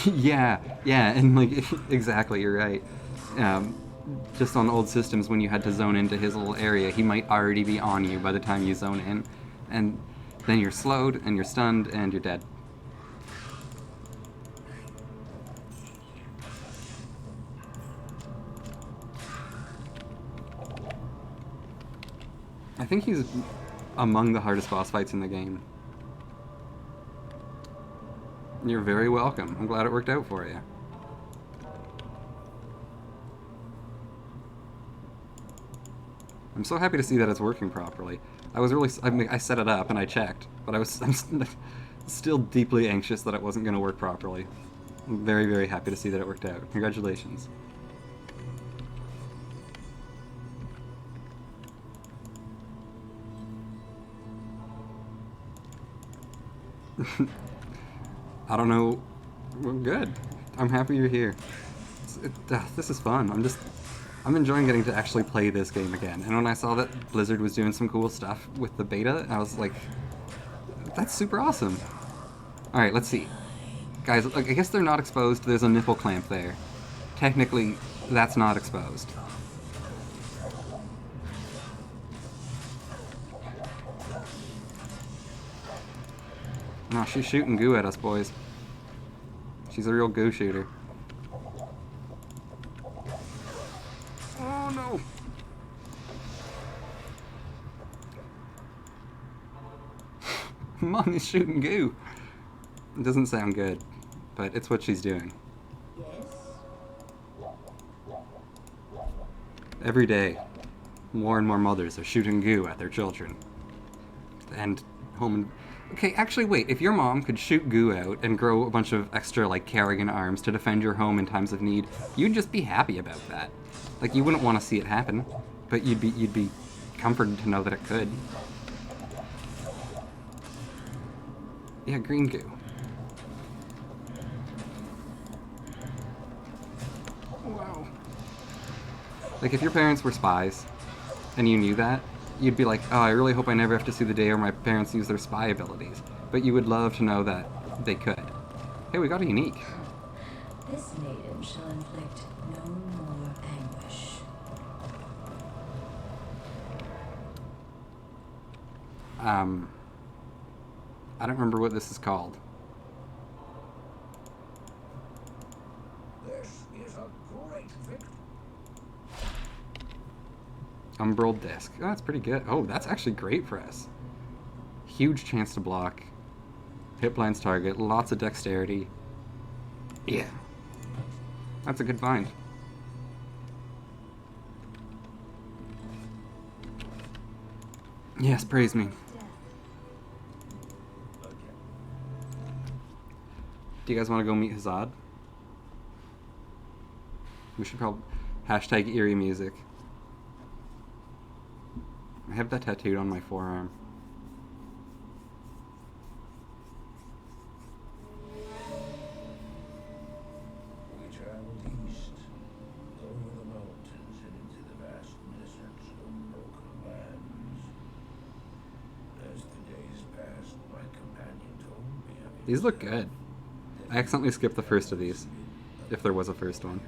yeah, and like exactly, you're right. Just on old systems, when you had to zone into his little area, he might already be on you by the time you zone in, and then you're slowed and you're stunned and you're dead. I think he's among the hardest boss fights in the game. You're very welcome. I'm glad it worked out for you. I'm so happy to see that it's working properly. I set it up and I checked, but I'm still deeply anxious that it wasn't going to work properly. I'm very, very happy to see that it worked out. Congratulations. I don't know. Well, good. I'm happy you're here. This is fun. I'm enjoying getting to actually play this game again. And when I saw that Blizzard was doing some cool stuff with the beta, I was like, that's super awesome. Alright, let's see. Guys, I guess they're not exposed. There's a nipple clamp there. Technically, that's not exposed. No, she's shooting goo at us, boys. She's a real goo shooter. Oh no! Mom is shooting goo. It doesn't sound good, but it's what she's doing. Every day, more and more mothers are shooting goo at their children. And home and... Okay, actually wait, if your mom could shoot goo out and grow a bunch of extra, like, Carrigan arms to defend your home in times of need, you'd just be happy about that. Like, you wouldn't want to see it happen, but you'd be comforted to know that it could. Yeah, green goo. Wow. Like, if your parents were spies, and you knew that, you'd be like, oh, I really hope I never have to see the day where my parents use their spy abilities. But you would love to know that they could. Hey, we got a unique. This native shall inflict no more anguish. I don't remember what this is called. This is a great victory. Umbral Disc. Oh, that's pretty good. Oh, that's actually great for us. Huge chance to block. Hit blinds target. Lots of dexterity. Yeah. That's a good find. Yes, praise me. Do you guys want to go meet Hazad? We should probably... Hashtag eerie music. I have that tattooed on my forearm. We traveled east, over the mountains and into the vast deserts of broken lands. As the days passed, my companion told me of his These look death, good. I accidentally skipped the first of these, if there was a first one.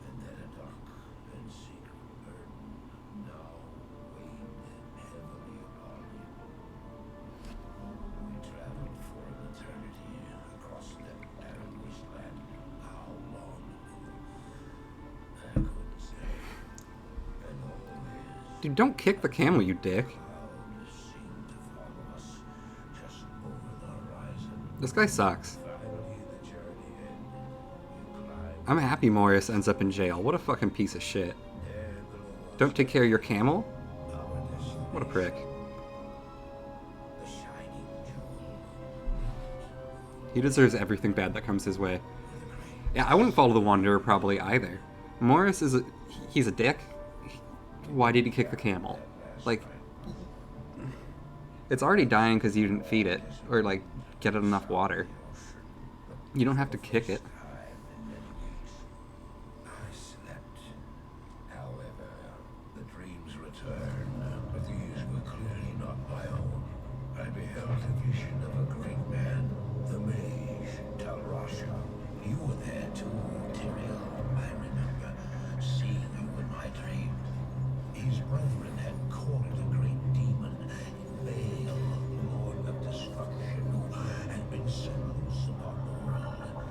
and that a dark and secret burden now weighed heavily upon him. We traveled for an eternity across that barren wasteland. How long? I couldn't say. And all his Dude, don't kick the camel, you dick. cloud seemed to This guy sucks. Finally, the journey ends. You climb I'm happy Morris ends up in jail. What a fucking piece of shit. there below us. Don't take care of your camel? Our destination. What a prick. The shining jewel. He deserves everything bad that comes his way. Yeah, I wouldn't follow the Wanderer probably either. Morris is he's a dick. Why did he kick the camel? Like, it's already dying because you didn't feed it, or like, get it enough water. You don't have to kick it. I slept. However, the dreams returned, but these were clearly not my own. I beheld the vision of a great man, the mage, Talrasha. You were there too, Tyrael. I remember seeing you in my dream. His brethren had cornered a great demon, Baal, Lord of Destruction, who had been set loose upon the world.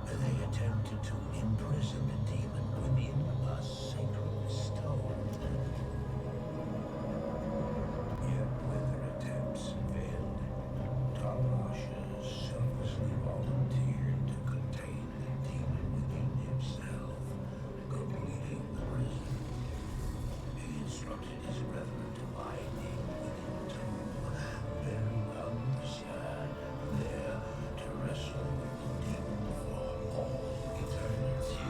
They attempted to imprison the demon within a sacred stone. Yet when their attempts failed, Talrasha selflessly volunteered to contain the demon within himself, completing the prison. He instructed his brethren to bind him within a tomb, very understand, there to wrestle with the demon for all eternity.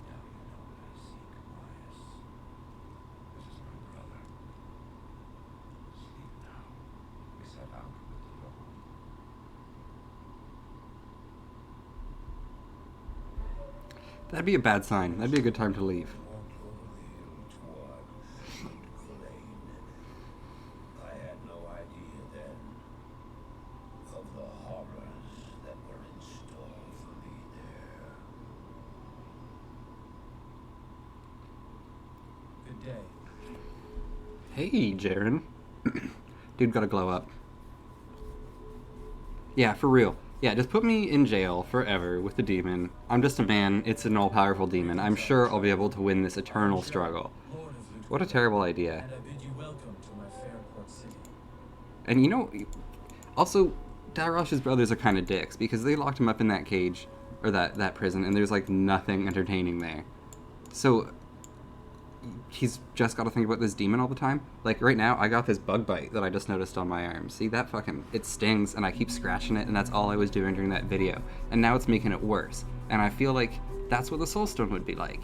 Now you know what I seek, Elias. This is my brother. Sleep now. We set out with the dawn. That'd be a bad sign. That'd be a good time to leave. Walked over the hill toward Beautiful Lane. I had no idea then of the horrors that were in store for me there. Good day. Hey, Jaren. Dude gotta glow up. Yeah, for real. Yeah, just put me in jail forever with the demon. I'm just a man. It's an all-powerful demon. I'm sure I'll be able to win this eternal struggle. Lord of Luke, What a terrible idea. and I bid you welcome to my fair port city. And you know, also, Dalrash's brothers are kind of dicks because they locked him up in that cage, or that prison, and there's like nothing entertaining there. So, he's just got to think about this demon all the time. Like right now, I got this bug bite that I just noticed on my arm. See, that fucking, it stings, and I keep scratching it, and that's all I was doing during that video. And now it's making it worse. And I feel like that's what the Soul Stone would be like.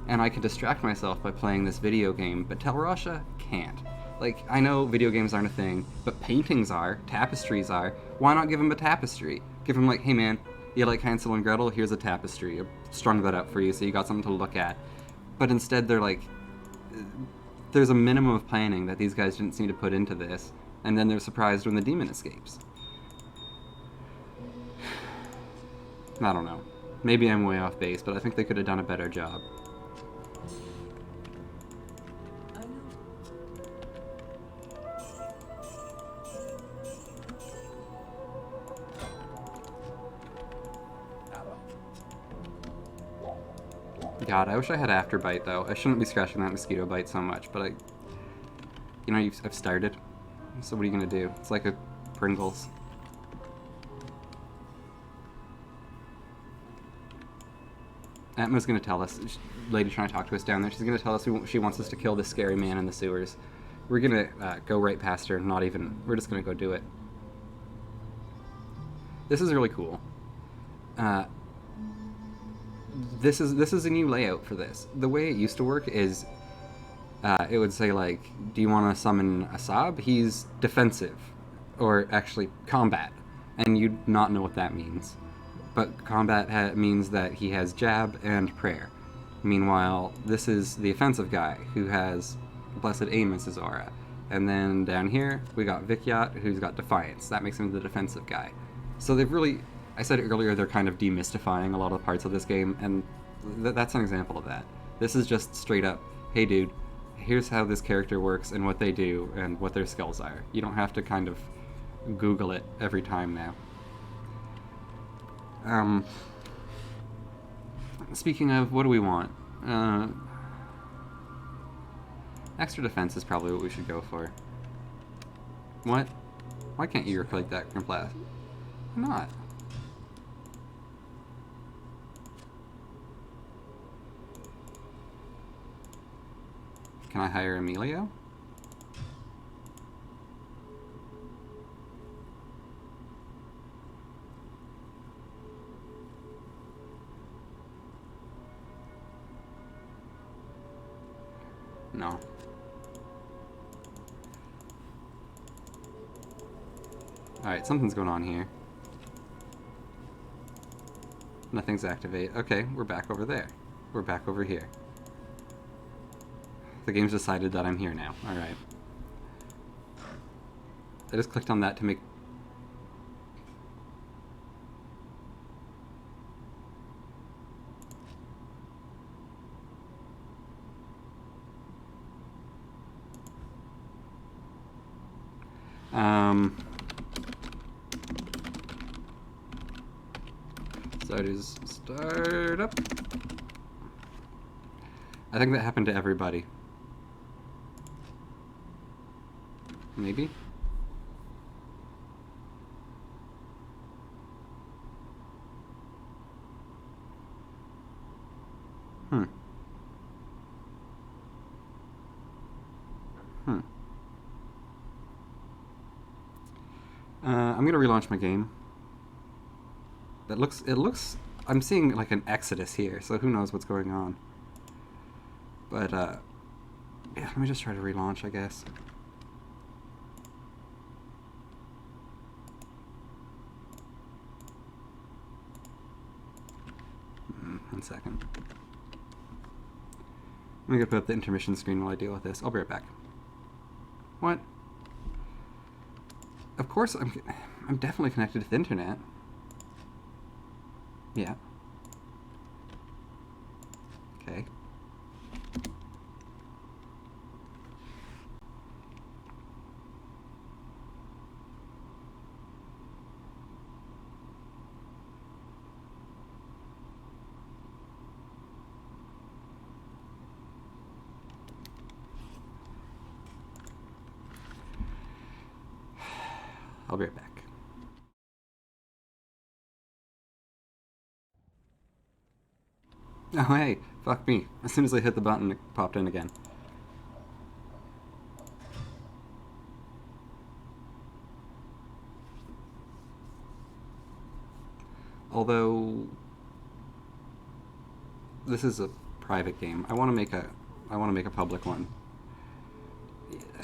And I could distract myself by playing this video game, but Telrasha can't. Like, I know video games aren't a thing, but paintings are, tapestries are. Why not give him a tapestry? Give him like, hey man, you like Hansel and Gretel? Here's a tapestry. I strung that up for you so you got something to look at. But instead they're like, there's a minimum of planning that these guys didn't seem to put into this, and then they're surprised when the demon escapes. I don't know. Maybe I'm way off base, but I think they could have done a better job. I know. God, I wish I had Afterbite, though. I shouldn't be scratching that mosquito bite so much, but you know, I've started. So what are you gonna do? It's like a Pringles. Atma's gonna tell us, lady trying to talk to us down there, she's gonna tell us she wants us to kill this scary man in the sewers. We're gonna go right past her, we're just gonna go do it. This is really cool. This is a new layout for this. The way it used to work is, it would say like, do you want to summon Asab? He's defensive, or actually combat, and you'd not know what that means. But combat means that he has jab and prayer. Meanwhile, this is the offensive guy who has blessed aim as his aura. And then down here, we got Vikyat, who's got defiance. That makes him the defensive guy. So they've really, I said earlier, they're kind of demystifying a lot of parts of this game, and that's an example of that. This is just straight up, hey dude, here's how this character works and what they do and what their skills are. You don't have to kind of Google it every time now. Speaking of, what do we want? Extra defense is probably what we should go for. What? Why can't you click that class? Why not? Can I hire Emilio? No. Alright, something's going on here. Nothing's activate. Okay, we're back over there. We're back over here. The game's decided that I'm here now. Alright. I just clicked on that to make... Start up. I think that happened to everybody. Maybe? Hmm. I'm gonna relaunch my game. It looks, I'm seeing like an exodus here, so who knows what's going on. But, yeah, let me just try to relaunch, I guess. One second. I'm gonna put up the intermission screen while I deal with this. I'll be right back. What? Of course, I'm definitely connected to the internet. Yeah. Okay. I'll be right back. Oh hey, fuck me. As soon as I hit the button, it popped in again. Although this is a private game, I want to make a public one.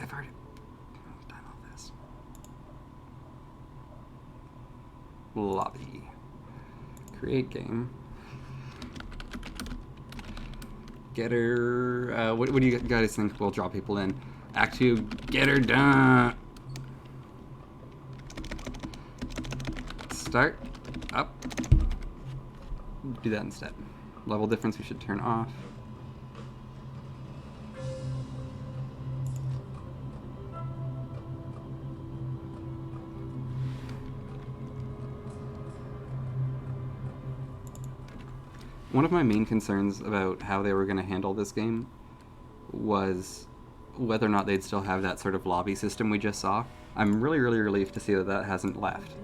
I've already done all this. Lobby. Create game. Get her. What do you guys think will draw people in? Act 2, get her done. Start up. Do that instead. Level difference we should turn off. One of my main concerns about how they were going to handle this game was whether or not they'd still have that sort of lobby system we just saw. I'm really, really relieved to see that that hasn't left,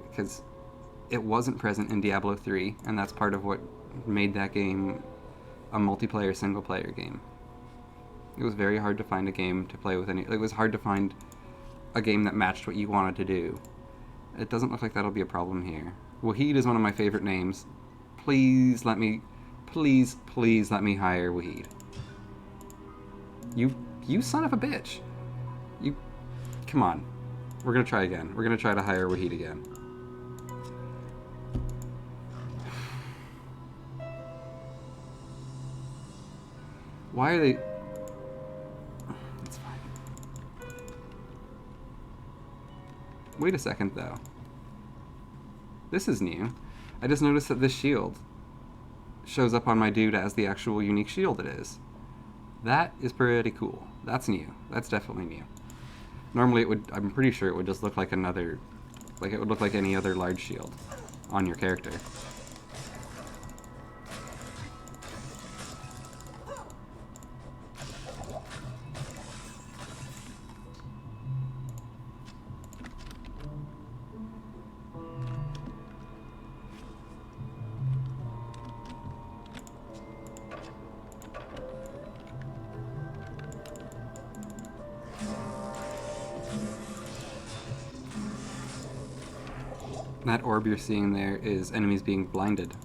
because it wasn't present in Diablo 3, and that's part of what made that game a multiplayer, single-player game. It was very hard to find a game to play with it was hard to find a game that matched what you wanted to do. It doesn't look like that'll be a problem here. Wahid is one of my favorite names. Please let me hire Wahid. You son of a bitch. Come on. We're gonna try again. We're gonna try to hire Wahid again. Why are they... It's fine. Wait a second, though. This is new. I just noticed that this shield shows up on my dude as the actual unique shield it is. That is pretty cool. That's new. That's definitely new. Normally it would, I'm pretty sure it would just look like another, like it would look like any other large shield on your character. That orb you're seeing there is enemies being blinded.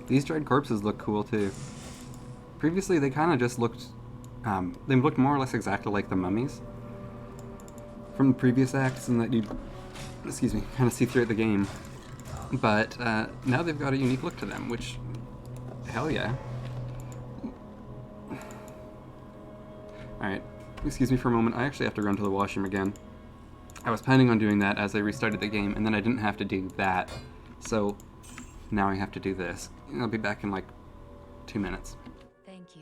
These dried corpses look cool too. Previously, they kind of just looked, they looked more or less exactly like the mummies from the previous acts, and that you, excuse me, kind of see throughout the game. But now they've got a unique look to them, which, hell yeah. Alright, excuse me for a moment, I actually have to run to the washroom again. I was planning on doing that as I restarted the game, and then I didn't have to do that, so now I have to do this. I'll be back in like 2 minutes. Thank you.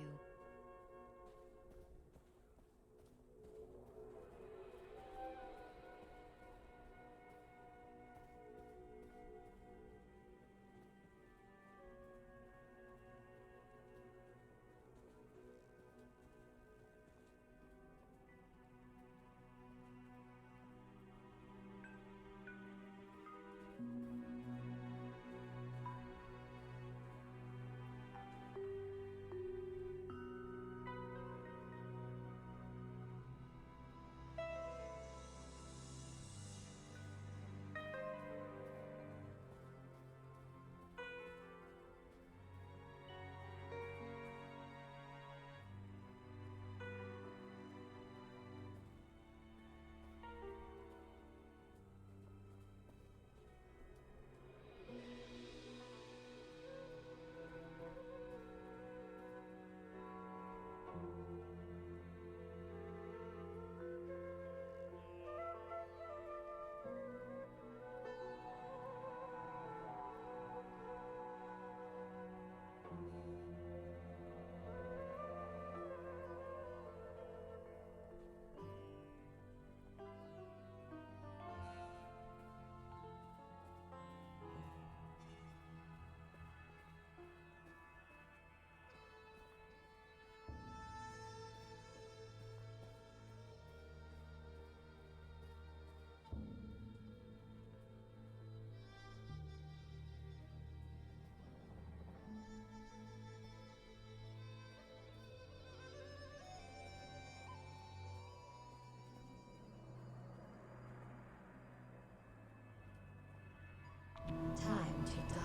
Time to die.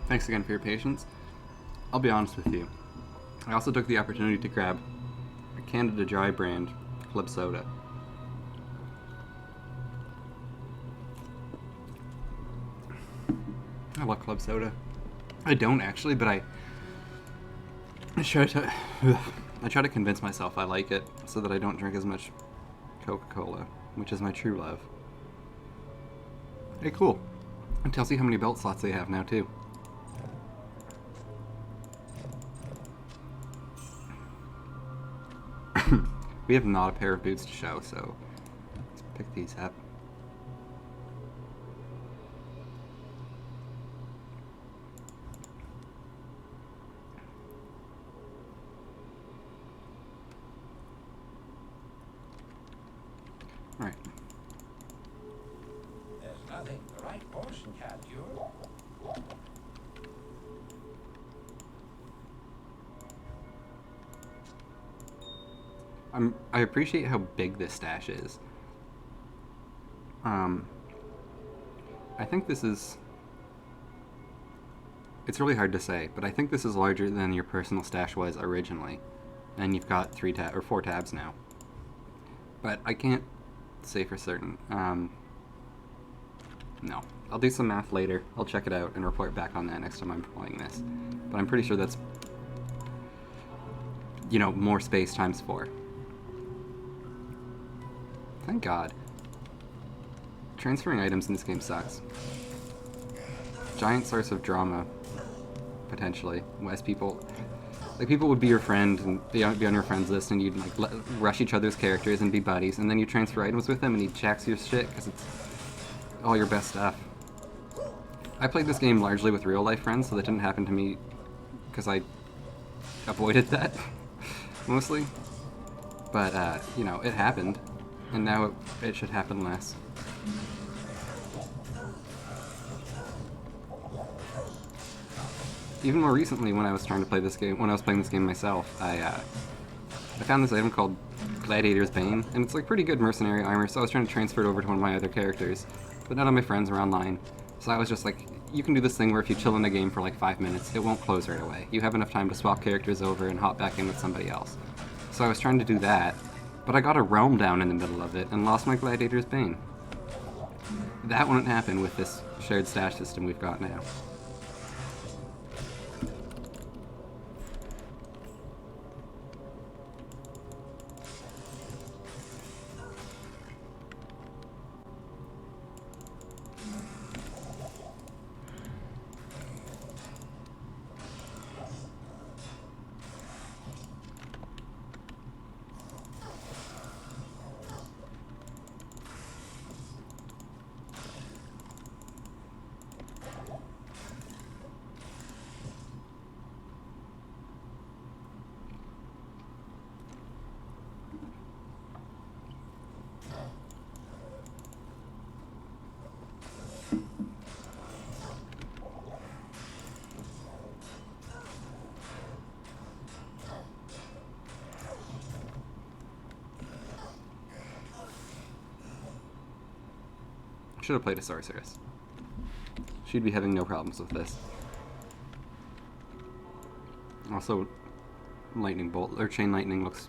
Thanks again for your patience. I'll be honest with you. I also took the opportunity to grab a Canada Dry brand club soda. I love club soda. I don't actually, but I try to convince myself I like it so that I don't drink as much Coca-Cola, which is my true love. Hey, cool. It tells you how many belt slots they have now, too. We have not a pair of boots to show, so let's pick these up. Alright. There's nothing the right portion can't cure. I appreciate how big this stash is. I think this is... It's really hard to say, but I think this is larger than your personal stash was originally. And you've got 4 tabs now. But I can't say for certain. No. I'll do some math later. I'll check it out and report back on that next time I'm playing this. But I'm pretty sure that's, you know, more space times 4. Thank God. Transferring items in this game sucks. Giant source of drama, potentially, as people Like, people would be your friend and be on your friends list, and you'd like rush each other's characters and be buddies, and then you transfer items with them, and he jacks your shit because it's all your best stuff. I played this game largely with real life friends, so that didn't happen to me because I avoided that mostly. But you know, it happened, and now it should happen less. Even more recently, when I was trying to play this game, when I was playing this game myself, I found this item called Gladiator's Bane, and it's like pretty good mercenary armor, so I was trying to transfer it over to one of my other characters, but none of my friends were online. So I was just like, you can do this thing where if you chill in the game for like 5 minutes, it won't close right away. You have enough time to swap characters over and hop back in with somebody else. So I was trying to do that, but I got a realm down in the middle of it and lost my Gladiator's Bane. That wouldn't happen with this shared stash system we've got now. Should have played a sorceress. She'd be having no problems with this. Also, lightning bolt or chain lightning looks.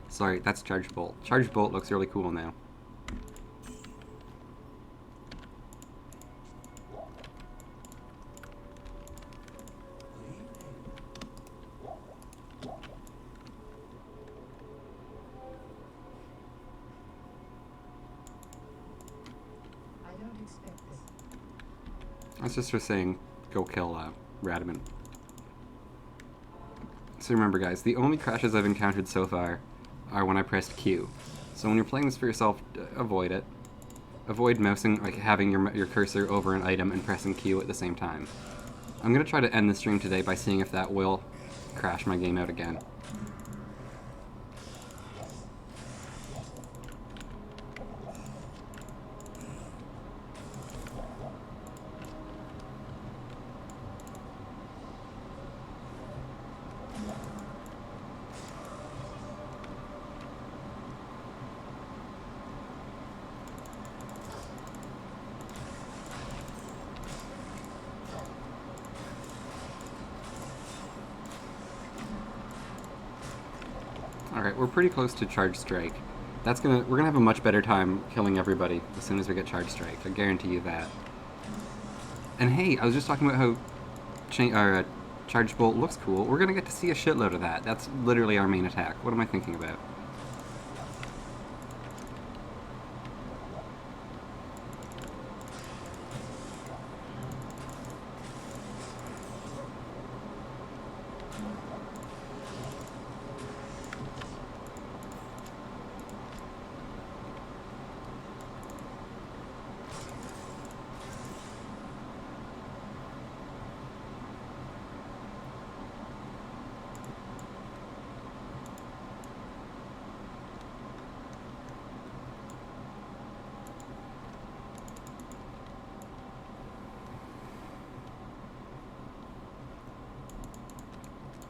Sorry, that's charged bolt. Charged bolt looks really cool now. That's just for saying, go kill Radament. So remember, guys, the only crashes I've encountered so far are when I pressed Q. So when you're playing this for yourself, avoid it. Avoid mousing, like having your cursor over an item and pressing Q at the same time. I'm gonna try to end the stream today by seeing if that will crash my game out again. Alright, we're pretty close to Charge Strike. We're gonna have a much better time killing everybody as soon as we get Charge Strike. I guarantee you that. And hey, I was just talking about how Charge Bolt looks cool. We're gonna get to see a shitload of that. That's literally our main attack. What am I thinking about?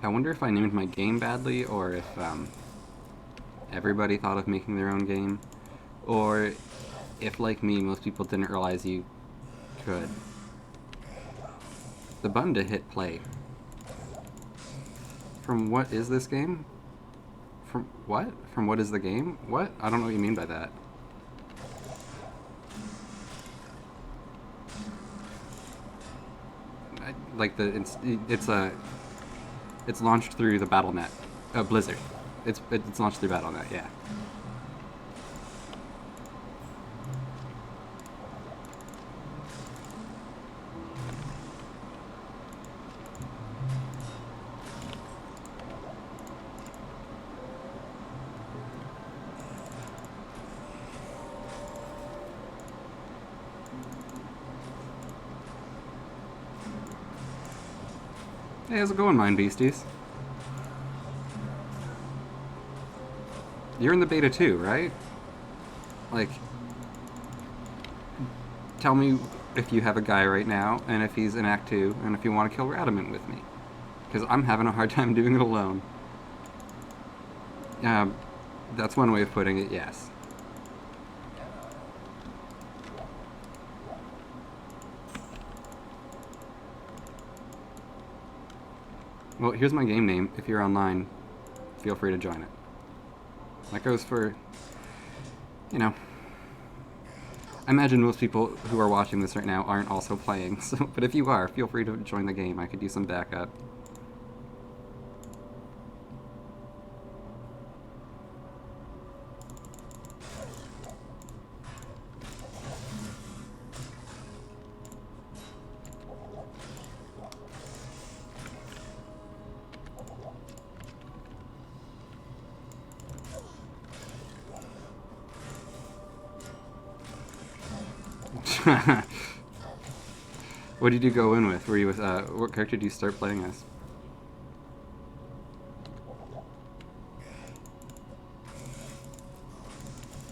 I wonder if I named my game badly, or if everybody thought of making their own game, or if, like me, most people didn't realize you could. The button to hit play. From what is this game? From what? From what is the game? What? I don't know what you mean by that. It's launched through the Battle.net. Blizzard. It's launched through Battle.net, yeah. Hey, how's it going, Mind Beasties? You're in the beta too, right? Like, tell me if you have a guy right now, and if he's in Act 2, and if you want to kill Radament with me. Because I'm having a hard time doing it alone. That's one way of putting it, yes. Well, here's my game name. If you're online, feel free to join it. That goes for, you know, I imagine most people who are watching this right now aren't also playing, so, but if you are, feel free to join the game. I could use some backup. What did you go in with? Were you with, what character did you start playing as?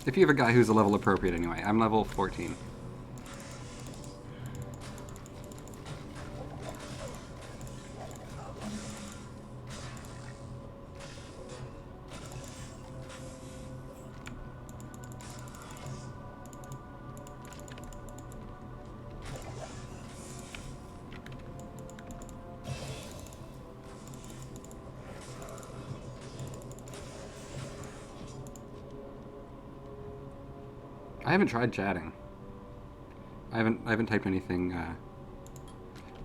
If you have a guy who's a level appropriate anyway. I'm level 14. I haven't tried chatting. I haven't typed anything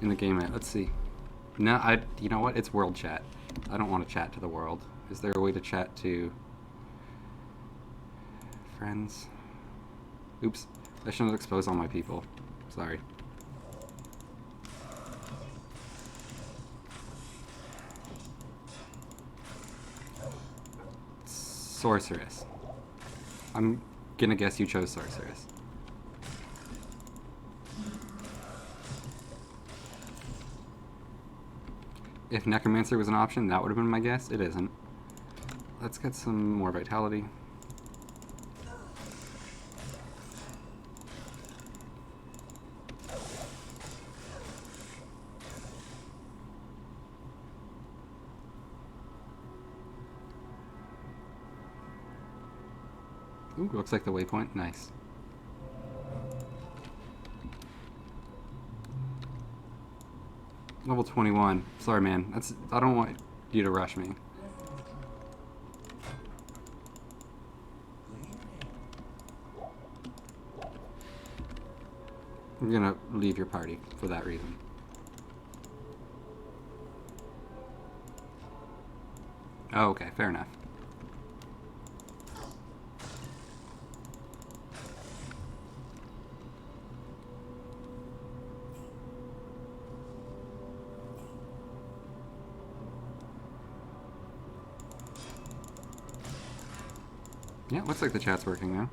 in the game yet. Let's see. No, you know what? It's world chat. I don't want to chat to the world. Is there a way to chat to friends? Oops. I shouldn't expose all my people. Sorry. Sorceress. I'm gonna guess you chose Sorceress. If Necromancer was an option, that would have been my guess. It isn't. Let's get some more vitality. Ooh, looks like the waypoint. Nice. Level 21. Sorry, man. I don't want you to rush me. I'm gonna leave your party for that reason. Oh, okay. Fair enough. Yeah, looks like the chat's working now.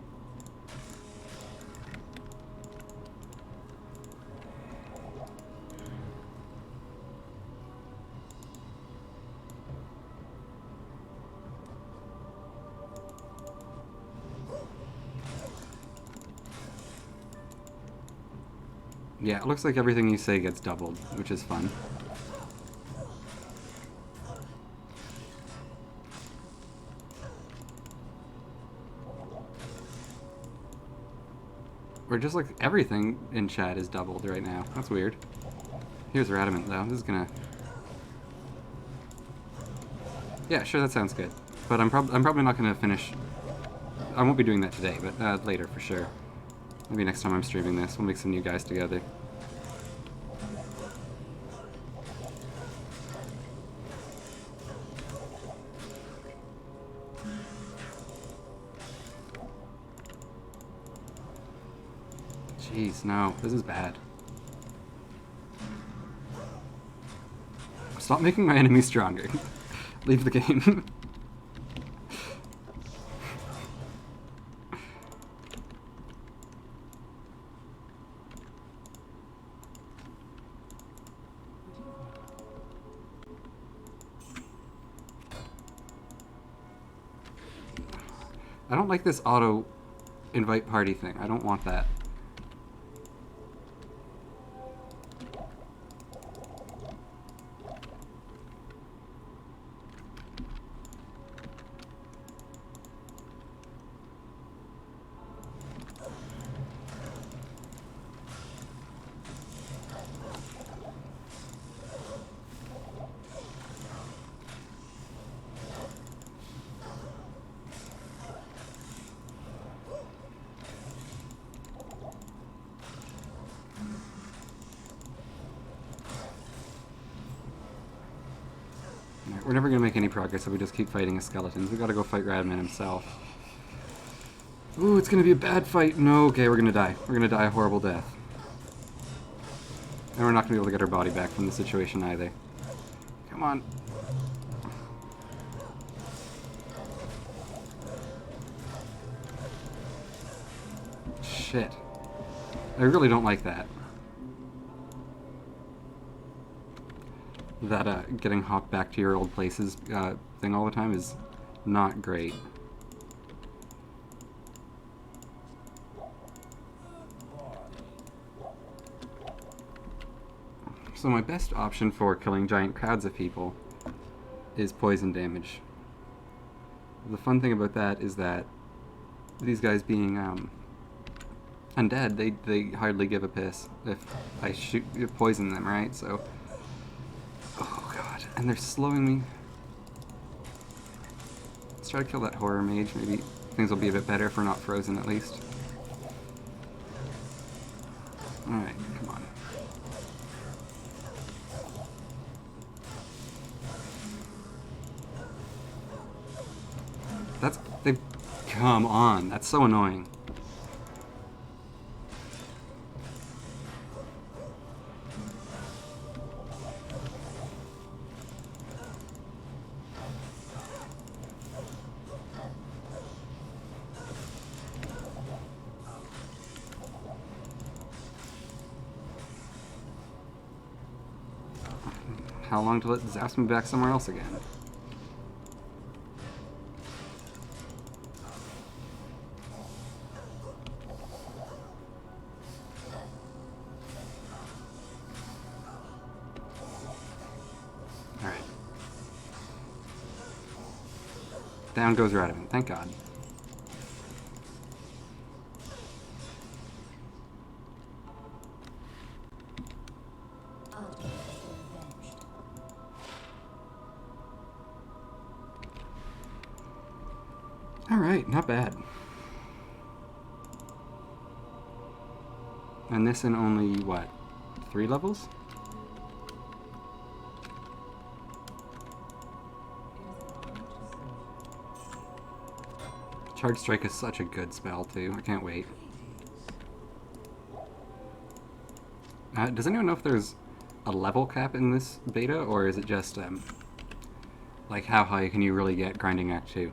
Yeah, it looks like everything you say gets doubled, which is fun. Or just like everything in chat is doubled right now. That's weird. Here's Radament though. This is gonna... Yeah, sure, that sounds good. But I'm probably not gonna finish... I won't be doing that today, but later for sure. Maybe next time I'm streaming this, we'll make some new guys together. Jeez, no. This is bad. Stop making my enemies stronger. Leave the game. I don't like this auto invite party thing. I don't want that. We're never going to make any progress if we just keep fighting his skeletons. We got to go fight Radament himself. Ooh, it's going to be a bad fight. No, okay, we're going to die. We're going to die a horrible death. And we're not going to be able to get our body back from the situation either. Come on. Shit. I really don't like that. That getting hopped back to your old places thing all the time is not great. So my best option for killing giant crowds of people is poison damage. The fun thing about that is that these guys being undead, they hardly give a piss if I poison them, right? So, oh god, and they're slowing me. Let's try to kill that horror mage. Maybe things will be a bit better if we're not frozen at least. Alright, come on. Come on, that's so annoying. How long till it zaps me back somewhere else again? Alright. Down goes Radament, thank God. Alright, not bad. And this in only, what, 3 levels? Charge Strike is such a good spell, too. I can't wait. Does anyone know if there's a level cap in this beta, or is it just, like, how high can you really get grinding Act 2?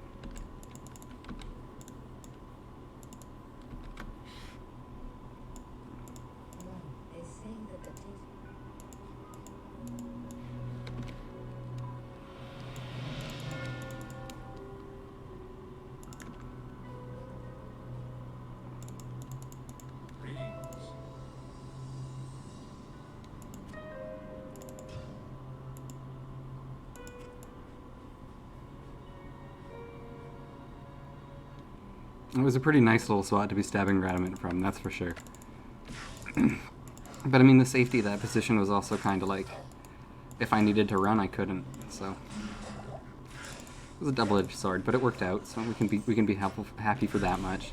It was a pretty nice little spot to be stabbing Radament from, that's for sure. But I mean, the safety of that position was also kind of like, if I needed to run, I couldn't. So it was a double-edged sword, but it worked out. So we can be happy for that much.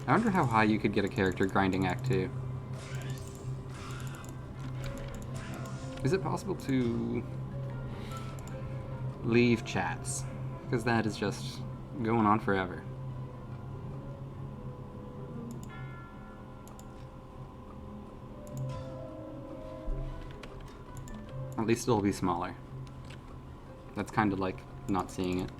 I wonder how high you could get a character grinding Act 2. Is it possible to leave chats? Because that is just going on forever. At least it'll be smaller. That's kind of like not seeing it.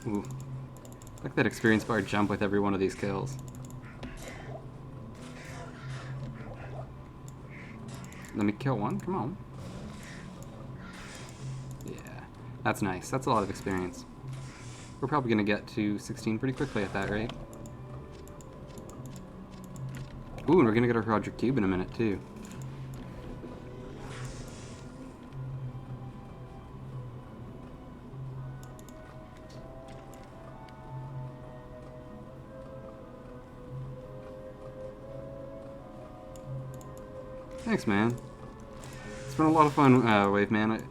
Ooh. Like that experience bar jump with every one of these kills. Let me kill one, come on. Yeah, that's nice. That's a lot of experience. We're probably gonna get to 16 pretty quickly at that rate. Ooh, and we're gonna get our Roger Cube in a minute too. Thanks, man. It's been a lot of fun, Wave Man.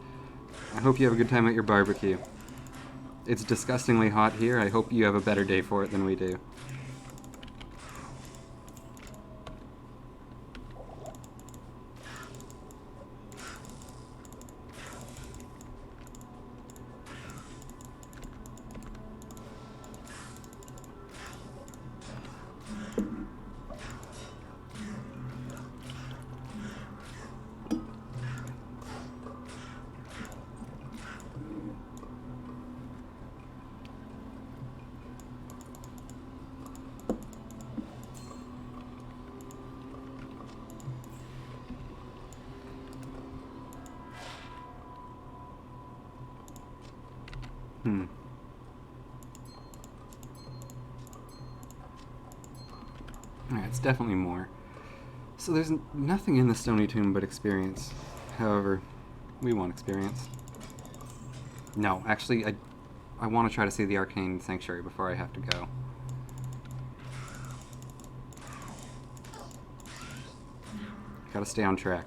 I hope you have a good time at your barbecue. It's disgustingly hot here. I hope you have a better day for it than we do. Alright, it's definitely more. So there's nothing in the Stony Tomb but experience. However, we want experience. No, actually, I want to try to see the Arcane Sanctuary before I have to go. Gotta stay on track.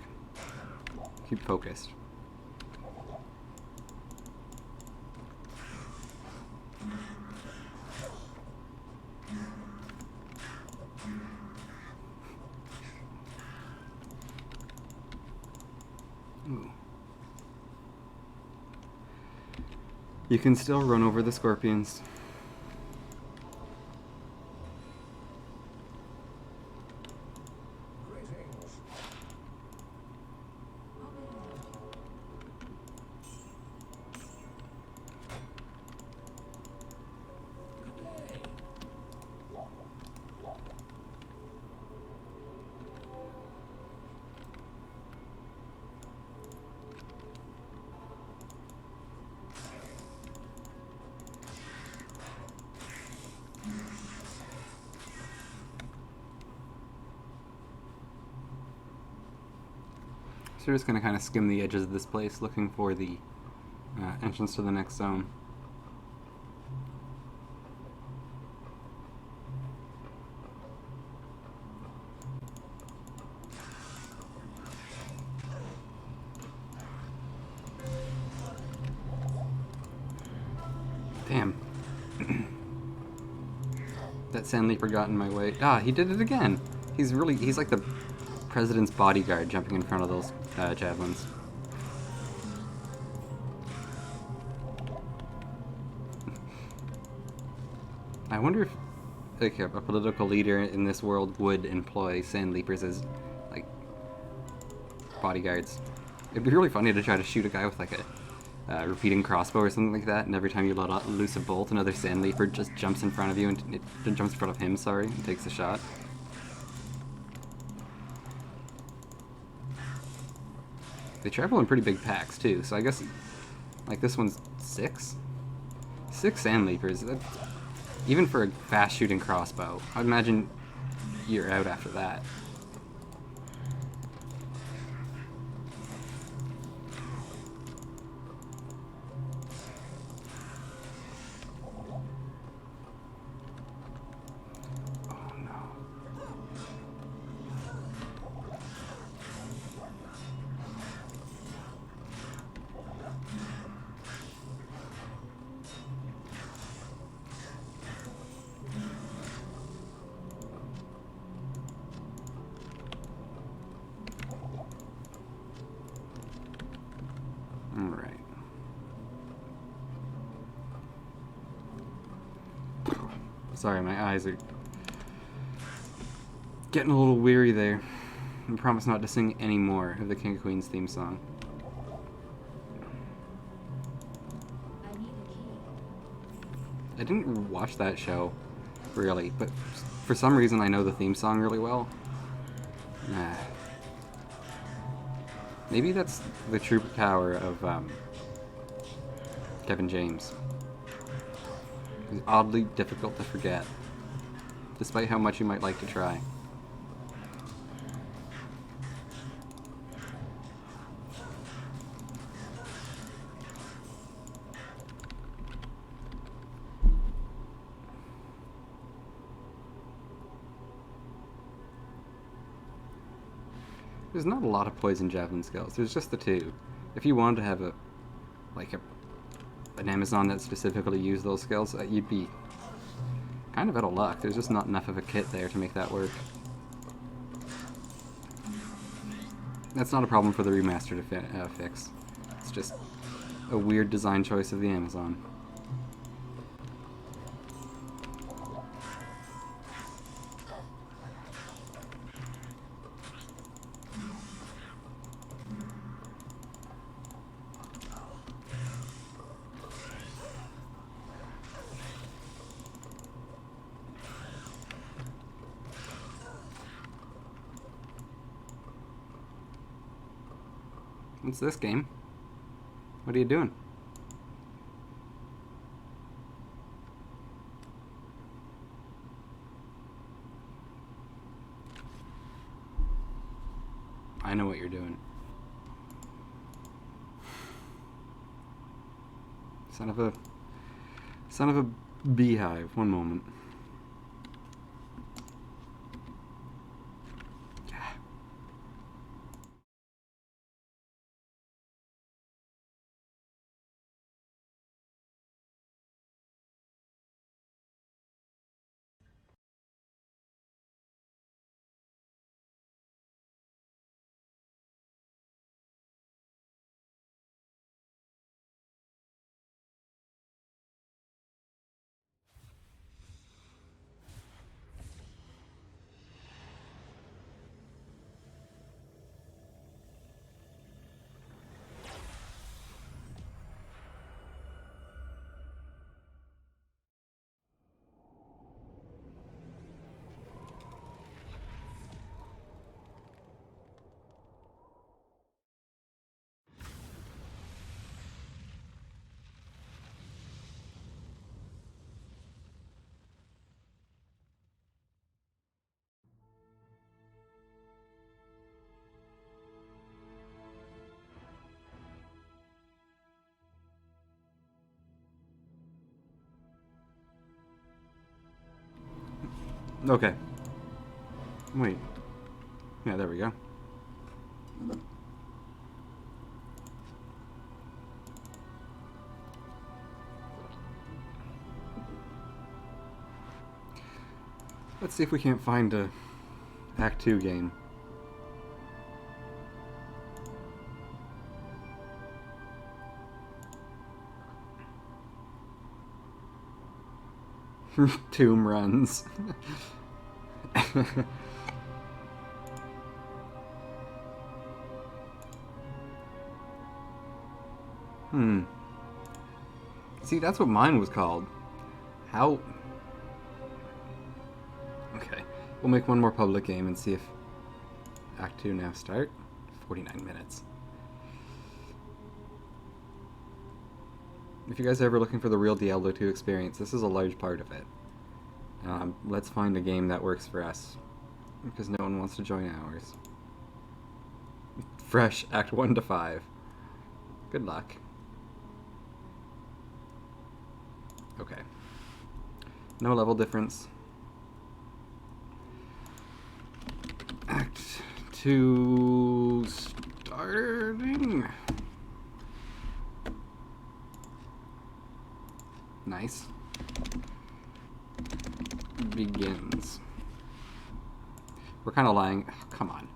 Keep focused. Ooh. You can still run over the scorpions. So we're just going to kind of skim the edges of this place, looking for the entrance to the next zone. Damn. That Sand Leaper got in my way. Ah, he did it again! He's like the president's bodyguard jumping in front of those javelins. I wonder if like a political leader in this world would employ Sand Leapers as like bodyguards. It'd be really funny to try to shoot a guy with like a repeating crossbow or something like that, and every time you let loose a bolt, another Sand Leaper just jumps in front of you, and it jumps in front of him, sorry, and takes a shot. They travel in pretty big packs too, so I guess like this one's 6? 6 Sand Leapers. That's, even for a fast shooting crossbow, I'd imagine you're out after that. Oh no. Alright. Sorry, my eyes are getting a little weary there. I promise not to sing any more of the King of Queens theme song. I need a key. I didn't watch that show, really, but for some reason I know the theme song really well. Maybe that's the true power of Kevin James. He's oddly difficult to forget, despite how much you might like to try. There's not a lot of poison javelin skills. There's just the two. If you wanted to have an Amazon that specifically used those skills, you'd be kind of out of luck. There's just not enough of a kit there to make that work. That's not a problem for the remaster to fix. It's just a weird design choice of the Amazon. What's this game? What are you doing? I know what you're doing. Son of a beehive. One moment. Okay. Wait. Yeah, there we go. Let's see if we can't find a Act 2 game. Tomb runs. See, that's what mine was called. How? Okay. We'll make one more public game and see if Act 2 now start. 49 minutes. If you guys are ever looking for the real Diablo 2 experience, this is a large part of it. Let's find a game that works for us. Because no one wants to join ours. Fresh, Act 1 to 5. Good luck. Okay. No level difference. Act 2 starting. Nice. Begins. We're kind of lying. Oh, come on.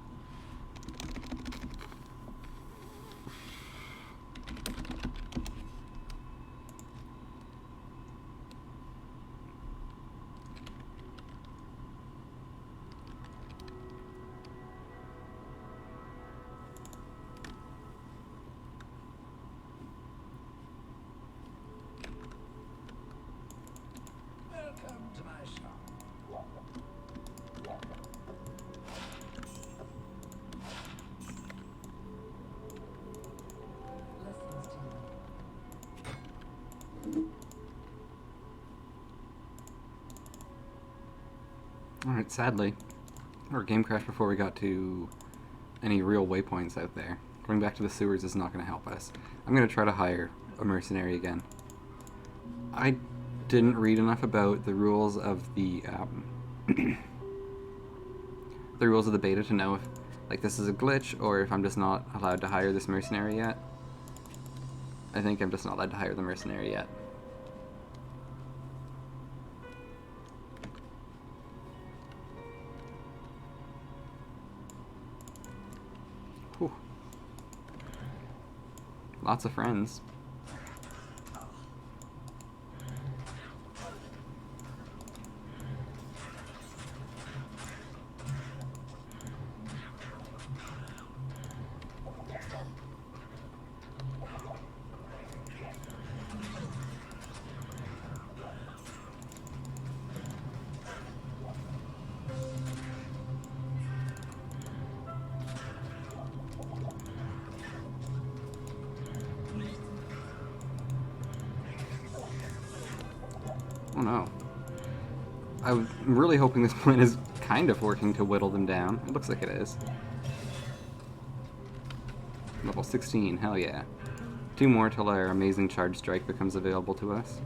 Welcome to my shop. Blessings to you. Alright, sadly, our game crashed before we got to any real waypoints out there. Going back to the sewers is not going to help us. I'm going to try to hire a mercenary again. I didn't read enough about the rules of the the rules of the beta to know if like this is a glitch or if I'm just not allowed to hire this mercenary yet. I think I'm just not allowed to hire the mercenary yet. Whew. Lots of friends. Oh no. I'm really hoping this plan is kind of working to whittle them down. It looks like it is. Level 16, hell yeah. 2 more till our amazing charge strike becomes available to us.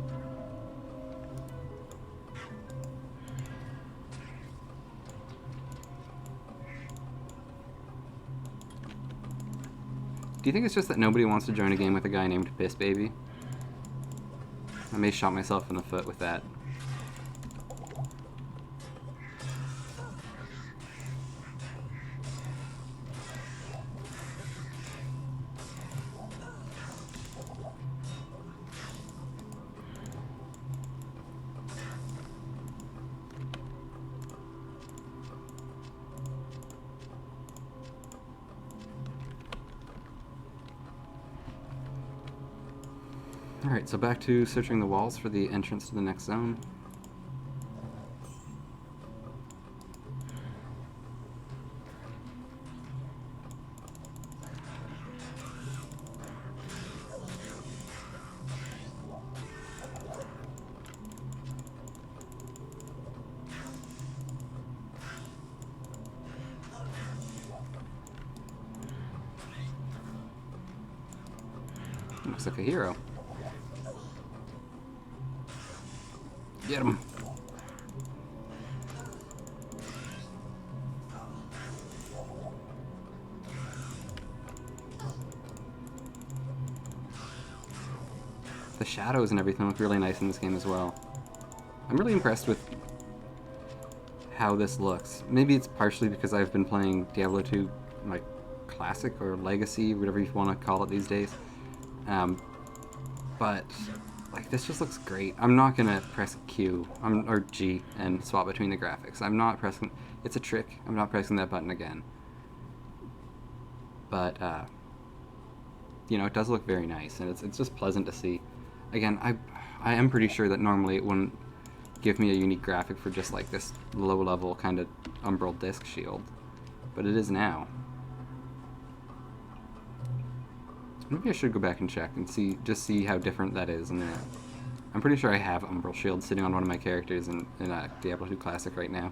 Do you think it's just that nobody wants to join a game with a guy named Pissbaby? I may shot myself in the foot with that. Alright, so back to searching the walls for the entrance to the next zone. Looks like a hero. Get him. The shadows and everything look really nice in this game as well. I'm really impressed with how this looks. Maybe it's partially because I've been playing Diablo 2 like Classic or Legacy, whatever you want to call it these days. But like this just looks great. I'm not gonna press Q or G and swap between the graphics. I'm not pressing. It's a trick. I'm not pressing that button again. But you know, it does look very nice, and it's just pleasant to see. Again, I am pretty sure that normally it wouldn't give me a unique graphic for just like this low level kind of umbral disc shield, but it is now. Maybe I should go back and check and see how different that is. And I'm pretty sure I have Umbral Shield sitting on one of my characters in Diablo 2 Classic right now.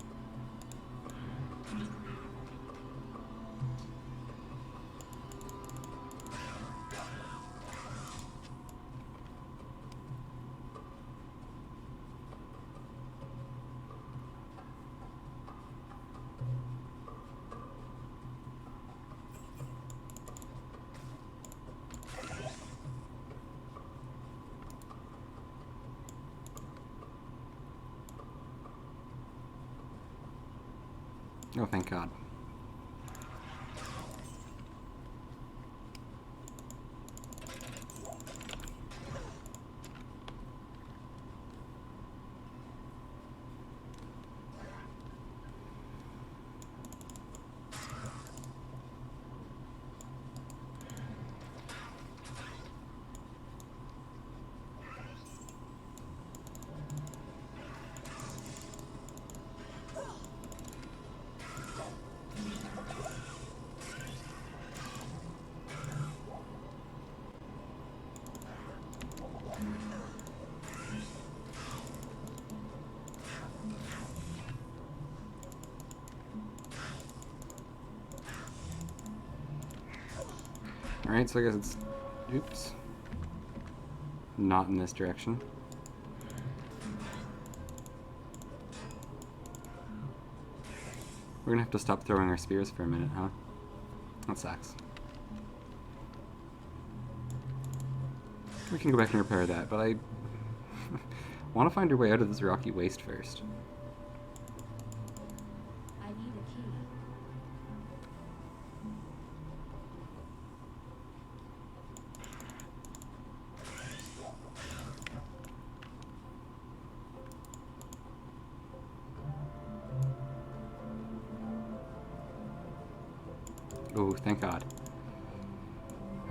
Oh, thank God. Alright, so I guess it's... Oops. Not in this direction. We're gonna have to stop throwing our spears for a minute, huh? That sucks. We can go back and repair that, but I want to find our way out of this rocky waste first. I need a key. Oh, thank God.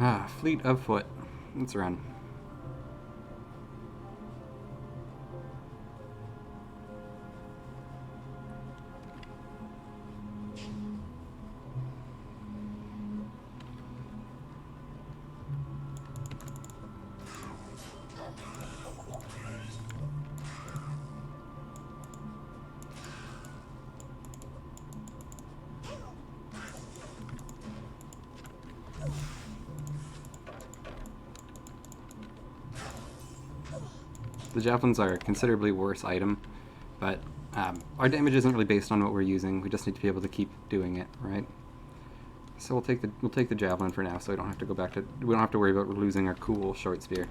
Ah, fleet of foot. Let's run. The javelins are a considerably worse item, but our damage isn't really based on what we're using. We just need to be able to keep doing it, right? So we'll take the javelin for now, so we don't have to go back to we don't have to worry about losing our cool short spear.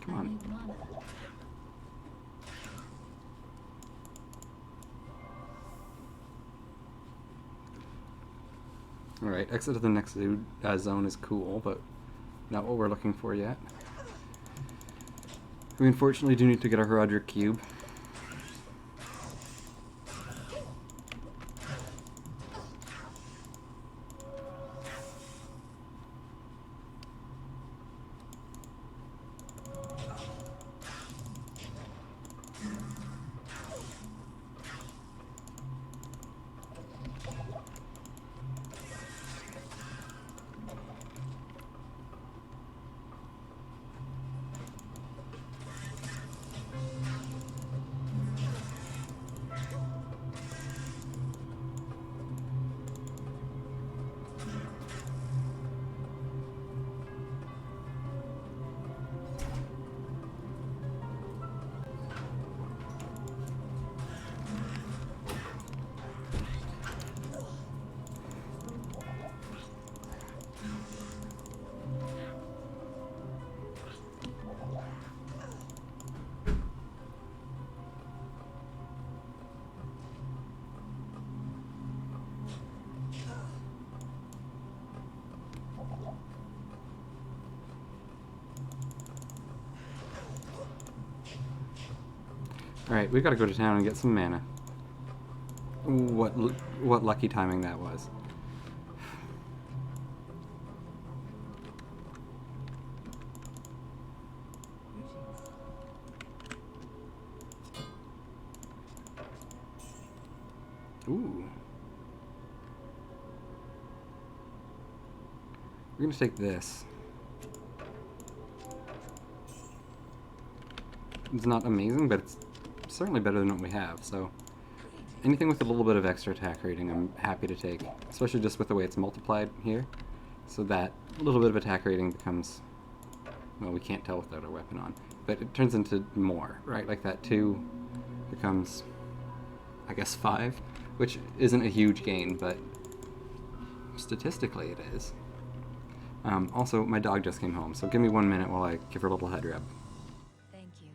Come on. Alright, exit to the next zone is cool, but not what we're looking for yet. We unfortunately do need to get our Roderick Cube. Alright, we gotta go to town and get some mana. What lucky timing that was. Ooh. We're gonna take this. It's not amazing, but it's certainly better than what we have, so anything with a little bit of extra attack rating I'm happy to take, especially just with the way it's multiplied here, so that little bit of attack rating becomes, well, we can't tell without our weapon on, but it turns into more, right? Like that 2 becomes, I guess, 5, which isn't a huge gain, but statistically it is. Also, my dog just came home, so give me 1 minute while I give her a little head rub. Thank you.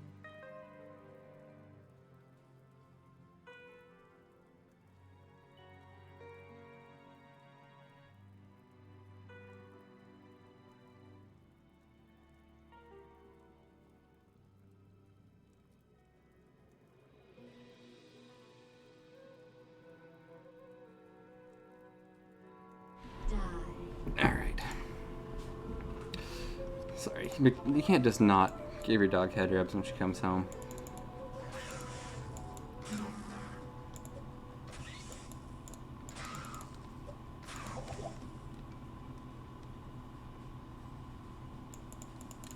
Die. Alright. Sorry, you can't just not give your dog head rubs when she comes home.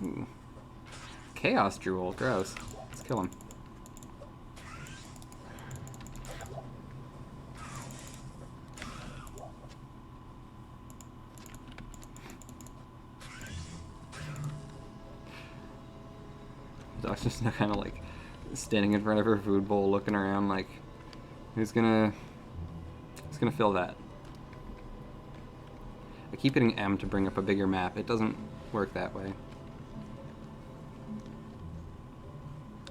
Ooh. Chaos Jewel, gross. Let's kill him. The dog's just kind of like standing in front of her food bowl, looking around like, who's gonna fill that? I keep hitting M to bring up a bigger map. It doesn't work that way.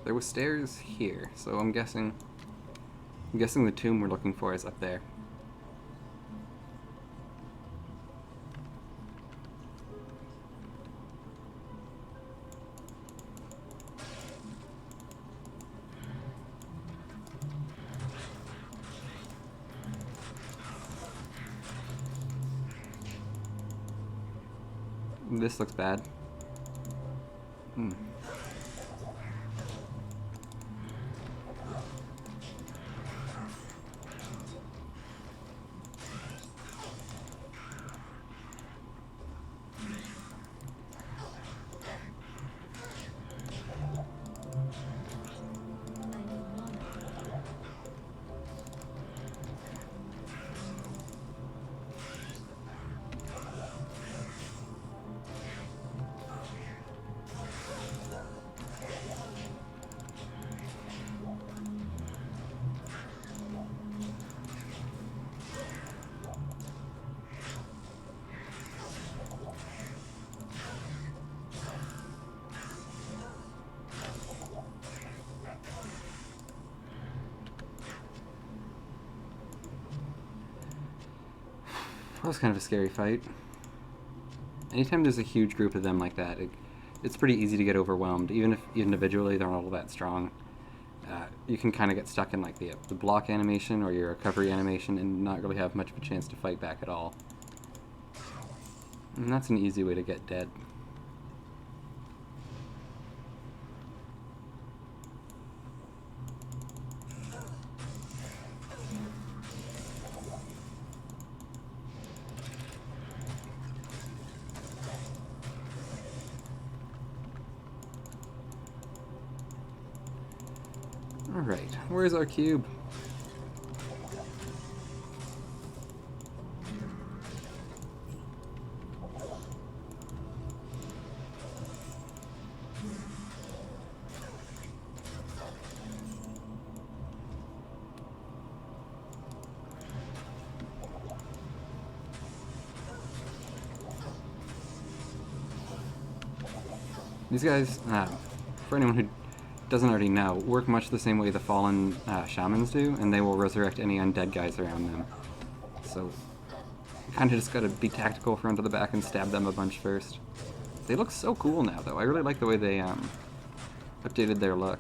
There was stairs here, so I'm guessing the tomb we're looking for is up there. This looks bad. That was kind of a scary fight. Anytime there's a huge group of them like that, it's pretty easy to get overwhelmed. Even if individually they're not all that strong, you can kind of get stuck in like the block animation or your recovery animation and not really have much of a chance to fight back at all. And that's an easy way to get dead. Alright, where's our cube? These guys, for anyone who doesn't already know, work much the same way the fallen shamans do, and they will resurrect any undead guys around them. So, kind of just gotta be tactical front to the back and stab them a bunch first. They look so cool now, though. I really like the way they updated their look.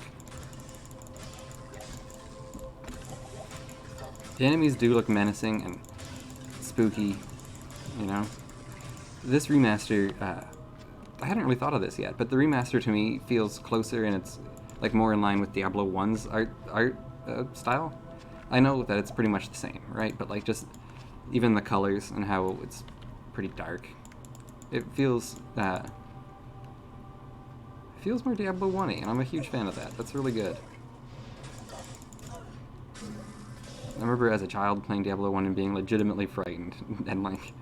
The enemies do look menacing and spooky, you know. This remaster, I hadn't really thought of this yet, but the remaster to me feels closer and it's like more in line with Diablo 1's art style. I know that it's pretty much the same, right? But like just even the colors and how it's pretty dark, it feels more Diablo 1-y, and I'm a huge fan of that. That's really good. I remember as a child playing Diablo 1 and being legitimately frightened and like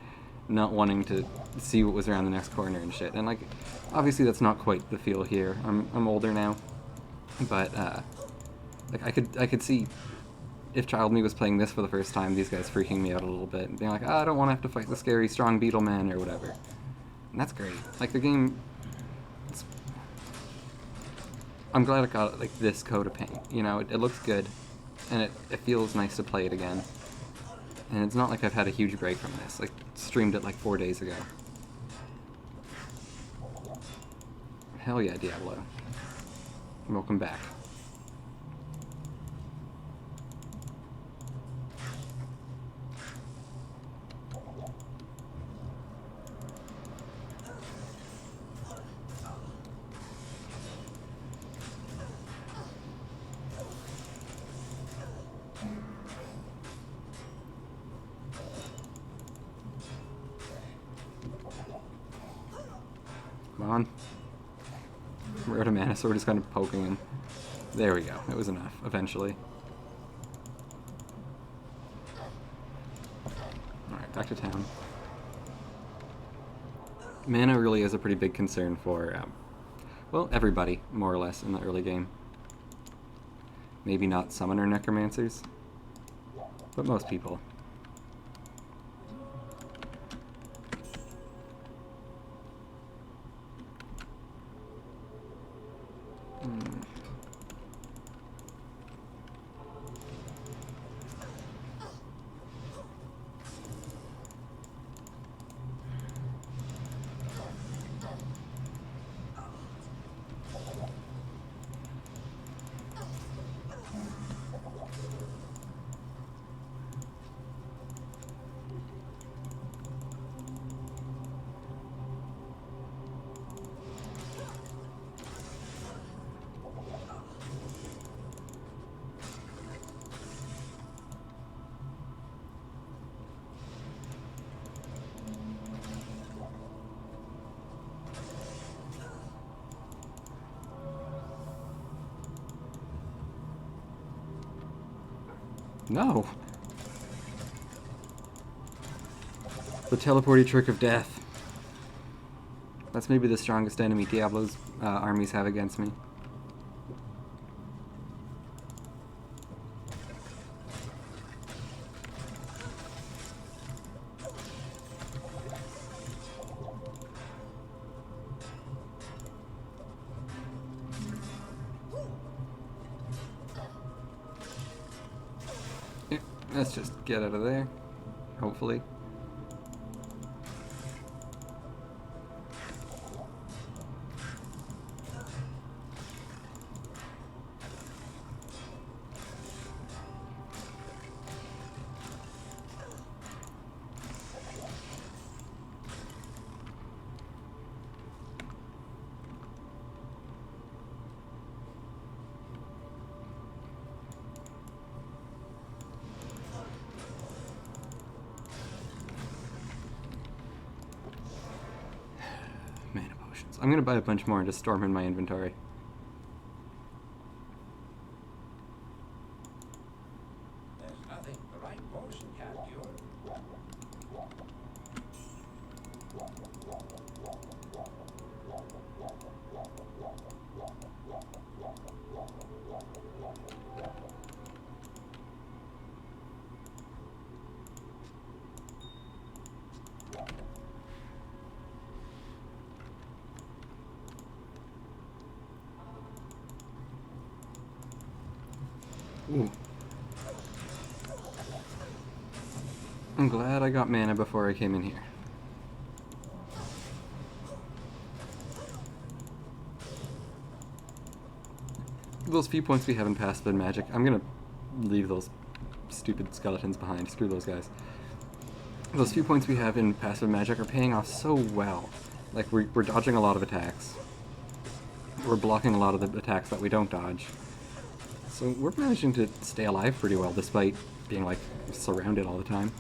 not wanting to see what was around the next corner and shit. And like obviously that's not quite the feel here. I'm older now. But like I could see if child me was playing this for the first time, these guys freaking me out a little bit and being like, I don't want to have to fight the scary strong beetle man or whatever. And that's great. Like, the game... I'm glad it got, like, this coat of paint. You know, it looks good, and it feels nice to play it again. And it's not like I've had a huge break from this. Like, streamed it like 4 days ago. Hell yeah, Diablo. Welcome back. Come on. Radament sword is kind of poking him. There we go. It was enough, eventually. Alright, back to town. Mana really is a pretty big concern for, well, everybody, more or less, in the early game. Maybe not summoner necromancers, but most people. No! The teleporty trick of death. That's maybe the strongest enemy Diablo's armies have against me. Let's just get out of there, hopefully. I'm gonna buy a bunch more and just store them in my inventory. There's nothing the right potion can't cure. Ooh. I'm glad I got mana before I came in here. Those few points we have in passive and magic, I'm gonna leave those stupid skeletons behind. Screw those guys. Those few points we have in passive and magic are paying off so well. Like, we're dodging a lot of attacks. We're blocking a lot of the attacks that we don't dodge. So we're managing to stay alive pretty well, despite being, like, surrounded all the time.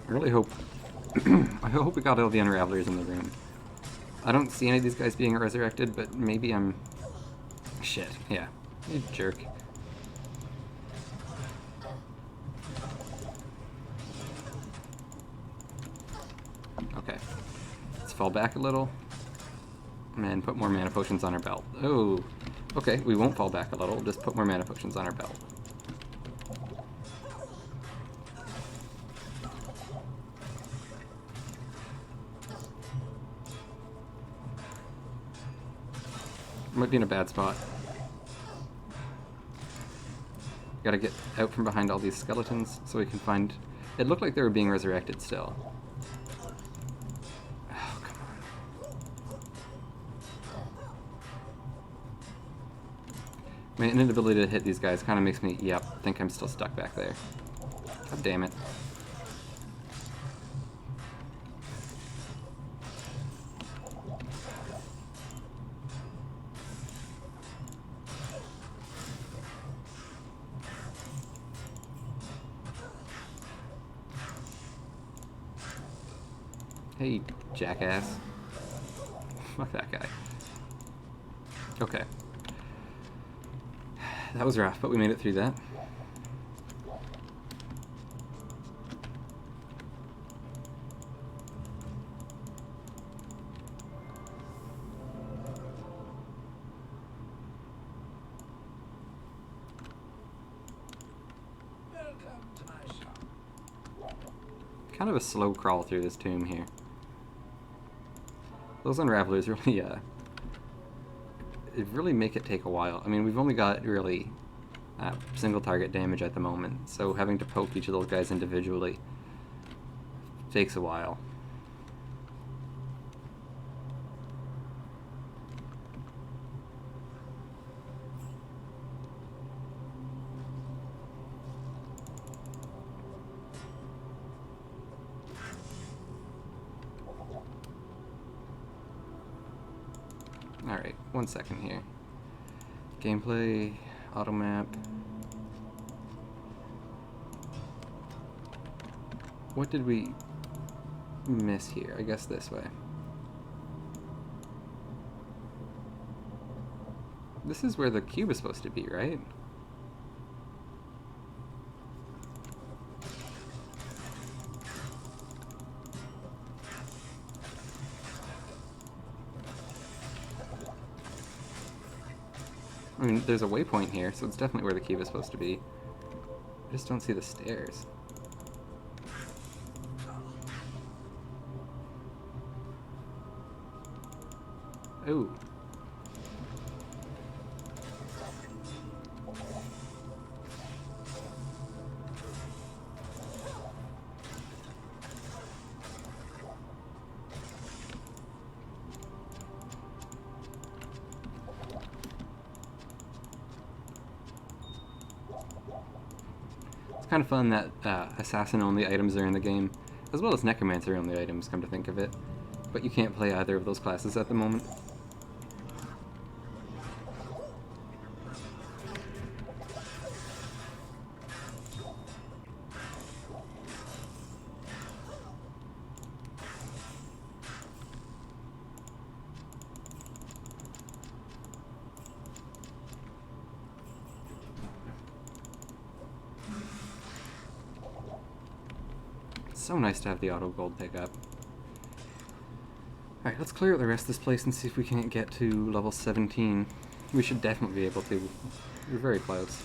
I really hope... I hope we got all the Unravelers in the room. I don't see any of these guys being resurrected, but maybe I'm... Shit, yeah. You jerk. Okay. Let's fall back a little. And put more mana potions on our belt. Oh. Okay, we won't fall back a little. Just put more mana potions on our belt. Might be in a bad spot. Gotta get out from behind all these skeletons so we can find... It looked like they were being resurrected still. Oh, come on. My inability to hit these guys kind of makes me, think I'm still stuck back there. God damn it. Hey, jackass. Fuck that guy. Okay. That was rough, but we made it through that. Welcome to my shop. Kind of a slow crawl through this tomb here. Those Unravelers really, it really make it take a while. I mean, we've only got really single target damage at the moment, so having to poke each of those guys individually takes a while. Alright, 1 second here. Gameplay, auto map. What did we miss here? I guess this way. This is where the cube is supposed to be, right? I mean, there's a waypoint here, so it's definitely where the cube is supposed to be. I just don't see the stairs. Ooh. It's kind of fun that assassin-only items are in the game, as well as necromancer-only items, come to think of it. But you can't play either of those classes at the moment. So nice to have the auto gold pick up. Alright, let's clear out the rest of this place and see if we can't get to level 17. We should definitely be able to. We're very close.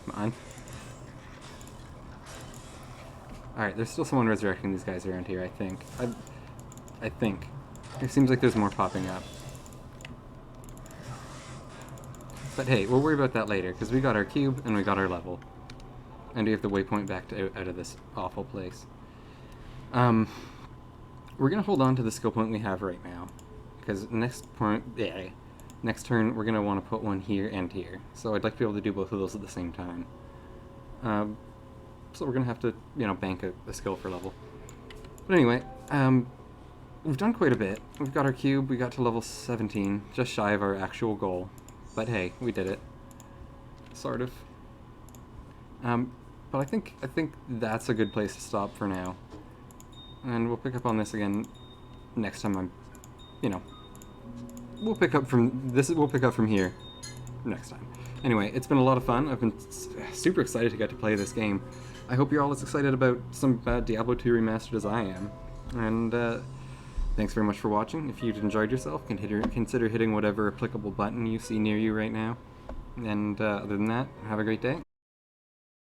Come on. Alright, there's still someone resurrecting these guys around here, I think. I think. It seems like there's more popping up. But hey, we'll worry about that later, because we got our cube and we got our level. And we have the waypoint back to out of this awful place. We're gonna hold on to the skill point we have right now, because next turn we're gonna want to put one here and here. So I'd like to be able to do both of those at the same time. So we're gonna have to, bank a skill for level. But anyway, we've done quite a bit. We've got our cube. We got to level 17, just shy of our actual goal. But hey, we did it. Sort of. But I think that's a good place to stop for now. And we'll pick up on this again next time we'll pick up from here next time. Anyway, it's been a lot of fun. I've been super excited to get to play this game. I hope you're all as excited about some Diablo 2 Remastered as I am. And thanks very much for watching. If you'd enjoyed yourself, consider hitting whatever applicable button you see near you right now. And other than that, have a great day.